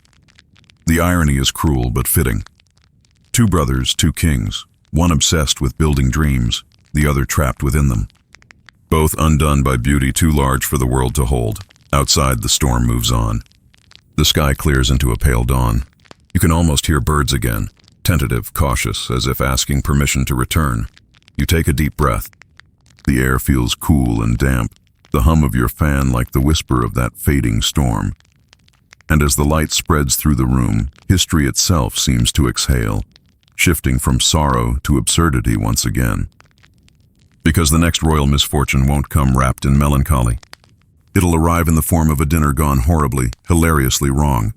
The irony is cruel but fitting. Two brothers, two kings, one obsessed with building dreams, the other trapped within them. Both undone by beauty too large for the world to hold. Outside, the storm moves on. The sky clears into a pale dawn. You can almost hear birds again, tentative, cautious, as if asking permission to return. You take a deep breath. The air feels cool and damp, the hum of your fan like the whisper of that fading storm. And as the light spreads through the room, history itself seems to exhale, shifting from sorrow to absurdity once again. Because the next royal misfortune won't come wrapped in melancholy. It'll arrive in the form of a dinner gone horribly, hilariously wrong,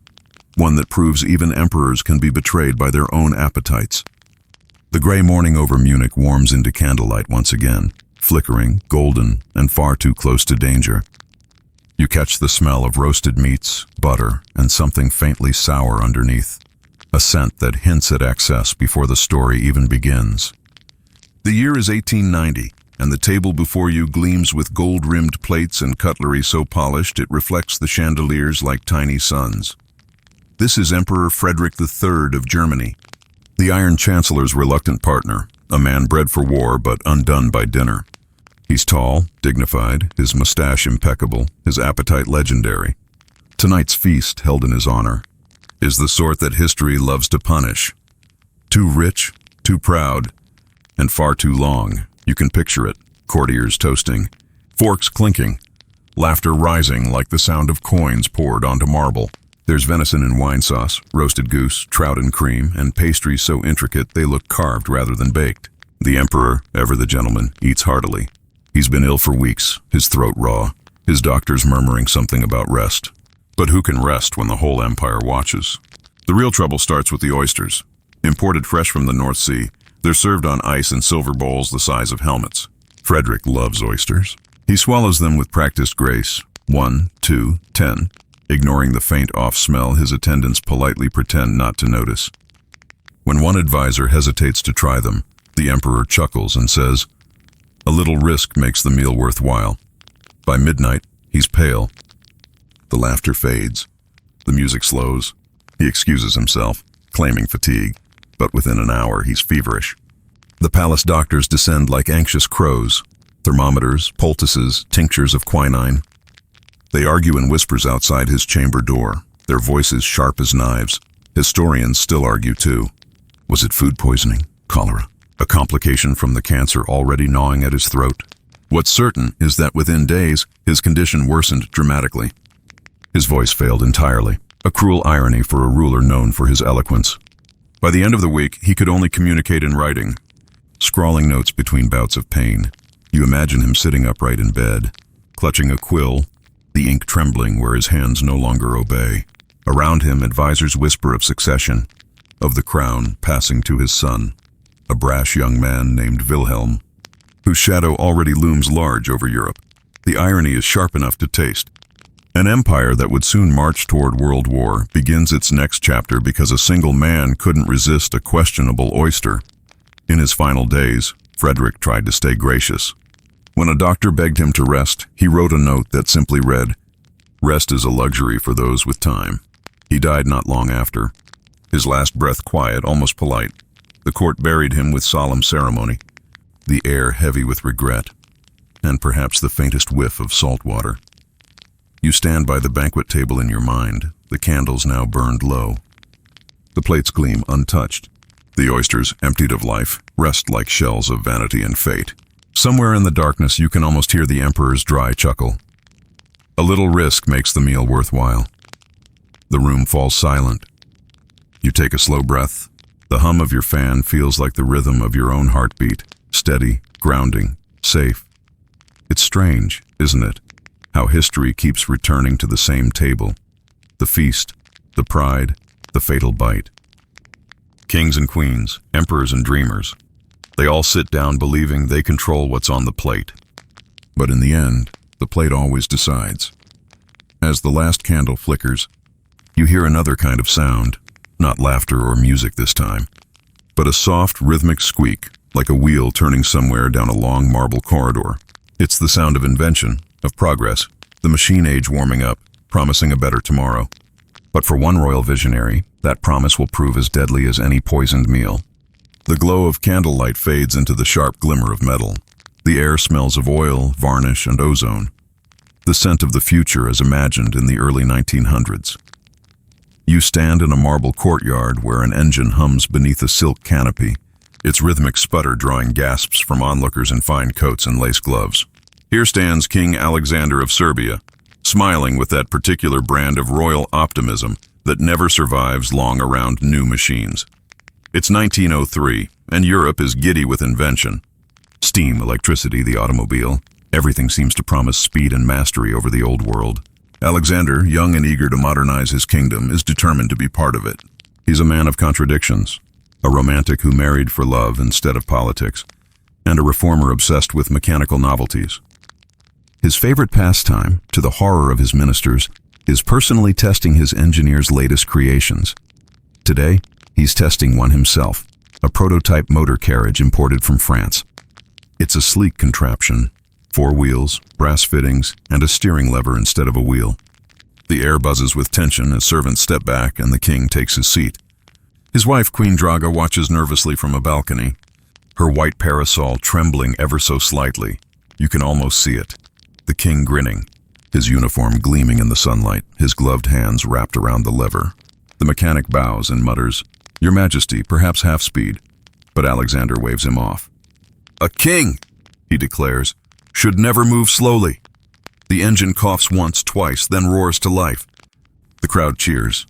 one that proves even emperors can be betrayed by their own appetites. The gray morning over Munich warms into candlelight once again, flickering, golden, and far too close to danger. You catch the smell of roasted meats, butter, and something faintly sour underneath, a scent that hints at excess before the story even begins. The year is 1890, and the table before you gleams with gold-rimmed plates and cutlery so polished it reflects the chandeliers like tiny suns. This is Emperor Frederick III of Germany, the Iron Chancellor's reluctant partner, a man bred for war but undone by dinner. He's tall, dignified, his mustache impeccable, his appetite legendary. Tonight's feast, held in his honor, is the sort that history loves to punish. Too rich, too proud, and far too long. You can picture it, courtiers toasting, forks clinking, laughter rising like the sound of coins poured onto marble. There's venison in wine sauce, roasted goose, trout and cream, and pastries so intricate they look carved rather than baked. The emperor, ever the gentleman, eats heartily. He's been ill for weeks, his throat raw, his doctors murmuring something about rest. But who can rest when the whole empire watches? The real trouble starts with the oysters. Imported fresh from the North Sea, they're served on ice in silver bowls the size of helmets. Frederick loves oysters. He swallows them with practiced grace. 1, 2, 10. Ignoring the faint off smell, his attendants politely pretend not to notice. When one advisor hesitates to try them, the emperor chuckles and says, "A little risk makes the meal worthwhile." By midnight, he's pale. The laughter fades. The music slows. He excuses himself, claiming fatigue, but within an hour he's feverish. The palace doctors descend like anxious crows. Thermometers, poultices, tinctures of quinine. They argue in whispers outside his chamber door, their voices sharp as knives. Historians still argue too. Was it food poisoning? Cholera? A complication from the cancer already gnawing at his throat? What's certain is that within days, his condition worsened dramatically. His voice failed entirely, a cruel irony for a ruler known for his eloquence. By the end of the week, he could only communicate in writing, scrawling notes between bouts of pain. You imagine him sitting upright in bed, clutching a quill, the ink trembling where his hands no longer obey. Around him, advisors whisper of succession, of the crown passing to his son, a brash young man named Wilhelm, whose shadow already looms large over Europe. The irony is sharp enough to taste. An empire that would soon march toward world war begins its next chapter because a single man couldn't resist a questionable oyster. In his final days, Frederick tried to stay gracious. When a doctor begged him to rest, he wrote a note that simply read, "Rest is a luxury for those with time." He died not long after, his last breath quiet, almost polite. The court buried him with solemn ceremony, the air heavy with regret, and perhaps the faintest whiff of salt water. You stand by the banquet table in your mind, the candles now burned low. The plates gleam untouched. The oysters, emptied of life, rest like shells of vanity and fate. Somewhere in the darkness you can almost hear the emperor's dry chuckle. A little risk makes the meal worthwhile. The room falls silent. You take a slow breath. The hum of your fan feels like the rhythm of your own heartbeat, steady, grounding, safe. It's strange, isn't it, how history keeps returning to the same table. The feast, the pride, the fatal bite. Kings and queens, emperors and dreamers, they all sit down believing they control what's on the plate. But in the end, the plate always decides. As the last candle flickers, you hear another kind of sound, not laughter or music this time, but a soft, rhythmic squeak, like a wheel turning somewhere down a long marble corridor. It's the sound of invention, of progress, the machine age warming up, promising a better tomorrow. But for one royal visionary, that promise will prove as deadly as any poisoned meal. The glow of candlelight fades into the sharp glimmer of metal. The air smells of oil, varnish, and ozone. The scent of the future as imagined in the early 1900s. You stand in a marble courtyard where an engine hums beneath a silk canopy, its rhythmic sputter drawing gasps from onlookers in fine coats and lace gloves. Here stands King Alexander of Serbia, smiling with that particular brand of royal optimism that never survives long around new machines. It's 1903, and Europe is giddy with invention. Steam, electricity, the automobile. Everything seems to promise speed and mastery over the old world. Alexander, young and eager to modernize his kingdom, is determined to be part of it. He's a man of contradictions, a romantic who married for love instead of politics, and a reformer obsessed with mechanical novelties. His favorite pastime, to the horror of his ministers, is personally testing his engineers' latest creations. Today, he's testing one himself, a prototype motor carriage imported from France. It's a sleek contraption, 4 wheels, brass fittings, and a steering lever instead of a wheel. The air buzzes with tension as servants step back and the king takes his seat. His wife, Queen Draga, watches nervously from a balcony, her white parasol trembling ever so slightly. You can almost see it. The king grinning, his uniform gleaming in the sunlight, his gloved hands wrapped around the lever. The mechanic bows and mutters, "Your Majesty, perhaps half speed," but Alexander waves him off. "A king," he declares, "should never move slowly." The engine coughs once, twice, then roars to life. The crowd cheers.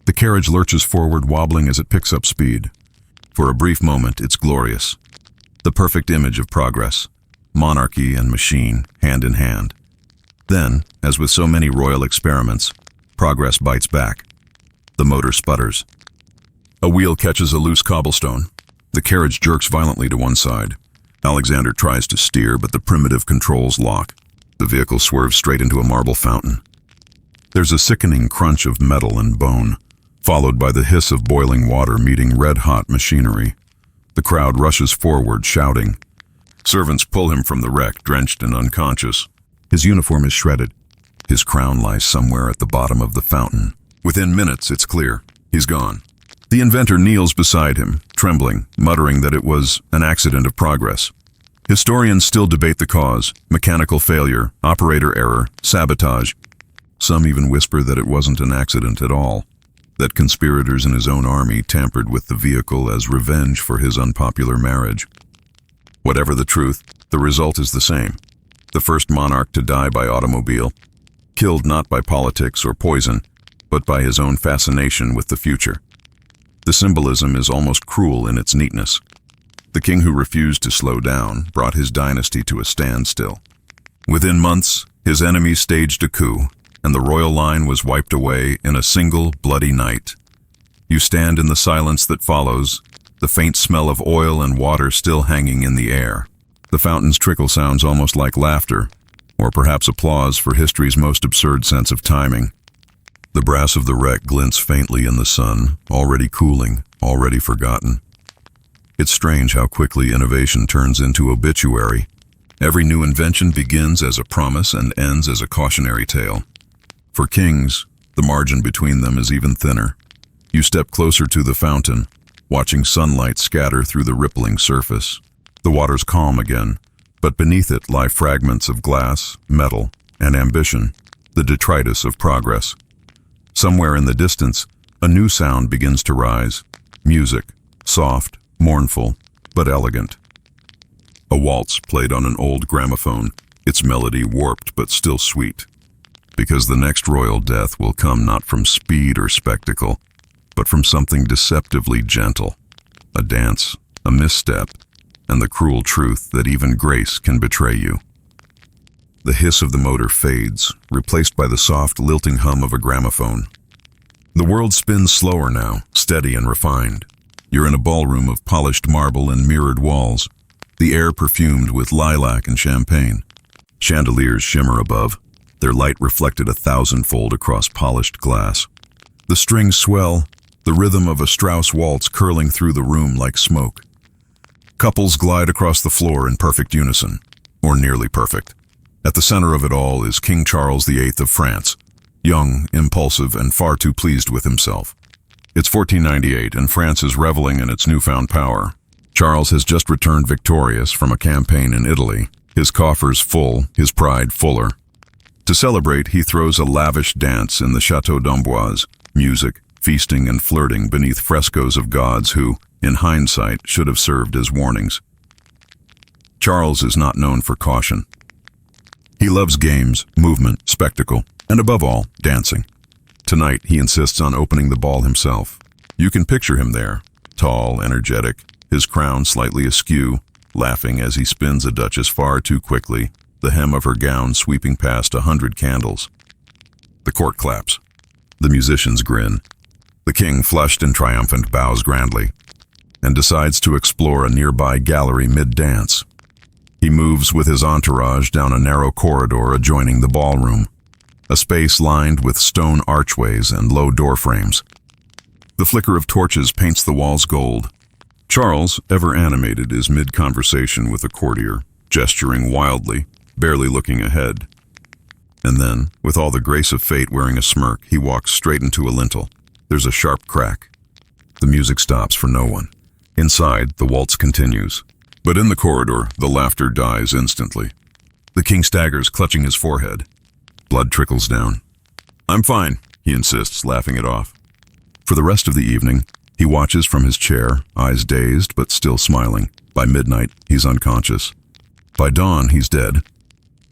The carriage lurches forward, wobbling as it picks up speed. For a brief moment, it's glorious. The perfect image of progress. Monarchy and machine, hand in hand. Then, as with so many royal experiments, progress bites back. The motor sputters. A wheel catches a loose cobblestone. The carriage jerks violently to one side. Alexander tries to steer, but the primitive controls lock. The vehicle swerves straight into a marble fountain. There's a sickening crunch of metal and bone, followed by the hiss of boiling water meeting red-hot machinery. The crowd rushes forward, shouting. Servants pull him from the wreck, drenched and unconscious. His uniform is shredded. His crown lies somewhere at the bottom of the fountain. Within minutes, it's clear. He's gone. The inventor kneels beside him, trembling, muttering that it was an accident of progress. Historians still debate the cause: mechanical failure, operator error, sabotage. Some even whisper that it wasn't an accident at all, that conspirators in his own army tampered with the vehicle as revenge for his unpopular marriage. Whatever the truth, the result is the same. The first monarch to die by automobile, killed not by politics or poison, but by his own fascination with the future. The symbolism is almost cruel in its neatness. The king who refused to slow down brought his dynasty to a standstill. Within months, his enemies staged a coup, and the royal line was wiped away in a single bloody night. You stand in the silence that follows, the faint smell of oil and water still hanging in the air. The fountain's trickle sounds almost like laughter, or perhaps applause for history's most absurd sense of timing. The brass of the wreck glints faintly in the sun, already cooling, already forgotten. It's strange how quickly innovation turns into obituary. Every new invention begins as a promise and ends as a cautionary tale. For kings, the margin between them is even thinner. You step closer to the fountain, watching sunlight scatter through the rippling surface. The water's calm again, but beneath it lie fragments of glass, metal, and ambition, the detritus of progress. Somewhere in the distance, a new sound begins to rise. Music, soft, mournful, but elegant. A waltz played on an old gramophone, its melody warped but still sweet. Because the next royal death will come not from speed or spectacle, but from something deceptively gentle. A dance, a misstep, and the cruel truth that even grace can betray you. The hiss of the motor fades, replaced by the soft, lilting hum of a gramophone. The world spins slower now, steady and refined. You're in a ballroom of polished marble and mirrored walls, the air perfumed with lilac and champagne. Chandeliers shimmer above, their light reflected 1,000-fold across polished glass. The strings swell, the rhythm of a Strauss waltz curling through the room like smoke. Couples glide across the floor in perfect unison, or nearly perfect. At the center of it all is King Charles VIII of France, young, impulsive, and far too pleased with himself. It's 1498, and France is reveling in its newfound power. Charles has just returned victorious from a campaign in Italy, his coffers full, his pride fuller. To celebrate, he throws a lavish dance in the Château d'Amboise, music, feasting, and flirting beneath frescoes of gods who, in hindsight, should have served as warnings. Charles is not known for caution. He loves games, movement, spectacle, and above all, dancing. Tonight, he insists on opening the ball himself. You can picture him there, tall, energetic, his crown slightly askew, laughing as he spins a duchess far too quickly, the hem of her gown sweeping past 100 candles. The court claps. The musicians grin. The king, flushed and triumphant, bows grandly and decides to explore a nearby gallery mid-dance. He moves with his entourage down a narrow corridor adjoining the ballroom, a space lined with stone archways and low door frames. The flicker of torches paints the walls gold. Charles, ever animated, is mid-conversation with a courtier, gesturing wildly, barely looking ahead. And then, with all the grace of fate wearing a smirk, he walks straight into a lintel. There's a sharp crack. The music stops for no one. Inside, the waltz continues. But in the corridor, the laughter dies instantly. The king staggers, clutching his forehead. Blood trickles down. "I'm fine," he insists, laughing it off. For the rest of the evening, he watches from his chair, eyes dazed but still smiling. By midnight, he's unconscious. By dawn, he's dead.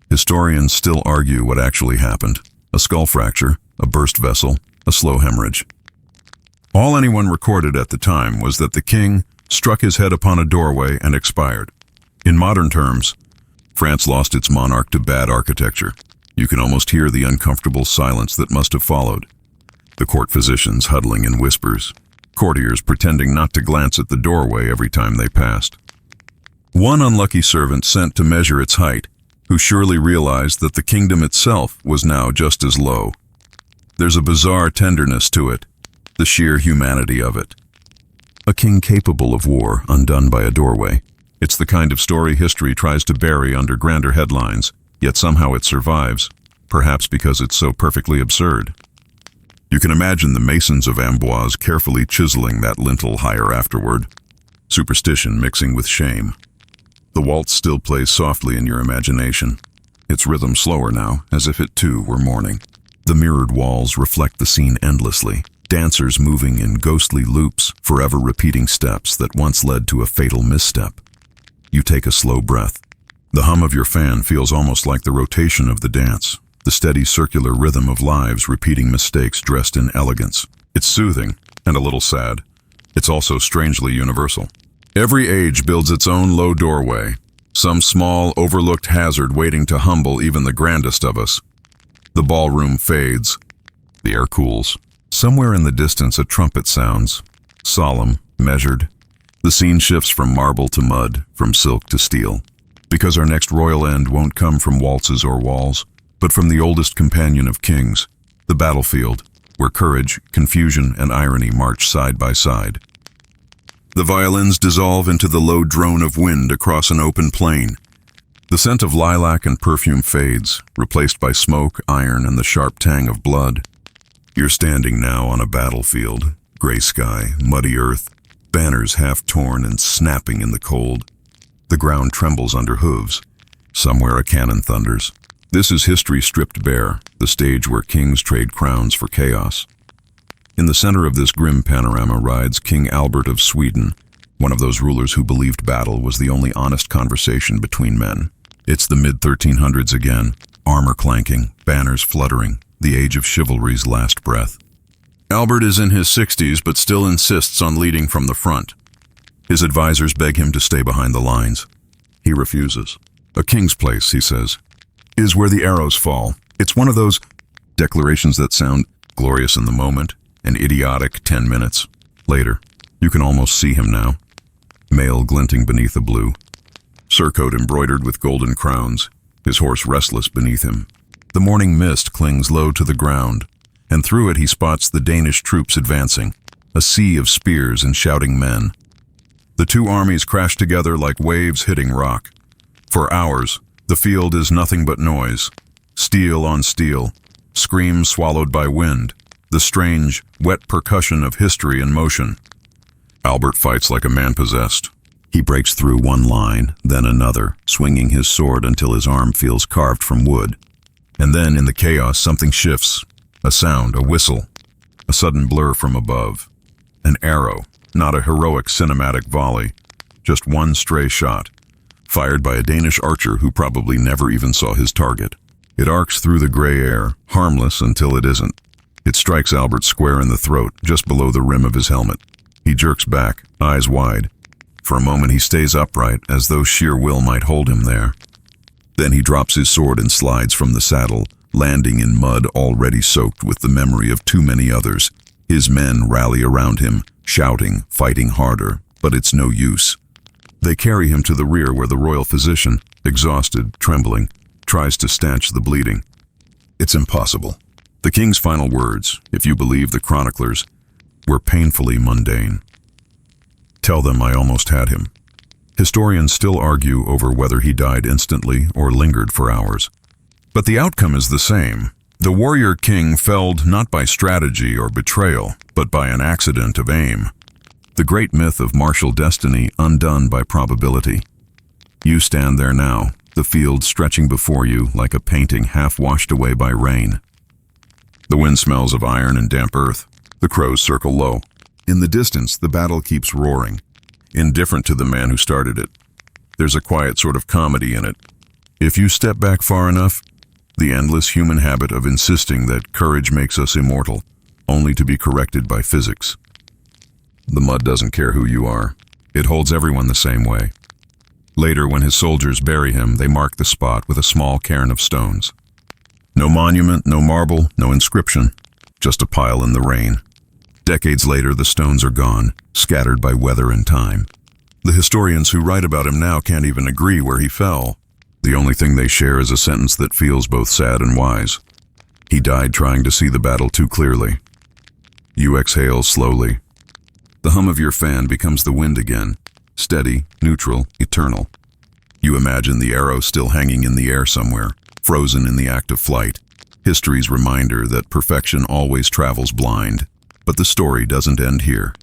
Historians still argue what actually happened: a skull fracture, a burst vessel, a slow hemorrhage. All anyone recorded at the time was that the king struck his head upon a doorway and expired. In modern terms, France lost its monarch to bad architecture. You can almost hear the uncomfortable silence that must have followed. The court physicians huddling in whispers, courtiers pretending not to glance at the doorway every time they passed. One unlucky servant sent to measure its height, who surely realized that the kingdom itself was now just as low. There's a bizarre tenderness to it, the sheer humanity of it. A king capable of war, undone by a doorway. It's the kind of story history tries to bury under grander headlines, yet somehow it survives, perhaps because it's so perfectly absurd. You can imagine the masons of Amboise carefully chiseling that lintel higher afterward, superstition mixing with shame. The waltz still plays softly in your imagination, its rhythm slower now, as if it too were mourning. The mirrored walls reflect the scene endlessly, dancers moving in ghostly loops, forever repeating steps that once led to a fatal misstep. You take a slow breath. The hum of your fan feels almost like the rotation of the dance, the steady circular rhythm of lives repeating mistakes dressed in elegance. It's soothing and a little sad. It's also strangely universal. Every age builds its own low doorway, some small, overlooked hazard waiting to humble even the grandest of us. The ballroom fades. The air cools. Somewhere in the distance a trumpet sounds, solemn, measured. The scene shifts from marble to mud, from silk to steel. Because our next royal end won't come from waltzes or walls, but from the oldest companion of kings, the battlefield, where courage, confusion, and irony march side by side. The violins dissolve into the low drone of wind across an open plain. The scent of lilac and perfume fades, replaced by smoke, iron, and the sharp tang of blood. You're standing now on a battlefield, gray sky, muddy earth, banners half torn and snapping in the cold. The ground trembles under hooves. Somewhere a cannon thunders. This is history stripped bare, the stage where kings trade crowns for chaos. In the center of this grim panorama rides King Albert of Sweden, one of those rulers who believed battle was the only honest conversation between men. It's the mid-1300s again, armor clanking, banners fluttering, the age of chivalry's last breath. Albert is in his 60s but still insists on leading from the front. His advisors beg him to stay behind the lines. He refuses. A king's place, he says, is where the arrows fall. It's one of those declarations that sound glorious in the moment and idiotic 10 minutes later. You can almost see him now. Mail glinting beneath the blue. Surcoat embroidered with golden crowns, his horse restless beneath him. The morning mist clings low to the ground, and through it he spots the Danish troops advancing, a sea of spears and shouting men. The two armies crash together like waves hitting rock. For hours, the field is nothing but noise, steel on steel, screams swallowed by wind, the strange, wet percussion of history in motion. Albert fights like a man possessed. He breaks through one line, then another, swinging his sword until his arm feels carved from wood. And then, in the chaos, something shifts. A sound, a whistle, a sudden blur from above. An arrow, not a heroic cinematic volley, just one stray shot, fired by a Danish archer who probably never even saw his target. It arcs through the gray air, harmless until it isn't. It strikes Albert square in the throat, just below the rim of his helmet. He jerks back, eyes wide. For a moment he stays upright, as though sheer will might hold him there. Then he drops his sword and slides from the saddle, landing in mud already soaked with the memory of too many others. His men rally around him, shouting, fighting harder, but it's no use. They carry him to the rear where the royal physician, exhausted, trembling, tries to stanch the bleeding. It's impossible. The king's final words, if you believe the chroniclers, were painfully mundane. Tell them I almost had him. Historians still argue over whether he died instantly or lingered for hours. But the outcome is the same. The warrior king felled not by strategy or betrayal, but by an accident of aim. The great myth of martial destiny undone by probability. You stand there now, the field stretching before you like a painting half washed away by rain. The wind smells of iron and damp earth. The crows circle low. In the distance, the battle keeps roaring, indifferent to the man who started it. There's a quiet sort of comedy in it. If you step back far enough, the endless human habit of insisting that courage makes us immortal, only to be corrected by physics. The mud doesn't care who you are. It holds everyone the same way. Later, when his soldiers bury him, they mark the spot with a small cairn of stones. No monument, no marble, no inscription, just a pile in the rain. Decades later, the stones are gone, scattered by weather and time. The historians who write about him now can't even agree where he fell. The only thing they share is a sentence that feels both sad and wise. He died trying to see the battle too clearly. You exhale slowly. The hum of your fan becomes the wind again, steady, neutral, eternal. You imagine the arrow still hanging in the air somewhere, frozen in the act of flight. History's reminder that perfection always travels blind. But the story doesn't end here.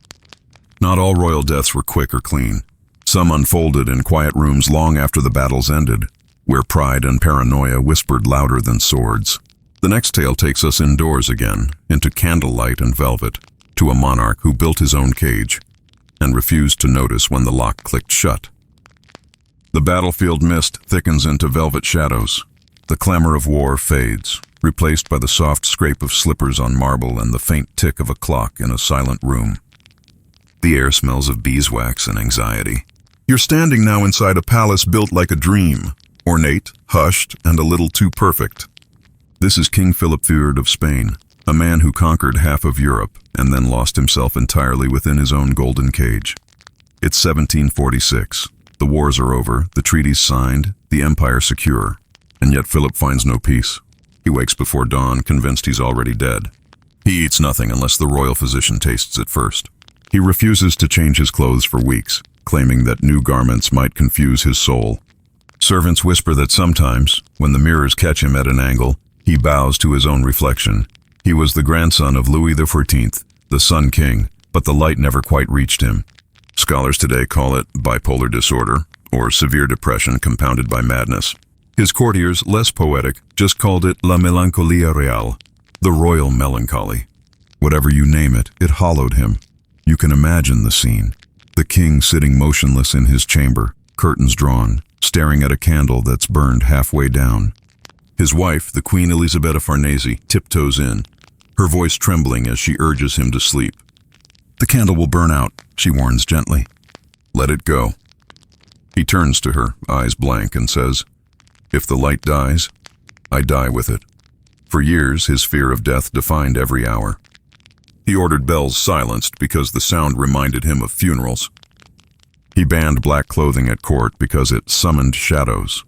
Not all royal deaths were quick or clean. Some unfolded in quiet rooms long after the battles ended, where pride and paranoia whispered louder than swords. The next tale takes us indoors again, into candlelight and velvet, to a monarch who built his own cage and refused to notice when the lock clicked shut. The battlefield mist thickens into velvet shadows. The clamor of war fades, replaced by the soft scrape of slippers on marble and the faint tick of a clock in a silent room. The air smells of beeswax and anxiety. You're standing now inside a palace built like a dream, ornate, hushed, and a little too perfect. This is King Philip III of Spain, a man who conquered half of Europe and then lost himself entirely within his own golden cage. It's 1746. The wars are over, the treaties signed, the empire secure, and yet Philip finds no peace. He wakes before dawn, convinced he's already dead. He eats nothing unless the royal physician tastes it first. He refuses to change his clothes for weeks, claiming that new garments might confuse his soul. Servants whisper that sometimes, when the mirrors catch him at an angle, he bows to his own reflection. He was the grandson of Louis XIV, the Sun King, but the light never quite reached him. Scholars today call it bipolar disorder, or severe depression compounded by madness. His courtiers, less poetic, just called it la mélancolie reale, the royal melancholy. Whatever you name it, it hollowed him. You can imagine the scene. The king sitting motionless in his chamber, curtains drawn, staring at a candle that's burned halfway down. His wife, the Queen Elisabetta Farnese, tiptoes in, her voice trembling as she urges him to sleep. The candle will burn out, she warns gently. Let it go. He turns to her, eyes blank, and says, If the light dies, I die with it. For years, his fear of death defined every hour. He ordered bells silenced because the sound reminded him of funerals. He banned black clothing at court because it summoned shadows.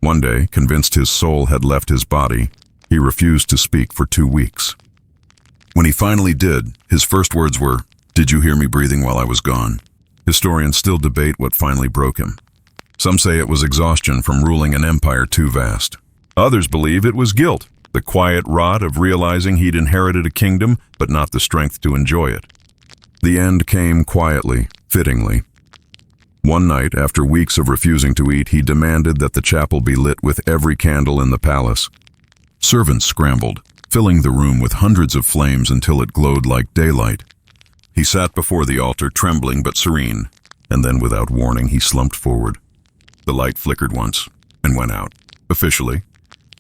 One day, convinced his soul had left his body, he refused to speak for 2 weeks. When he finally did, his first words were, "Did you hear me breathing while I was gone?" Historians still debate what finally broke him. Some say it was exhaustion from ruling an empire too vast. Others believe it was guilt, the quiet rot of realizing he'd inherited a kingdom, but not the strength to enjoy it. The end came quietly, fittingly. One night, after weeks of refusing to eat, he demanded that the chapel be lit with every candle in the palace. Servants scrambled, filling the room with hundreds of flames until it glowed like daylight. He sat before the altar, trembling but serene, and then without warning he slumped forward. The light flickered once and went out. Officially,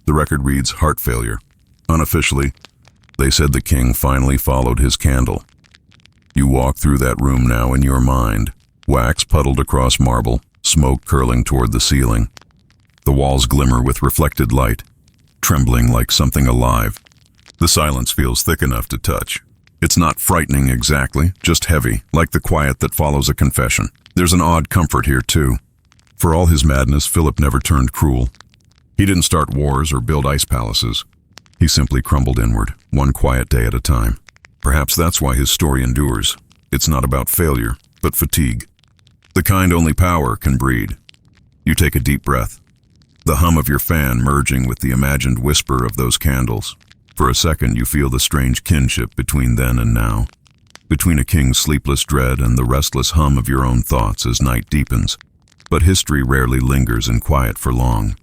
the record reads heart failure. Unofficially, they said the king finally followed his candle. You walk through that room now in your mind, wax puddled across marble, smoke curling toward the ceiling. The walls glimmer with reflected light, trembling like something alive. The silence feels thick enough to touch. It's not frightening exactly, just heavy, like the quiet that follows a confession. There's an odd comfort here, too. For all his madness, Philip never turned cruel. He didn't start wars or build ice palaces. He simply crumbled inward, one quiet day at a time. Perhaps that's why his story endures. It's not about failure, but fatigue. The kind only power can breed. You take a deep breath, the hum of your fan merging with the imagined whisper of those candles. For a second, you feel the strange kinship between then and now, between a king's sleepless dread and the restless hum of your own thoughts as night deepens. But history rarely lingers in quiet for long.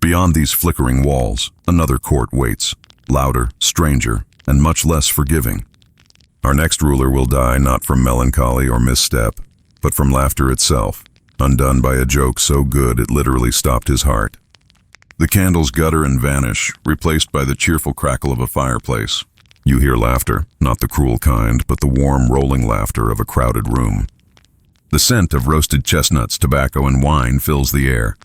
Beyond these flickering walls, another court waits, louder, stranger, and much less forgiving. Our next ruler will die not from melancholy or misstep, but from laughter itself, undone by a joke so good it literally stopped his heart. The candles gutter and vanish, replaced by the cheerful crackle of a fireplace. You hear laughter, not the cruel kind, but the warm, rolling laughter of a crowded room. The scent of roasted chestnuts, tobacco, and wine fills the air.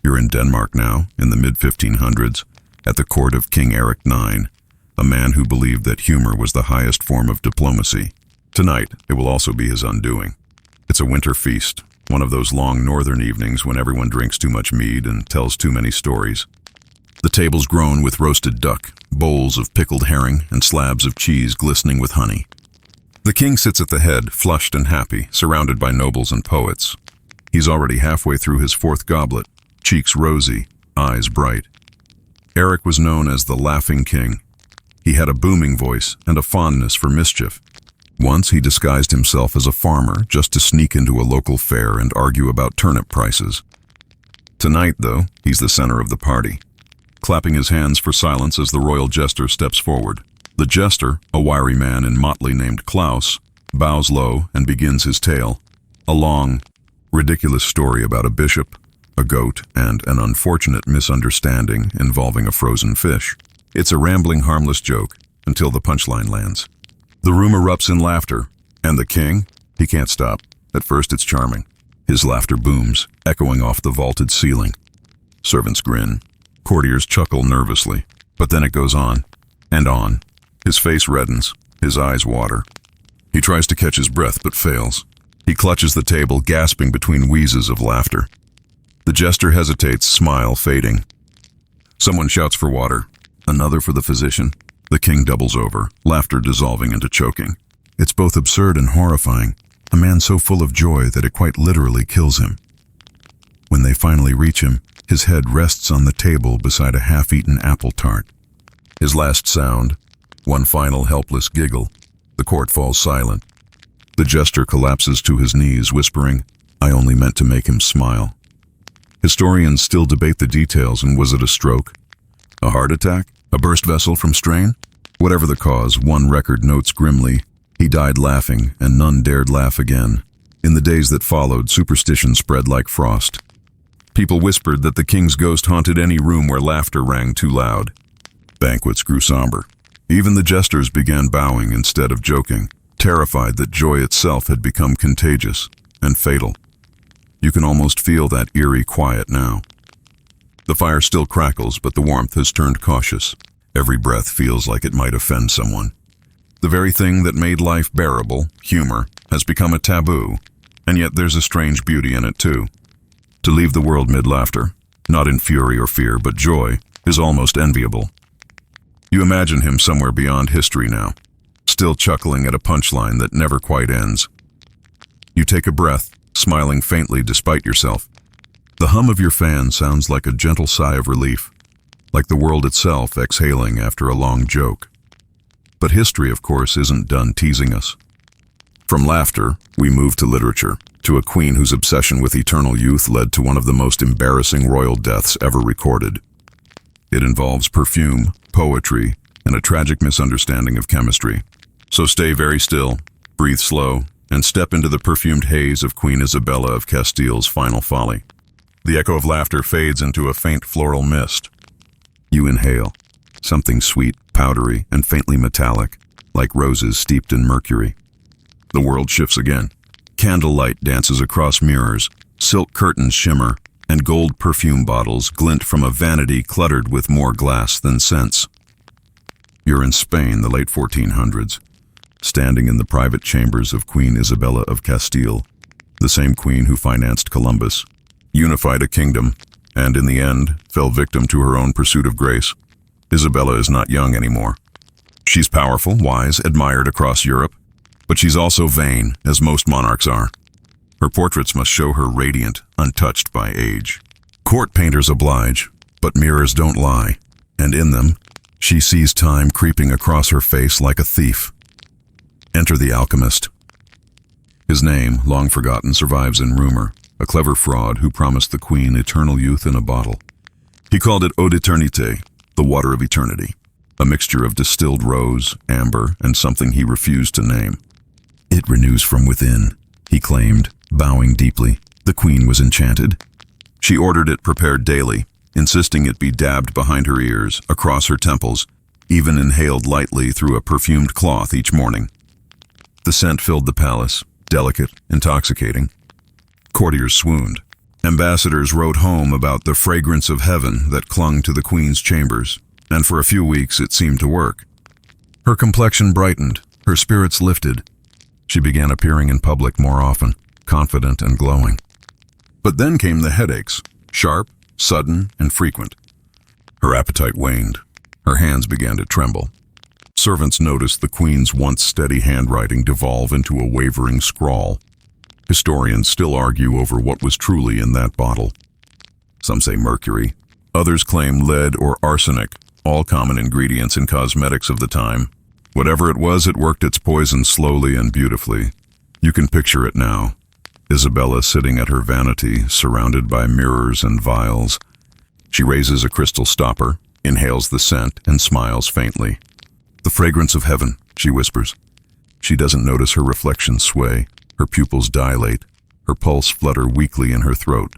You're in Denmark now, in the mid-1500s, at the court of King Eric IX, a man who believed that humor was the highest form of diplomacy. Tonight, it will also be his undoing. It's a winter feast, one of those long northern evenings when everyone drinks too much mead and tells too many stories. The table's grown with roasted duck, bowls of pickled herring, and slabs of cheese glistening with honey. The king sits at the head, flushed and happy, surrounded by nobles and poets. He's already halfway through his fourth goblet, cheeks rosy, eyes bright. Eric was known as the Laughing King. He had a booming voice and a fondness for mischief. Once he disguised himself as a farmer just to sneak into a local fair and argue about turnip prices. Tonight, though, he's the center of the party, clapping his hands for silence as the royal jester steps forward. The jester, a wiry man in motley named Klaus, bows low and begins his tale, a long, ridiculous story about a bishop, a goat, and an unfortunate misunderstanding involving a frozen fish. It's a rambling, harmless joke until the punchline lands. The room erupts in laughter, and the king, he can't stop. At first it's charming. His laughter booms, echoing off the vaulted ceiling. Servants grin. Courtiers chuckle nervously. But then it goes on, and on. His face reddens. His eyes water. He tries to catch his breath, but fails. He clutches the table, gasping between wheezes of laughter. The jester hesitates, smile fading. Someone shouts for water. Another for the physician. The king doubles over, laughter dissolving into choking. It's both absurd and horrifying, a man so full of joy that it quite literally kills him. When they finally reach him, his head rests on the table beside a half-eaten apple tart. His last sound, one final helpless giggle, the court falls silent. The jester collapses to his knees, whispering, "I only meant to make him smile." Historians still debate the details, and was it a stroke? A heart attack? A burst vessel from strain? Whatever the cause, one record notes grimly, he died laughing, and none dared laugh again. In the days that followed, superstition spread like frost. People whispered that the king's ghost haunted any room where laughter rang too loud. Banquets grew somber. Even the jesters began bowing instead of joking, terrified that joy itself had become contagious and fatal. You can almost feel that eerie quiet now. The fire still crackles, but the warmth has turned cautious. Every breath feels like it might offend someone. The very thing that made life bearable, humor, has become a taboo, and yet there's a strange beauty in it too. To leave the world mid-laughter, not in fury or fear, but joy, is almost enviable. You imagine him somewhere beyond history now, still chuckling at a punchline that never quite ends. You take a breath, smiling faintly despite yourself. The hum of your fan sounds like a gentle sigh of relief, like the world itself exhaling after a long joke. But history, of course, isn't done teasing us. From laughter, we move to literature, to a queen whose obsession with eternal youth led to one of the most embarrassing royal deaths ever recorded. It involves perfume, poetry, and a tragic misunderstanding of chemistry. So stay very still, breathe slow, and step into the perfumed haze of Queen Isabella of Castile's final folly. The echo of laughter fades into a faint floral mist. You inhale, something sweet, powdery, and faintly metallic, like roses steeped in mercury. The world shifts again. Candlelight dances across mirrors, silk curtains shimmer, and gold perfume bottles glint from a vanity cluttered with more glass than scents. You're in Spain, the late 1400s, standing in the private chambers of Queen Isabella of Castile, the same queen who financed Columbus, unified a kingdom, and in the end fell victim to her own pursuit of grace. Isabella is not young anymore. She's powerful, wise, admired across Europe, but she's also vain, as most monarchs are. Her portraits must show her radiant, untouched by age. Court painters oblige, but mirrors don't lie, and in them, she sees time creeping across her face like a thief. Enter the alchemist. His name, long forgotten, survives in rumor, a clever fraud who promised the queen eternal youth in a bottle. He called it eau d'éternité, the water of eternity, a mixture of distilled rose, amber, and something he refused to name. It renews from within, he claimed, bowing deeply. The queen was enchanted. She ordered it prepared daily, insisting it be dabbed behind her ears, across her temples, even inhaled lightly through a perfumed cloth each morning. The scent filled the palace, delicate, intoxicating. Courtiers swooned. Ambassadors wrote home about the fragrance of heaven that clung to the queen's chambers, and for a few weeks it seemed to work. Her complexion brightened, her spirits lifted. She began appearing in public more often, confident and glowing. But then came the headaches, sharp, sudden, and frequent. Her appetite waned. Her hands began to tremble. Servants noticed the queen's once steady handwriting devolve into a wavering scrawl. Historians still argue over what was truly in that bottle. Some say mercury. Others claim lead or arsenic, all common ingredients in cosmetics of the time. Whatever it was, it worked its poison slowly and beautifully. You can picture it now. Isabella sitting at her vanity, surrounded by mirrors and vials. She raises a crystal stopper, inhales the scent, and smiles faintly. "The fragrance of heaven," she whispers. She doesn't notice her reflection sway. Her pupils dilate, her pulse flutter weakly in her throat.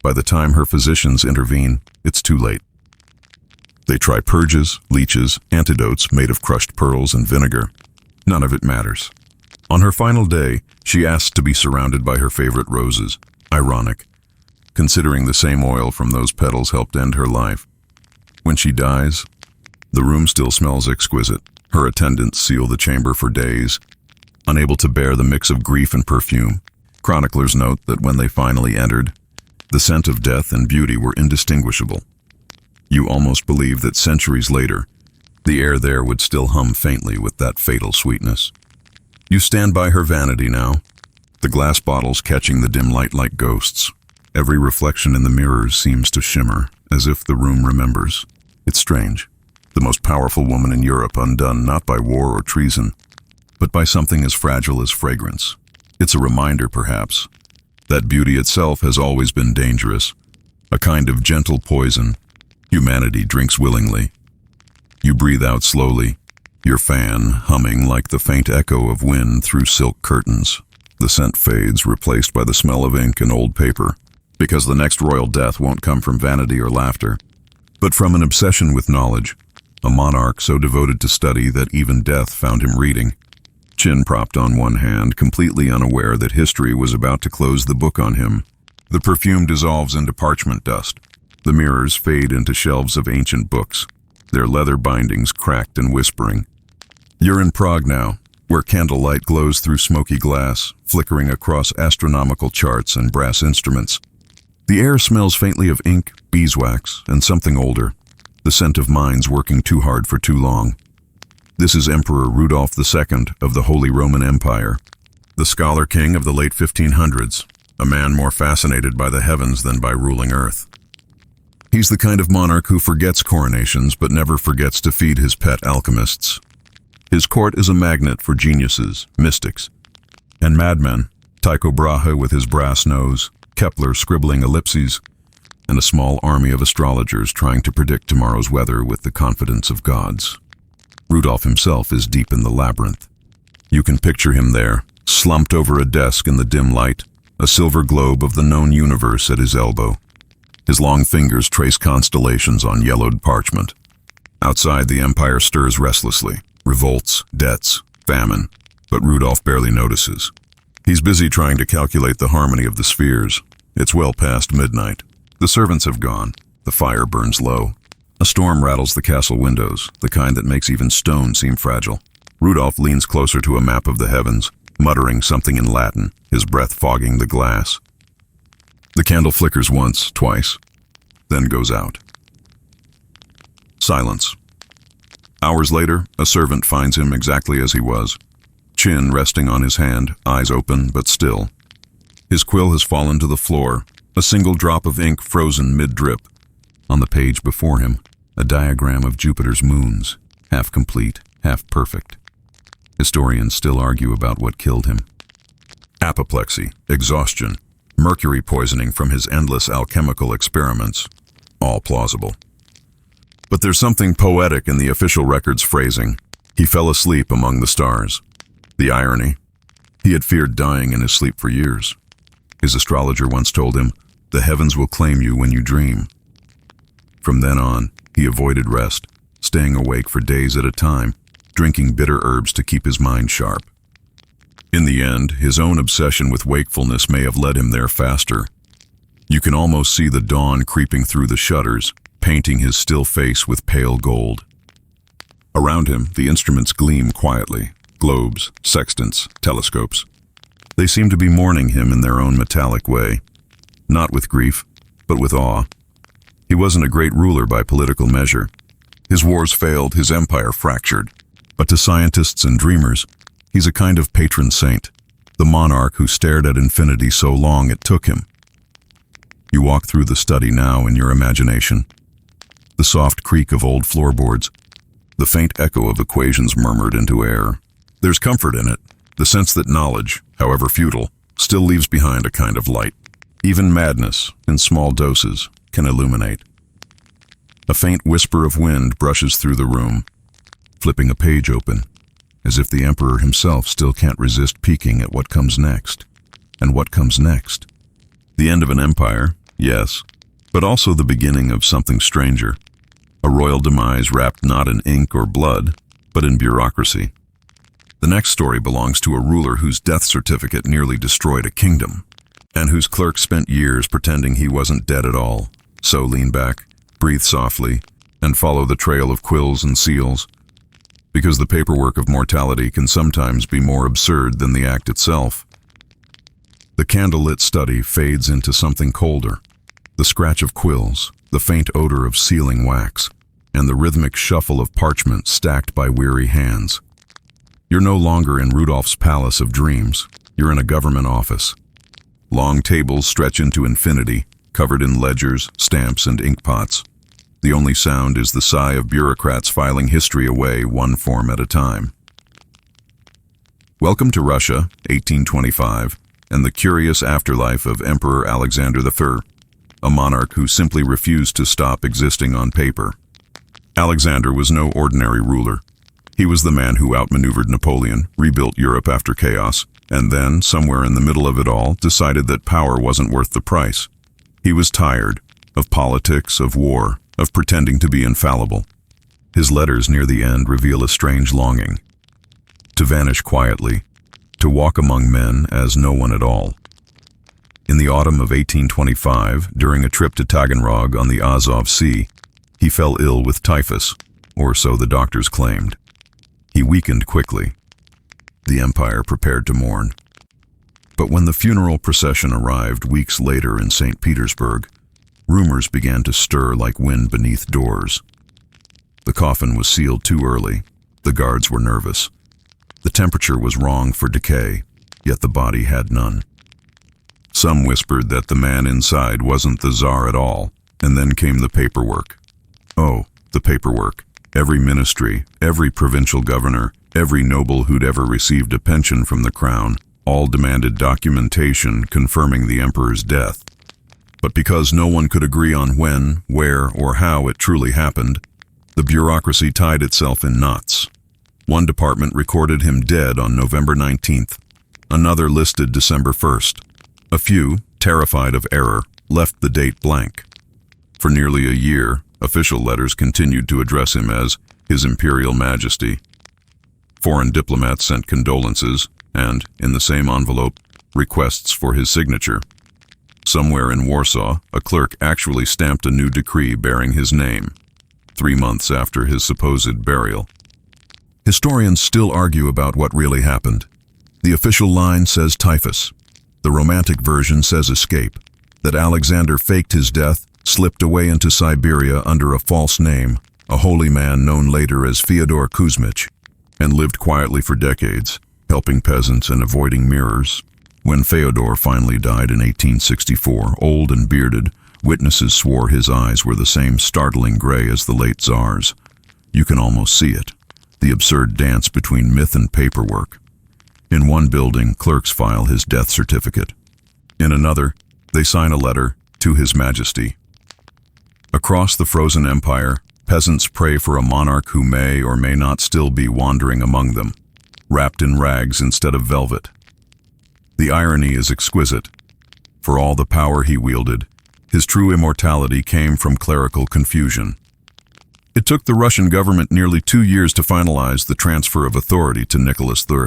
By the time her physicians intervene, it's too late. They try purges, leeches, antidotes made of crushed pearls and vinegar. None of it matters. On her final day, she asks to be surrounded by her favorite roses. Ironic, considering the same oil from those petals helped end her life. When she dies, the room still smells exquisite. Her attendants seal the chamber for days, unable to bear the mix of grief and perfume. Chroniclers note that when they finally entered, the scent of death and beauty were indistinguishable. You almost believe that centuries later, the air there would still hum faintly with that fatal sweetness. You stand by her vanity now, the glass bottles catching the dim light like ghosts. Every reflection in the mirrors seems to shimmer, as if the room remembers. It's strange. The most powerful woman in Europe undone not by war or treason, but by something as fragile as fragrance. It's a reminder, perhaps, that beauty itself has always been dangerous, a kind of gentle poison humanity drinks willingly. You breathe out slowly, your fan humming like the faint echo of wind through silk curtains. The scent fades, replaced by the smell of ink and old paper, because the next royal death won't come from vanity or laughter, but from an obsession with knowledge, a monarch so devoted to study that even death found him reading. Chin propped on one hand, completely unaware that history was about to close the book on him. The perfume dissolves into parchment dust. The mirrors fade into shelves of ancient books, their leather bindings cracked and whispering. You're in Prague now, where candlelight glows through smoky glass, flickering across astronomical charts and brass instruments. The air smells faintly of ink, beeswax, and something older, the scent of minds working too hard for too long. This is Emperor Rudolph II of the Holy Roman Empire, the scholar king of the late 1500s, a man more fascinated by the heavens than by ruling earth. He's the kind of monarch who forgets coronations but never forgets to feed his pet alchemists. His court is a magnet for geniuses, mystics, and madmen. Tycho Brahe with his brass nose, Kepler scribbling ellipses, and a small army of astrologers trying to predict tomorrow's weather with the confidence of gods. Rudolph himself is deep in the labyrinth. You can picture him there, slumped over a desk in the dim light, a silver globe of the known universe at his elbow. His long fingers trace constellations on yellowed parchment. Outside, the empire stirs restlessly. Revolts, debts, famine, but Rudolph barely notices. He's busy trying to calculate the harmony of the spheres. It's well past midnight. The servants have gone. The fire burns low. A storm rattles the castle windows, the kind that makes even stone seem fragile. Rudolph leans closer to a map of the heavens, muttering something in Latin, his breath fogging the glass. The candle flickers once, twice, then goes out. Silence. Hours later, a servant finds him exactly as he was, chin resting on his hand, eyes open but still. His quill has fallen to the floor, a single drop of ink frozen mid-drip. On the page before him, a diagram of Jupiter's moons, half complete, half perfect. Historians still argue about what killed him. Apoplexy, exhaustion, mercury poisoning from his endless alchemical experiments, all plausible. But there's something poetic in the official record's phrasing. He fell asleep among the stars. The irony, he had feared dying in his sleep for years. His astrologer once told him, "The heavens will claim you when you dream." From then on, he avoided rest, staying awake for days at a time, drinking bitter herbs to keep his mind sharp. In the end, his own obsession with wakefulness may have led him there faster. You can almost see the dawn creeping through the shutters, painting his still face with pale gold. Around him, the instruments gleam quietly: globes, sextants, telescopes. They seem to be mourning him in their own metallic way, not with grief, but with awe. He wasn't a great ruler by political measure. His wars failed, his empire fractured. But to scientists and dreamers, he's a kind of patron saint, the monarch who stared at infinity so long it took him. You walk through the study now in your imagination. The soft creak of old floorboards, the faint echo of equations murmured into air. There's comfort in it, the sense that knowledge, however futile, still leaves behind a kind of light. Even madness, in small doses, can illuminate. A faint whisper of wind brushes through the room, flipping a page open, as if the emperor himself still can't resist peeking at what comes next. And what comes next? The end of an empire, yes, but also the beginning of something stranger. A royal demise wrapped not in ink or blood, but in bureaucracy. The next story belongs to a ruler whose death certificate nearly destroyed a kingdom, and whose clerks spent years pretending he wasn't dead at all. So lean back, breathe softly, and follow the trail of quills and seals, because the paperwork of mortality can sometimes be more absurd than the act itself. The candlelit study fades into something colder. The scratch of quills, the faint odor of sealing wax, and the rhythmic shuffle of parchment stacked by weary hands. You're no longer in Rudolph's palace of dreams. You're in a government office. Long tables stretch into infinity, covered in ledgers, stamps, and inkpots. The only sound is the sigh of bureaucrats filing history away one form at a time. Welcome to Russia, 1825, and the curious afterlife of Emperor Alexander I, a monarch who simply refused to stop existing on paper. Alexander was no ordinary ruler. He was the man who outmaneuvered Napoleon, rebuilt Europe after chaos, and then, somewhere in the middle of it all, decided that power wasn't worth the price. He was tired of politics, of war, of pretending to be infallible. His letters near the end reveal a strange longing: to vanish quietly, to walk among men as no one at all. In the autumn of 1825, during a trip to Taganrog on the Azov Sea, he fell ill with typhus, or so the doctors claimed. He weakened quickly. The empire prepared to mourn. But when the funeral procession arrived weeks later in St. Petersburg, rumors began to stir like wind beneath doors. The coffin was sealed too early. The guards were nervous. The temperature was wrong for decay, yet the body had none. Some whispered that the man inside wasn't the Tsar at all, and then came the paperwork. Oh, the paperwork. Every ministry, every provincial governor, every noble who'd ever received a pension from the crown, all demanded documentation confirming the emperor's death. But because no one could agree on when, where, or how it truly happened, the bureaucracy tied itself in knots. One department recorded him dead on November 19th. Another listed December 1st. A few, terrified of error, left the date blank. For nearly a year, official letters continued to address him as His Imperial Majesty. Foreign diplomats sent condolences and, in the same envelope, requests for his signature. Somewhere in Warsaw, a clerk actually stamped a new decree bearing his name, 3 months after his supposed burial. Historians still argue about what really happened. The official line says typhus. The romantic version says escape, that Alexander faked his death, slipped away into Siberia under a false name, a holy man known later as Fyodor Kuzmich, and lived quietly for decades, helping peasants and avoiding mirrors. When Fyodor finally died in 1864, old and bearded, witnesses swore his eyes were the same startling gray as the late Tsar's. You can almost see it, the absurd dance between myth and paperwork. In one building, clerks file his death certificate. In another, they sign a letter to His Majesty. Across the frozen empire, peasants pray for a monarch who may or may not still be wandering among them, wrapped in rags instead of velvet. The irony is exquisite. For all the power he wielded, his true immortality came from clerical confusion. It took the Russian government nearly 2 years to finalize the transfer of authority to Nicholas I.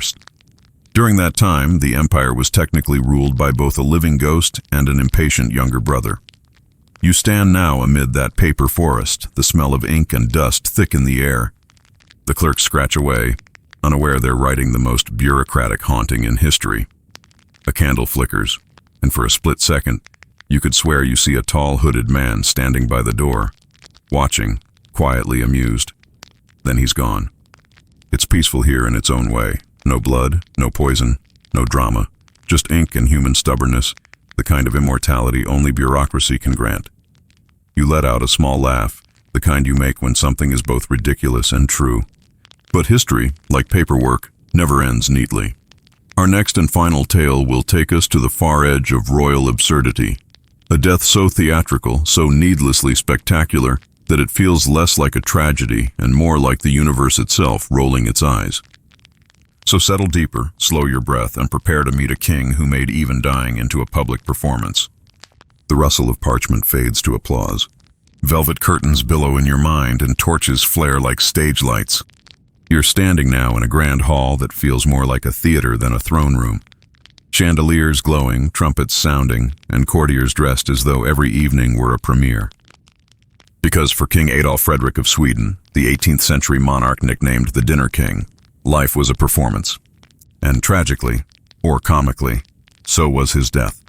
During that time, the empire was technically ruled by both a living ghost and an impatient younger brother. You stand now amid that paper forest, the smell of ink and dust thick in the air. The clerks scratch away, unaware they're writing the most bureaucratic haunting in history. A candle flickers, and for a split second, you could swear you see a tall, hooded man standing by the door, watching, quietly amused. Then he's gone. It's peaceful here in its own way. No blood, no poison, no drama, just ink and human stubbornness, the kind of immortality only bureaucracy can grant. You let out a small laugh, the kind you make when something is both ridiculous and true. But history, like paperwork, never ends neatly. Our next and final tale will take us to the far edge of royal absurdity. A death so theatrical, so needlessly spectacular, that it feels less like a tragedy and more like the universe itself rolling its eyes. So settle deeper, slow your breath, and prepare to meet a king who made even dying into a public performance. The rustle of parchment fades to applause. Velvet curtains billow in your mind and torches flare like stage lights. You're standing now in a grand hall that feels more like a theater than a throne room. Chandeliers glowing, trumpets sounding, and courtiers dressed as though every evening were a premiere. Because for King Adolf Frederick of Sweden, the 18th century monarch nicknamed the Dinner King, life was a performance. And tragically, or comically, so was his death.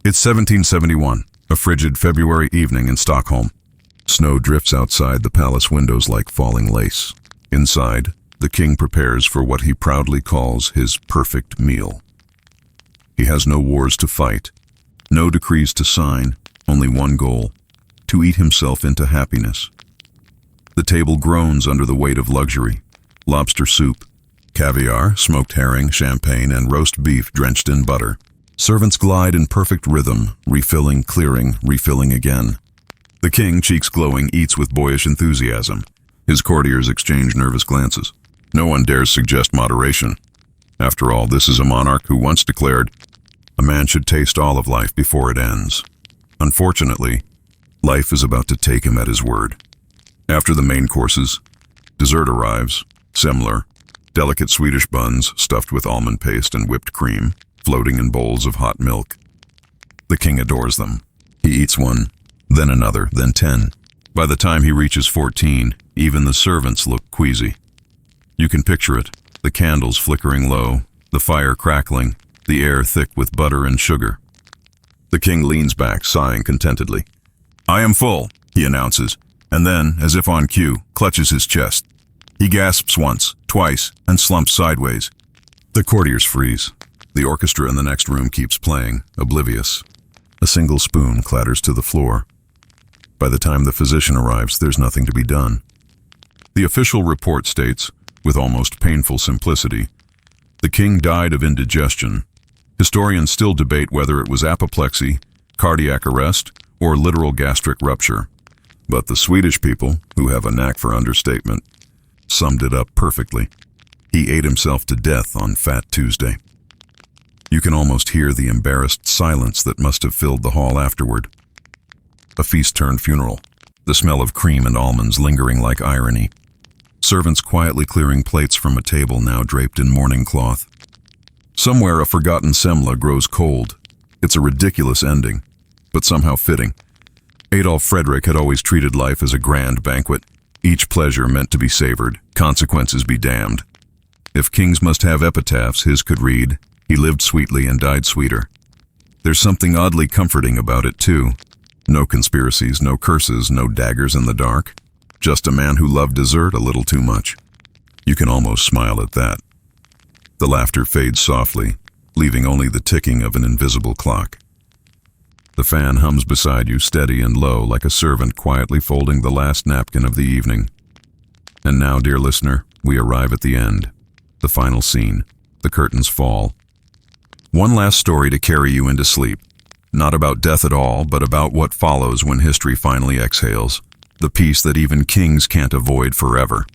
It's 1771, a frigid February evening in Stockholm. Snow drifts outside the palace windows like falling lace. Inside, the king prepares for what he proudly calls his perfect meal. He has no wars to fight, no decrees to sign, only one goal: to eat himself into happiness. The table groans under the weight of luxury. Lobster soup, caviar, smoked herring, champagne, and roast beef drenched in butter. Servants glide in perfect rhythm, refilling, clearing, refilling again. The king, cheeks glowing, eats with boyish enthusiasm. His courtiers exchange nervous glances. No one dares suggest moderation. After all, this is a monarch who once declared, "A man should taste all of life before it ends." Unfortunately, life is about to take him at his word. After the main courses, dessert arrives: semler, delicate Swedish buns stuffed with almond paste and whipped cream, floating in bowls of hot milk. The king adores them. He eats one, then another, then 10. By the time he reaches 14, even the servants look queasy. You can picture it: the candles flickering low, the fire crackling, the air thick with butter and sugar. The king leans back, sighing contentedly. "I am full," he announces, and then, as if on cue, clutches his chest. He gasps once, twice, and slumps sideways. The courtiers freeze. The orchestra in the next room keeps playing, oblivious. A single spoon clatters to the floor. By the time the physician arrives, there's nothing to be done. The official report states, with almost painful simplicity, the king died of indigestion. Historians still debate whether it was apoplexy, cardiac arrest, or literal gastric rupture. But the Swedish people, who have a knack for understatement, summed it up perfectly. He ate himself to death on Fat Tuesday. You can almost hear the embarrassed silence that must have filled the hall afterward. A feast-turned funeral, the smell of cream and almonds lingering like irony. Servants quietly clearing plates from a table now draped in mourning cloth. Somewhere a forgotten semla grows cold. It's a ridiculous ending, but somehow fitting. Adolf Frederick had always treated life as a grand banquet, each pleasure meant to be savored, consequences be damned. If kings must have epitaphs, his could read, "He lived sweetly and died sweeter." There's something oddly comforting about it, too. No conspiracies, no curses, no daggers in the dark. Just a man who loved dessert a little too much. You can almost smile at that. The laughter fades softly, leaving only the ticking of an invisible clock. The fan hums beside you, steady and low, like a servant quietly folding the last napkin of the evening. And now, dear listener, we arrive at the end. The final scene. The curtains fall. One last story to carry you into sleep. Not about death at all, but about what follows when history finally exhales. The peace that even kings can't avoid forever.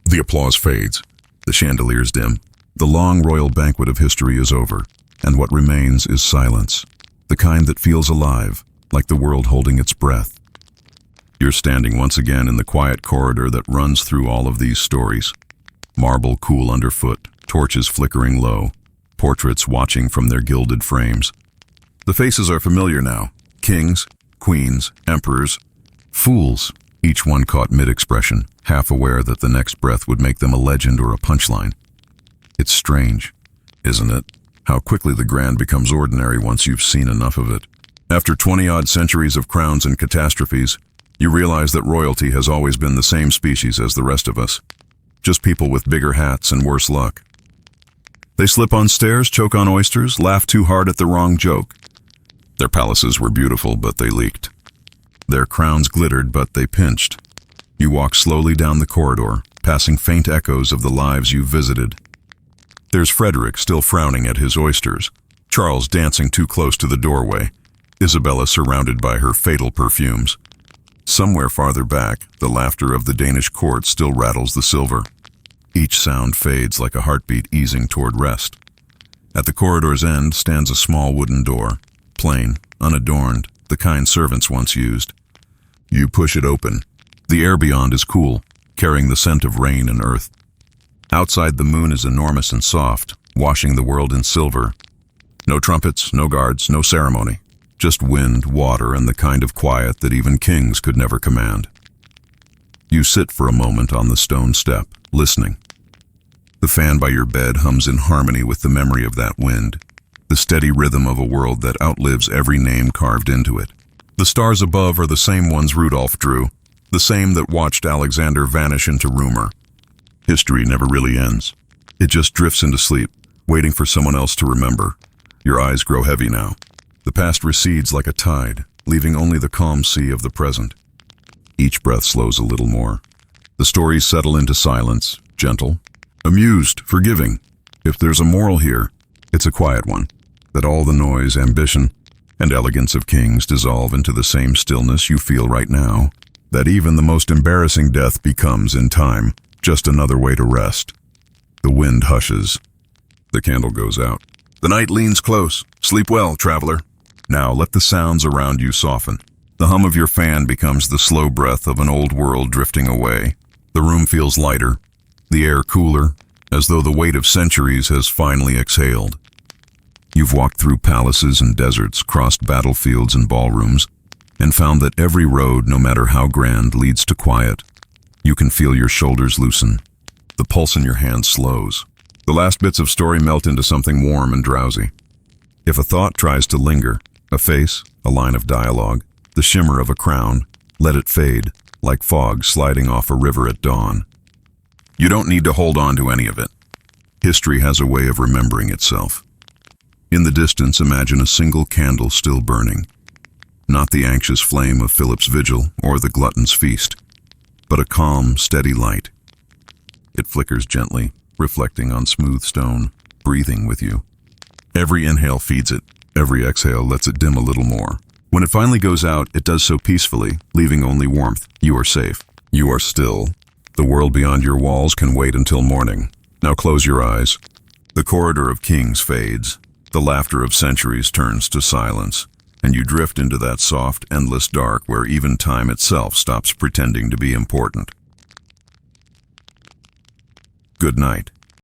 The applause fades. The chandeliers dim. The long royal banquet of history is over, and what remains is silence. the kind that feels alive, like the world holding its breath. You're standing once again in the quiet corridor that runs through all of these stories. Marble cool underfoot, torches flickering low, portraits watching from their gilded frames. The faces are familiar now. Kings, queens, emperors, fools, each one caught mid-expression, half aware that the next breath would make them a legend or a punchline. It's strange, isn't it? How quickly the grand becomes ordinary once you've seen enough of it. After 20-odd centuries of crowns and catastrophes, you realize that royalty has always been the same species as the rest of us. Just people with bigger hats and worse luck. They slip on stairs, choke on oysters, laugh too hard at the wrong joke. Their palaces were beautiful, but they leaked. Their crowns glittered, but they pinched. You walk slowly down the corridor, passing faint echoes of the lives you visited. There's Frederick still frowning at his oysters, Charles dancing too close to the doorway, Isabella surrounded by her fatal perfumes. Somewhere farther back, the laughter of the Danish court still rattles the silver. Each sound fades like a heartbeat easing toward rest. At the corridor's end stands a small wooden door, plain, unadorned, the kind servants once used. You push it open. The air beyond is cool, carrying the scent of rain and earth. Outside, the moon is enormous and soft, washing the world in silver. No trumpets, no guards, no ceremony. Just wind, water, and the kind of quiet that even kings could never command. You sit for a moment on the stone step, listening. The fan by your bed hums in harmony with the memory of that wind, the steady rhythm of a world that outlives every name carved into it. The stars above are the same ones Rudolph drew, the same that watched Alexander vanish into rumor. History never really ends. It just drifts into sleep, waiting for someone else to remember. Your eyes grow heavy now. The past recedes like a tide, leaving only the calm sea of the present. Each breath slows a little more. The stories settle into silence, gentle, amused, forgiving. If there's a moral here, it's a quiet one, that all the noise, ambition, and elegance of kings dissolve into the same stillness you feel right now, that even the most embarrassing death becomes, in time, just another way to rest. The wind hushes. The candle goes out. The night leans close. Sleep well, traveler. Now let the sounds around you soften. The hum of your fan becomes the slow breath of an old world drifting away. The room feels lighter, the air cooler, as though the weight of centuries has finally exhaled. You've walked through palaces and deserts, crossed battlefields and ballrooms, and found that every road, no matter how grand, leads to quiet. You can feel your shoulders loosen. The pulse in your hand slows. The last bits of story melt into something warm and drowsy. If a thought tries to linger, a face, a line of dialogue, the shimmer of a crown, let it fade, like fog sliding off a river at dawn. You don't need to hold on to any of it. History has a way of remembering itself. In the distance, imagine a single candle still burning. Not the anxious flame of Philip's vigil or the glutton's feast, but a calm, steady light. It flickers gently, reflecting on smooth stone, breathing with you. Every inhale feeds it, every exhale lets it dim a little more. When it finally goes out, it does so peacefully, leaving only warmth. You are safe. You are still. The world beyond your walls can wait until morning. Now close your eyes. The corridor of kings fades. The laughter of centuries turns to silence, and you drift into that soft, endless dark where even time itself stops pretending to be important. Good night.